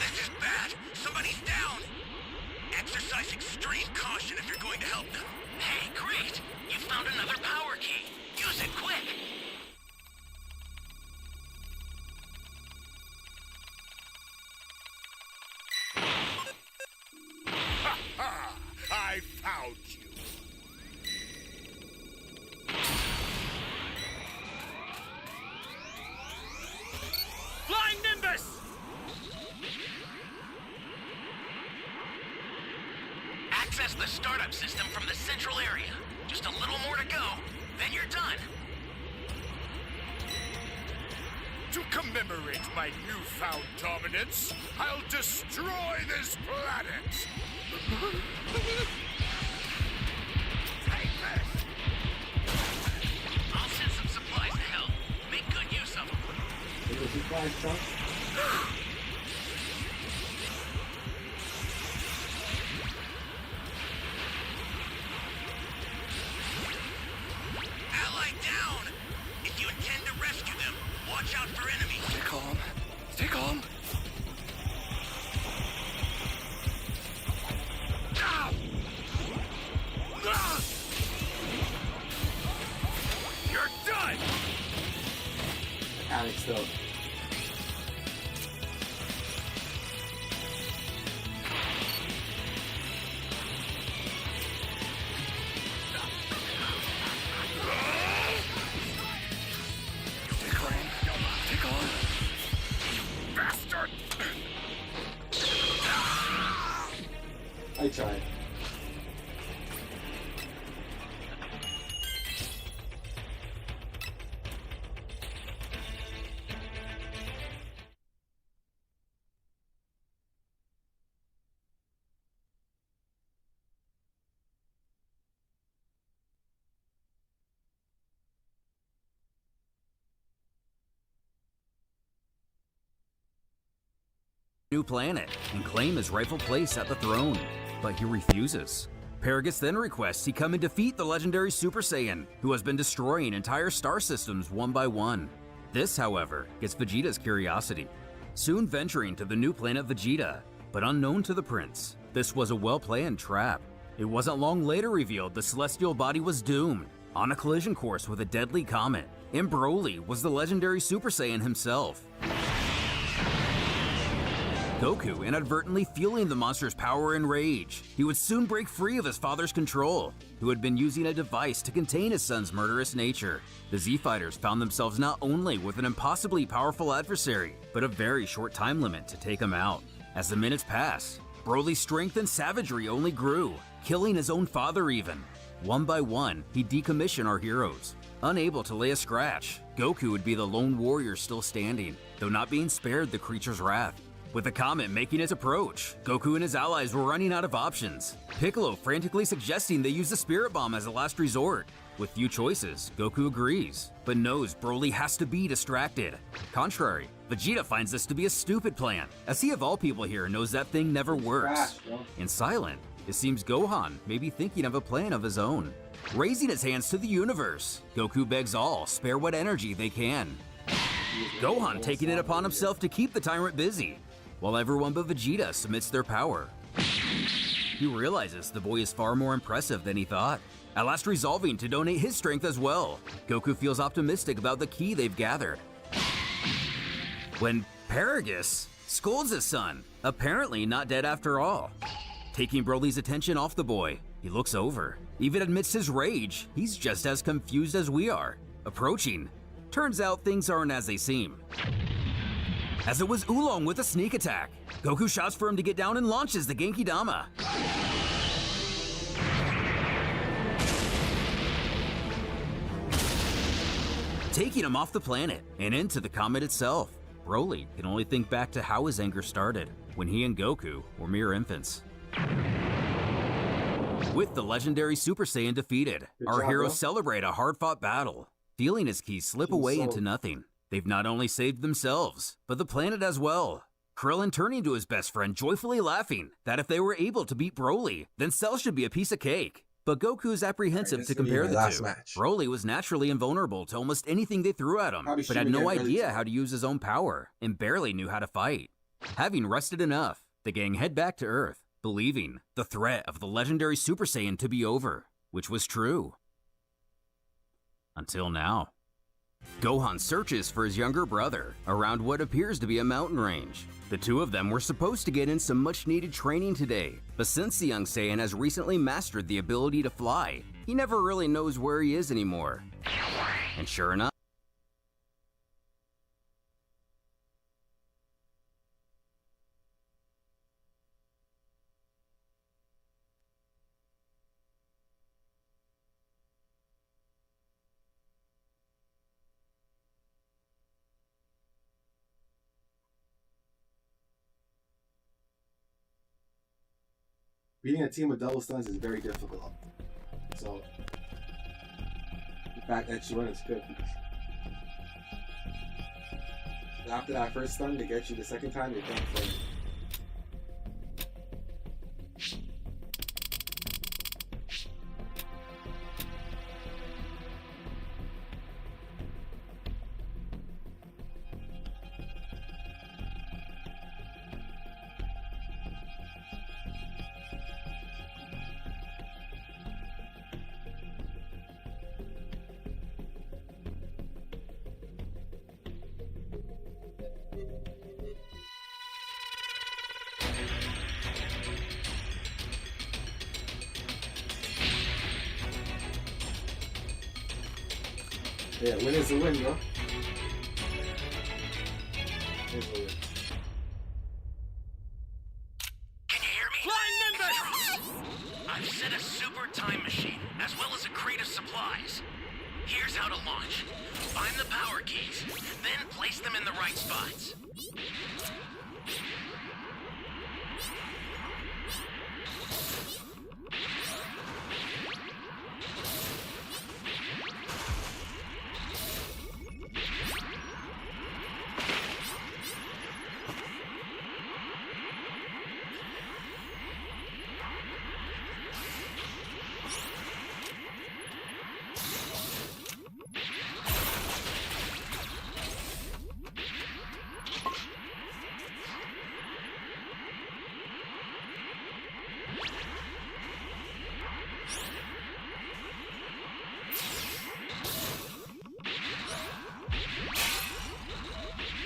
Speaker 3: This is bad. Somebody's down. Exercise extreme caution if you're going to help them. Hey, great. You found another power key. Use it quick.
Speaker 7: I found you.
Speaker 4: Flying Nimbus!
Speaker 3: Access the startup system from the central area. Just a little more to go, then you're done.
Speaker 7: To commemorate my newfound dominance, I'll destroy this planet! Take this!
Speaker 3: I'll send some supplies to help. Make good use of them. Ally down! If you intend to rescue them, watch out for enemies.
Speaker 4: Stay calm. Stay calm.
Speaker 7: Ah! Ah!
Speaker 4: You're done!
Speaker 1: Alex though.
Speaker 4: Stay calm. Stay calm.
Speaker 7: Bastard!
Speaker 1: I tried.
Speaker 5: New planet and claim his rightful place at the throne, but he refuses. Paragus then requests he come and defeat the legendary Super Saiyan, who has been destroying entire star systems one by one. This, however, gets Vegeta's curiosity, soon venturing to the new planet Vegeta, but unknown to the prince, this was a well-planned trap. It wasn't long later revealed the celestial body was doomed, on a collision course with a deadly comet, and Broly was the legendary Super Saiyan himself. Goku inadvertently fueling the monster's power and rage. He would soon break free of his father's control, who had been using a device to contain his son's murderous nature. The Z-Fighters found themselves not only with an impossibly powerful adversary, but a very short time limit to take him out. As the minutes passed, Broly's strength and savagery only grew, killing his own father even. One by one, he'd decommission our heroes. Unable to lay a scratch, Goku would be the lone warrior still standing, though not being spared the creature's wrath. With the comet making its approach, Goku and his allies were running out of options. Piccolo frantically suggesting they use the Spirit Bomb as a last resort. With few choices, Goku agrees, but knows Broly has to be distracted. Contrary, Vegeta finds this to be a stupid plan, as he of all people here knows that thing never works. And silent, it seems Gohan may be thinking of a plan of his own. Raising his hands to the universe, Goku begs all spare what energy they can. Gohan taking it upon himself to keep the tyrant busy, while everyone but Vegeta submits their power. He realizes the boy is far more impressive than he thought, at last resolving to donate his strength as well. Goku feels optimistic about the ki they've gathered, when Paragus scolds his son, apparently not dead after all. Taking Broly's attention off the boy, he looks over. Even amidst his rage, he's just as confused as we are. Approaching, turns out things aren't as they seem. As it was Oolong with a sneak attack, Goku shouts for him to get down and launches the Genki Dama. Taking him off the planet and into the comet itself. Broly can only think back to how how his anger started when he and Goku were mere infants. With the legendary Super Saiyan defeated,
Speaker 1: Good
Speaker 5: our
Speaker 1: job,
Speaker 5: heroes
Speaker 1: bro.
Speaker 5: celebrate a hard-fought battle. Feeling his keys slip away into nothing, they've not only saved themselves, but the planet as well. Krillin turning to his best friend, joyfully laughing that if they were able to beat Broly, then Cell should be a piece of cake. But Goku's apprehensive
Speaker 1: Alright,
Speaker 5: to
Speaker 1: this will be
Speaker 5: compare
Speaker 1: my
Speaker 5: the
Speaker 1: last
Speaker 5: two.
Speaker 1: match.
Speaker 5: Broly was naturally invulnerable to almost anything they threw at him,
Speaker 1: Probably
Speaker 5: but had
Speaker 1: shouldn't
Speaker 5: no
Speaker 1: get ready
Speaker 5: idea
Speaker 1: to.
Speaker 5: how to use his own power, and barely knew how to fight. Having rested enough, the gang head back to Earth, believing the threat of the legendary Super Saiyan to be over, which was true. Until now. Gohan searches for his younger brother around what appears to be a mountain range. The two of them were supposed to get in some much needed training today, but since the young Saiyan has recently mastered the ability to fly, he never really knows where he is anymore. And sure enough,
Speaker 1: Beating a team with double stuns is very difficult. So the fact that you win is good. After that first stun to get you the second time, you're done for. Yeah, win is a win, bro. Win is a win.
Speaker 3: Can you hear me?
Speaker 4: Flying Nimbus!
Speaker 3: I've set a super time machine, as well as a crate of supplies. Here's how to launch. Find the power keys, then place them in the right spots.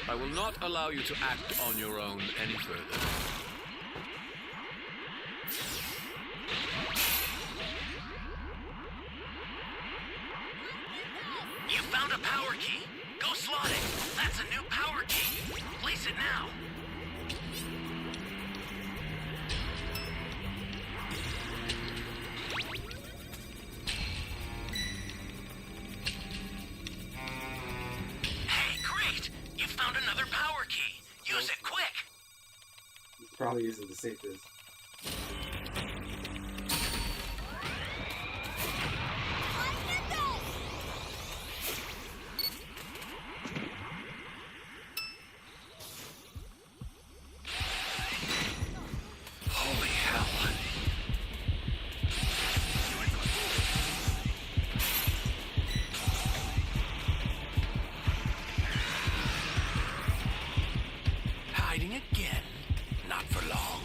Speaker 4: I will not allow you to act on your own any further.
Speaker 3: You found a power key. Go slot it. That's a new power key. Place it now. Hey, great! You found another power key. Use it quick.
Speaker 1: This probably isn't the safest.
Speaker 4: Holy hell.
Speaker 3: Hiding again? Not for long.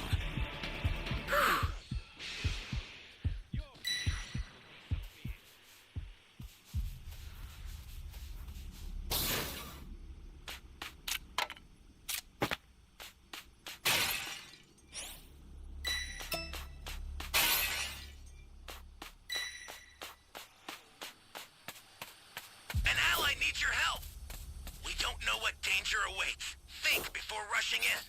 Speaker 3: An ally needs your help. We don't know what danger awaits. Think before rushing in.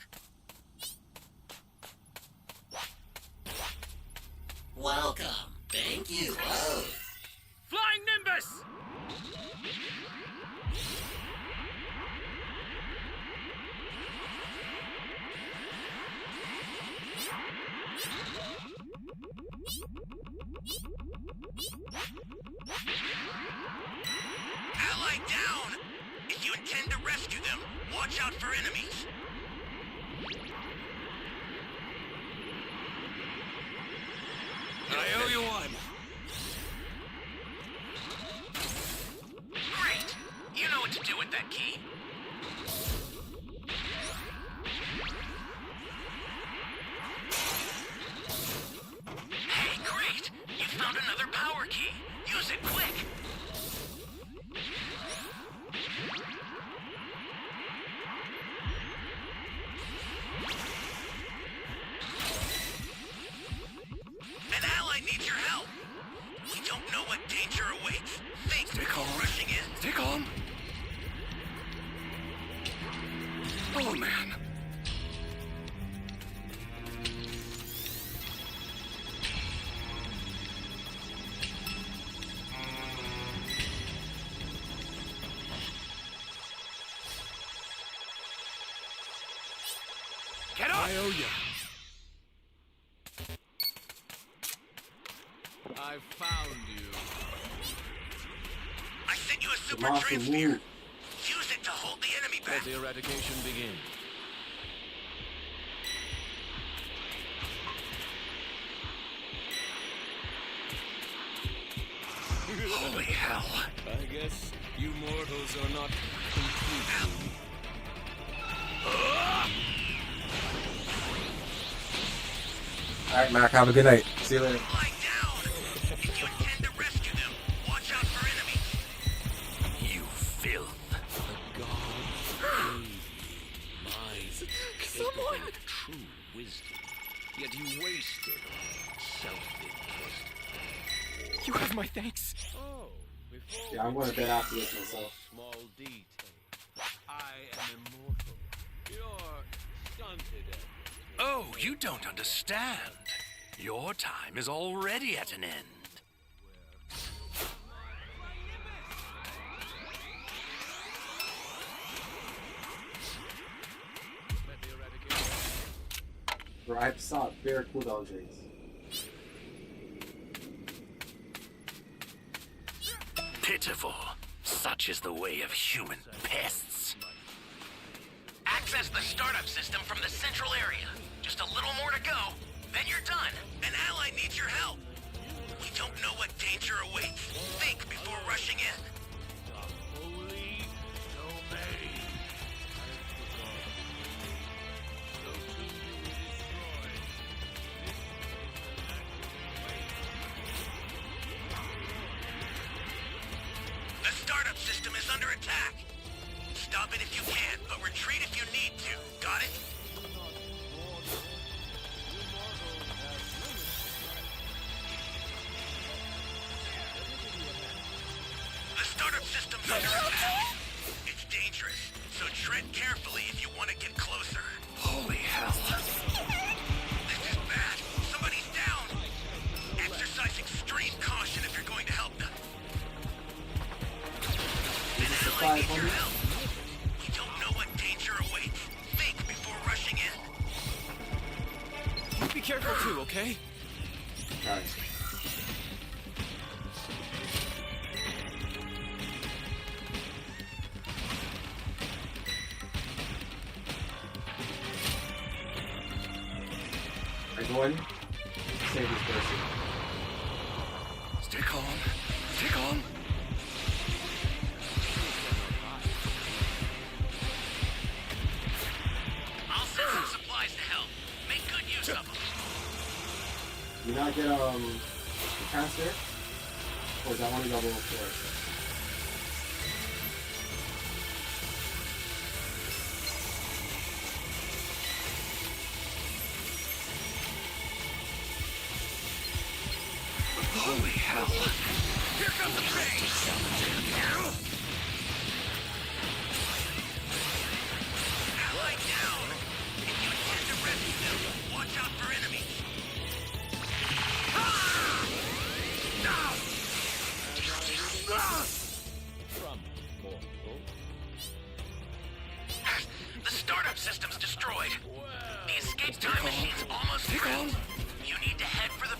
Speaker 2: Welcome. Thank you. Oh.
Speaker 4: Flying Nimbus!
Speaker 3: Ally down! If you intend to rescue them, watch out for enemies.
Speaker 4: I owe you one.
Speaker 3: Great! You know what to do with that key. Hey, great! You found another power key. Use it quick. An ally needs your help. We don't know what danger awaits. Think before rushing in.
Speaker 4: Stay calm. Oh, man.
Speaker 3: Get up!
Speaker 4: I owe you. I found you.
Speaker 3: I sent you a super
Speaker 1: Monster
Speaker 3: transfer.
Speaker 1: move.
Speaker 3: Use it to hold the enemy
Speaker 4: Let
Speaker 3: back.
Speaker 4: the eradication begin.
Speaker 3: Holy hell.
Speaker 4: I guess you mortals are not complete.
Speaker 8: Alright, Mac, have a good night. See you later.
Speaker 3: Lie down! If you intend to rescue them, watch out for enemies. You filth.
Speaker 4: The god gave you mind capable of true wisdom. Yet you wasted self-interest.
Speaker 11: You have my thanks.
Speaker 4: Oh, before
Speaker 1: Yeah, I'm going to bed after this myself.
Speaker 4: small detail. I am immortal. You're stunted at
Speaker 3: Oh, you don't understand. Your time is already at an end.
Speaker 1: Bro, I saw bare cooldown trades.
Speaker 3: Pitiful. Such is the way of human pests. Access the startup system from the central area. Just a little more to go, then you're done. An ally needs your help. We don't know what danger awaits. Think before rushing in.
Speaker 4: holy domain.
Speaker 3: The startup system is under attack. Stop it if you can, but retreat if you need to. Got it? The startup system's under attack. It's dangerous, so tread carefully if you want to get closer. Holy hell. This is bad. Somebody's down. Exercise extreme caution if you're going to help them. An ally needs your help. We don't know what danger awaits. Think before rushing in.
Speaker 11: Be careful too, okay?
Speaker 1: Alright. I go in, save this person.
Speaker 4: Stay calm. Stay calm.
Speaker 3: I'll send some supplies to help. Make good use of them.
Speaker 1: You not get the transfer? Or is that one double for?
Speaker 3: Holy hell. Here comes the pain. Ally down. If you intend to rescue them, watch out for enemies. The startup system's destroyed. The escape time machine's almost ready. You need to head for the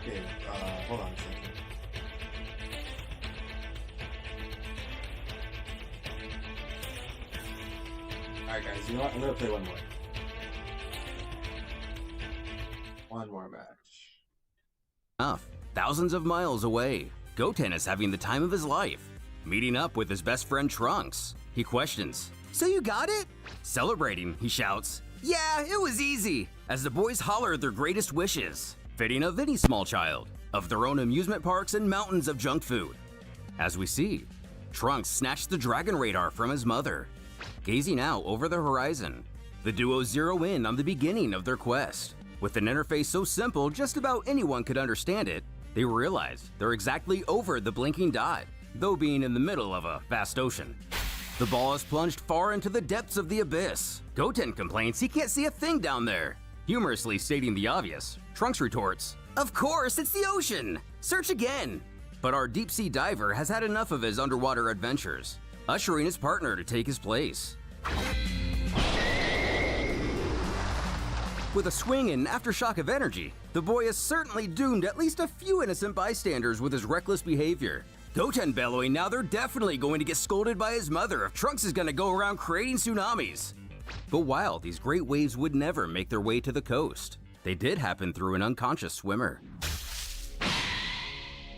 Speaker 1: Okay, hold on a second. Alright guys, you know what? I'm gonna play one more. One more match.
Speaker 5: Enough. Thousands of miles away, Goten is having the time of his life. Meeting up with his best friend Trunks. He questions, "So you got it?" Celebrating, he shouts, "Yeah, it was easy," as the boys holler their greatest wishes, fitting of any small child, of their own amusement parks and mountains of junk food. As we see, Trunks snatched the Dragon Radar from his mother. Gazing out over the horizon, the duo zero in on the beginning of their quest. With an interface so simple just about anyone could understand it, they realize they're exactly over the blinking dot, though being in the middle of a vast ocean. The ball is plunged far into the depths of the abyss. Goten complains he can't see a thing down there. Humorously stating the obvious, Trunks retorts, "Of course, it's the ocean! Search again!" But our deep-sea diver has had enough of his underwater adventures, ushering his partner to take his place. With a swing and aftershock of energy, the boy has certainly doomed at least a few innocent bystanders with his reckless behavior. Goten bellowing now they're definitely going to get scolded by his mother if Trunks is going to go around creating tsunamis. But while these great waves would never make their way to the coast, they did happen through an unconscious swimmer.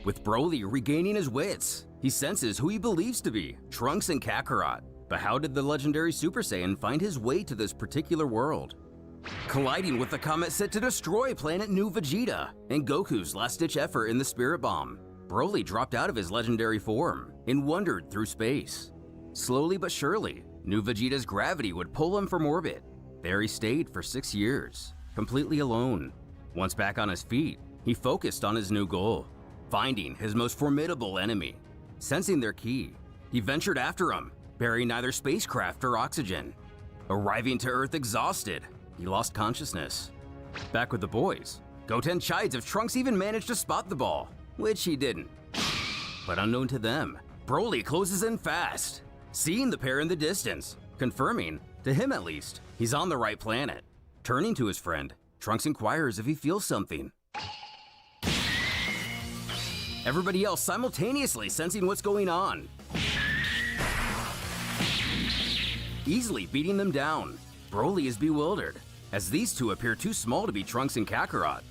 Speaker 5: With Broly regaining his wits, he senses who he believes to be Trunks and Kakarot. But how did the legendary Super Saiyan find his way to this particular world? Colliding with the comet set to destroy planet New Vegeta and Goku's last-ditch effort in the Spirit Bomb, Broly dropped out of his legendary form and wandered through space. Slowly but surely, New Vegeta's gravity would pull him from orbit. There he stayed for 6 years, completely alone. Once back on his feet, he focused on his new goal, finding his most formidable enemy. Sensing their key, he ventured after him, bearing neither spacecraft or oxygen. Arriving to Earth exhausted, he lost consciousness. Back with the boys, Goten chides if Trunks even managed to spot the ball, which he didn't. But unknown to them, Broly closes in fast, seeing the pair in the distance, confirming, to him at least, he's on the right planet. Turning to his friend, Trunks inquires if he feels something. Everybody else simultaneously sensing what's going on, easily beating them down. Broly is bewildered, as these two appear too small to be Trunks and Kakarot.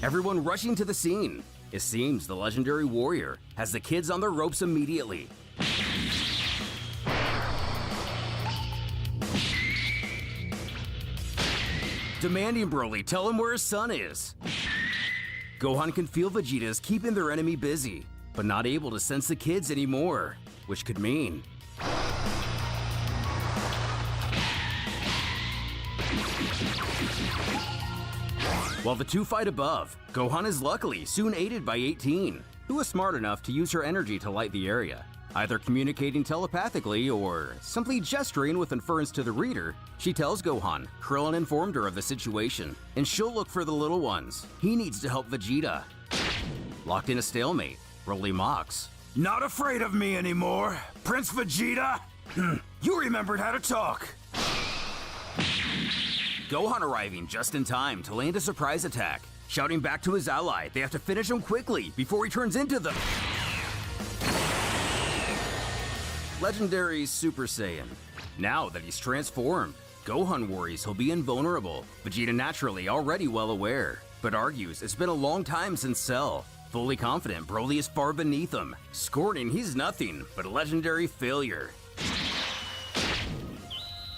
Speaker 5: Everyone rushing to the scene. It seems the legendary warrior has the kids on their ropes immediately. Demanding Broly tell him where his son is. Gohan can feel Vegeta is keeping their enemy busy, but not able to sense the kids anymore, which could mean while the two fight above, Gohan is luckily soon aided by 18, who is smart enough to use her energy to light the area. Either communicating telepathically or simply gesturing with inference to the reader, she tells Gohan Krillin informed her of the situation, and she'll look for the little ones. He needs to help Vegeta. Locked in a stalemate, Broly mocks,
Speaker 6: "Not afraid of me anymore, Prince Vegeta? You remembered how to talk."
Speaker 5: Gohan arriving just in time to land a surprise attack, shouting back to his ally they have to finish him quickly before he turns into the legendary Super Saiyan. Now that he's transformed, Gohan worries he'll be invulnerable. Vegeta naturally already well aware, but argues it's been a long time since Cell. Fully confident Broly is far beneath him, scorning he's nothing but a legendary failure.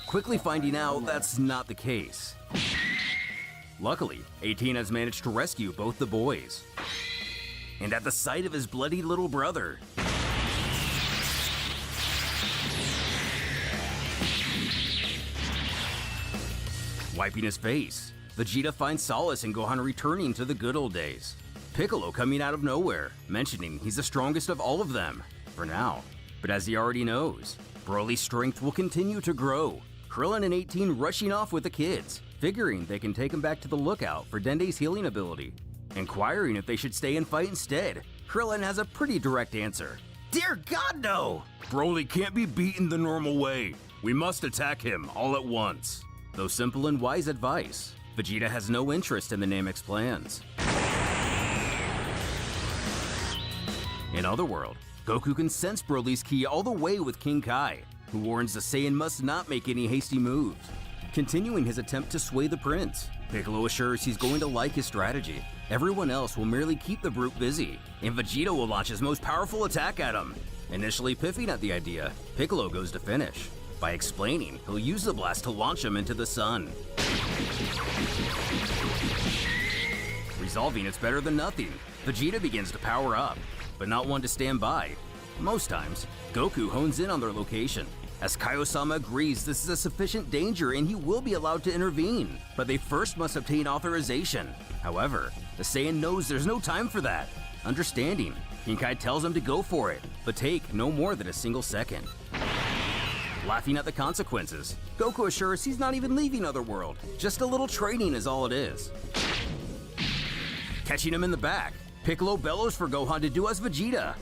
Speaker 5: Quickly finding out that's not the case. Luckily, 18 has managed to rescue both the boys. And at the sight of his bloody little brother, wiping his face, Vegeta finds solace in Gohan returning to the good old days. Piccolo coming out of nowhere, mentioning he's the strongest of all of them, for now. But as he already knows, Broly's strength will continue to grow. Krillin and 18 rushing off with the kids, figuring they can take him back to the lookout for Dende's healing ability. Inquiring if they should stay and fight instead, Krillin has a pretty direct answer.
Speaker 6: Dear God, no! Broly can't be beaten the normal way. We must attack him all at once.
Speaker 5: Though simple and wise advice, Vegeta has no interest in the Namex plans. In Otherworld, Goku can sense Broly's ki all the way with King Kai, who warns the Saiyan must not make any hasty moves. Continuing his attempt to sway the prince, Piccolo assures he's going to like his strategy. Everyone else will merely keep the brute busy, and Vegeta will launch his most powerful attack at him. Initially piffing at the idea, Piccolo goes to finish, by explaining he'll use the blast to launch him into the sun. Resolving it's better than nothing, Vegeta begins to power up, but not one to stand by. Most times, Goku hones in on their location, as Kaiosama agrees this is a sufficient danger and he will be allowed to intervene, but they first must obtain authorization. However, the Saiyan knows there's no time for that. Understanding, King Kai tells him to go for it, but take no more than a single second. Laughing at the consequences, Goku assures he's not even leaving Otherworld, just a little training is all it is. Catching him in the back, Piccolo bellows for Gohan to do as Vegeta,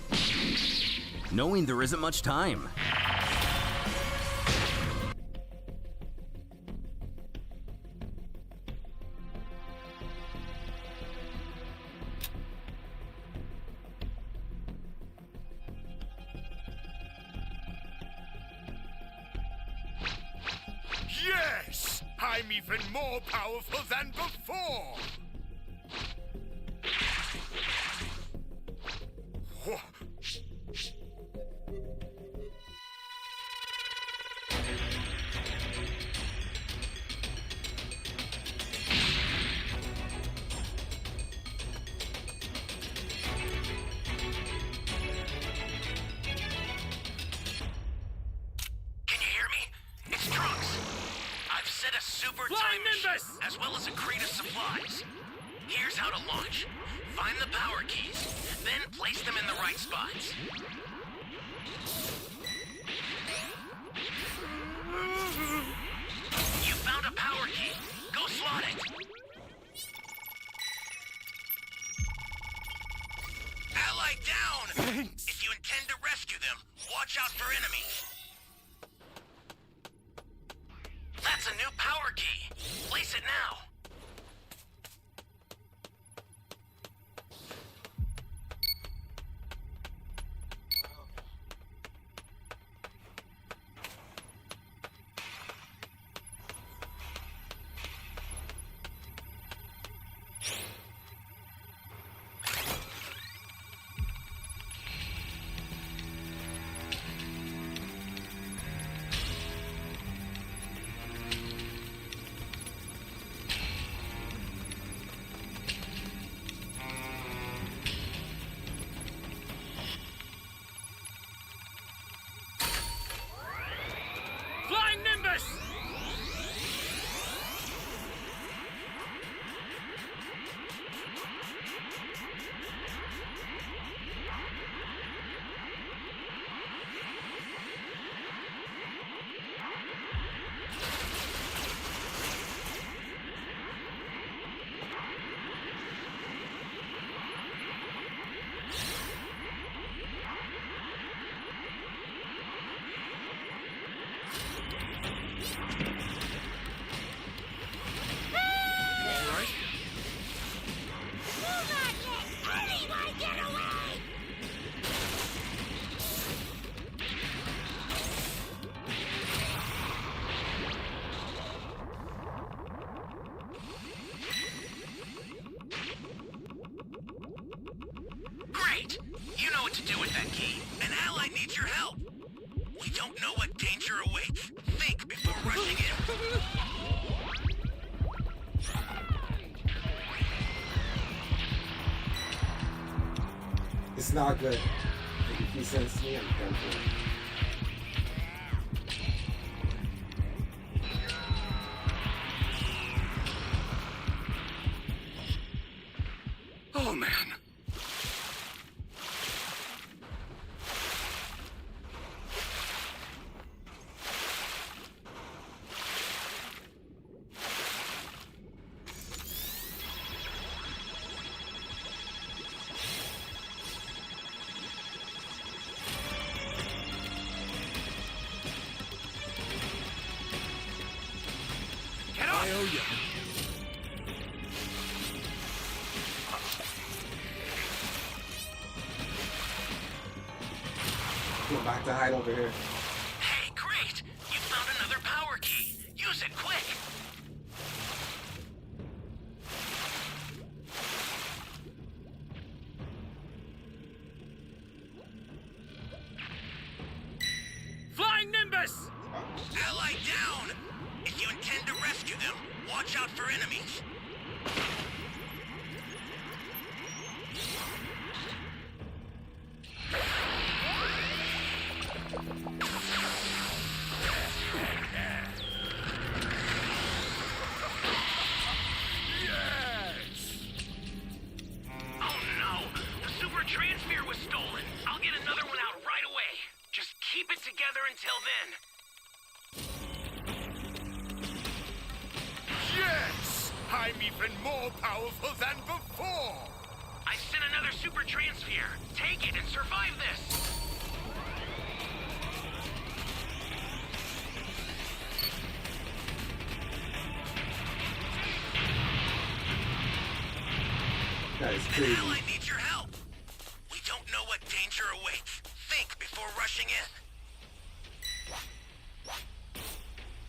Speaker 5: knowing there isn't much time.
Speaker 3: Yes! I'm even more powerful than before! Whoa. As well as a crate of supplies. Here's how to launch. Find the power keys, then place them in the right spots. You found a power key. Go slot it. Ally down!
Speaker 11: Thanks.
Speaker 3: If you intend to rescue them, watch out for enemies. That's a new power key. Place it now.
Speaker 11: Flying Nimbus! Great! You know what to do with that key. An ally needs your help. We don't know what danger awaits. Think before rushing in.
Speaker 1: It's not good. If he sends me, I'm done for.
Speaker 11: Oh, man.
Speaker 3: Get off!
Speaker 11: I owe you.
Speaker 1: to hide over here.
Speaker 3: Hey, great! You found another power key. Use it quick.
Speaker 6: Flying Nimbus!
Speaker 3: Ally down! If you intend to rescue them, watch out for enemies. Oh no! The super transfer was stolen! I'll get another one out right away! Just keep it together until then!
Speaker 6: Yes! I'm even more powerful than before!
Speaker 3: I sent another super transfer! Take it and survive this!
Speaker 1: That is crazy.
Speaker 3: An ally needs your help! We don't know what danger awaits. Think before rushing in.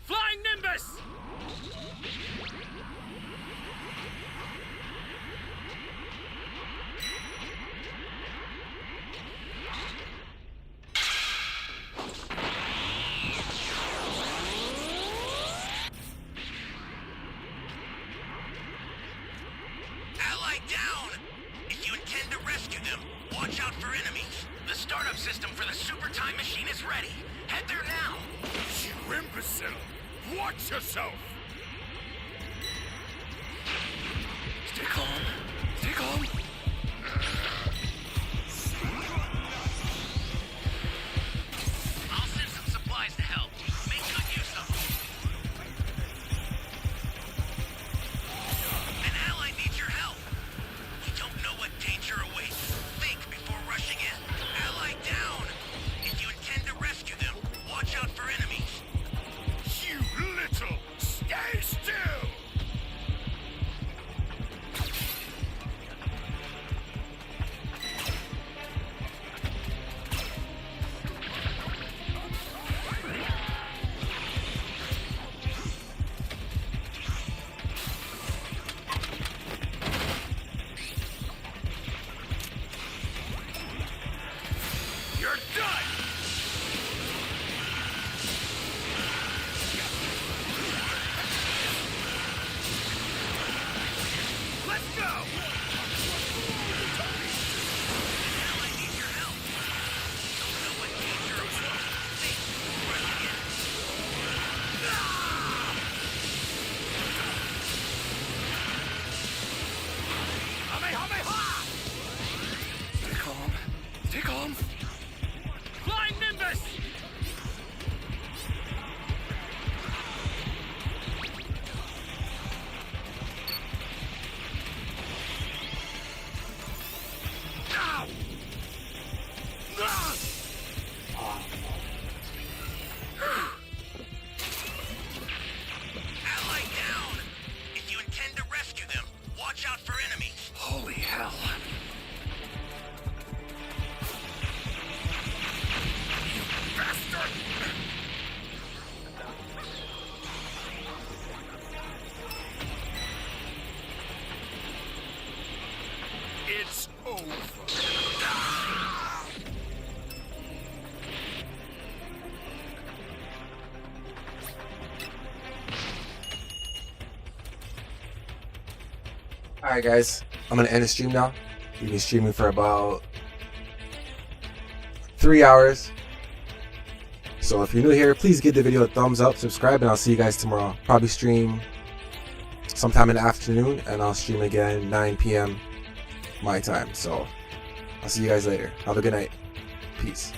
Speaker 6: Flying Nimbus!
Speaker 3: Ally down! If you intend to rescue them, watch out for enemies. The startup system for the super time machine is ready. Head there now.
Speaker 6: You imbecile! Watch yourself! Stay calm. Stay calm.
Speaker 3: I'll send some supplies to help. Make good use of them. An ally needs your help. We don't know what danger awaits. Think before rushing in. Ally down! If you intend to rescue them, watch out for enemies.
Speaker 6: You little! Stay still! You're done! Let's go!
Speaker 3: Ally needs your help. Don't know what danger awaits. Think before rushing in.
Speaker 6: Stay calm. Stay calm. Flying Nimbus! Ow! Ah!
Speaker 3: Ally down! If you intend to rescue them, watch out for enemies.
Speaker 6: Holy hell. You bastard! It's over.
Speaker 1: Alright guys, I'm gonna end the stream now. We've been streaming for about 3 hours. So if you're new here, please give the video a thumbs up, subscribe, and I'll see you guys tomorrow. Probably stream sometime in the afternoon, and I'll stream again 9 p.m. my time. So I'll see you guys later. Have a good night. Peace.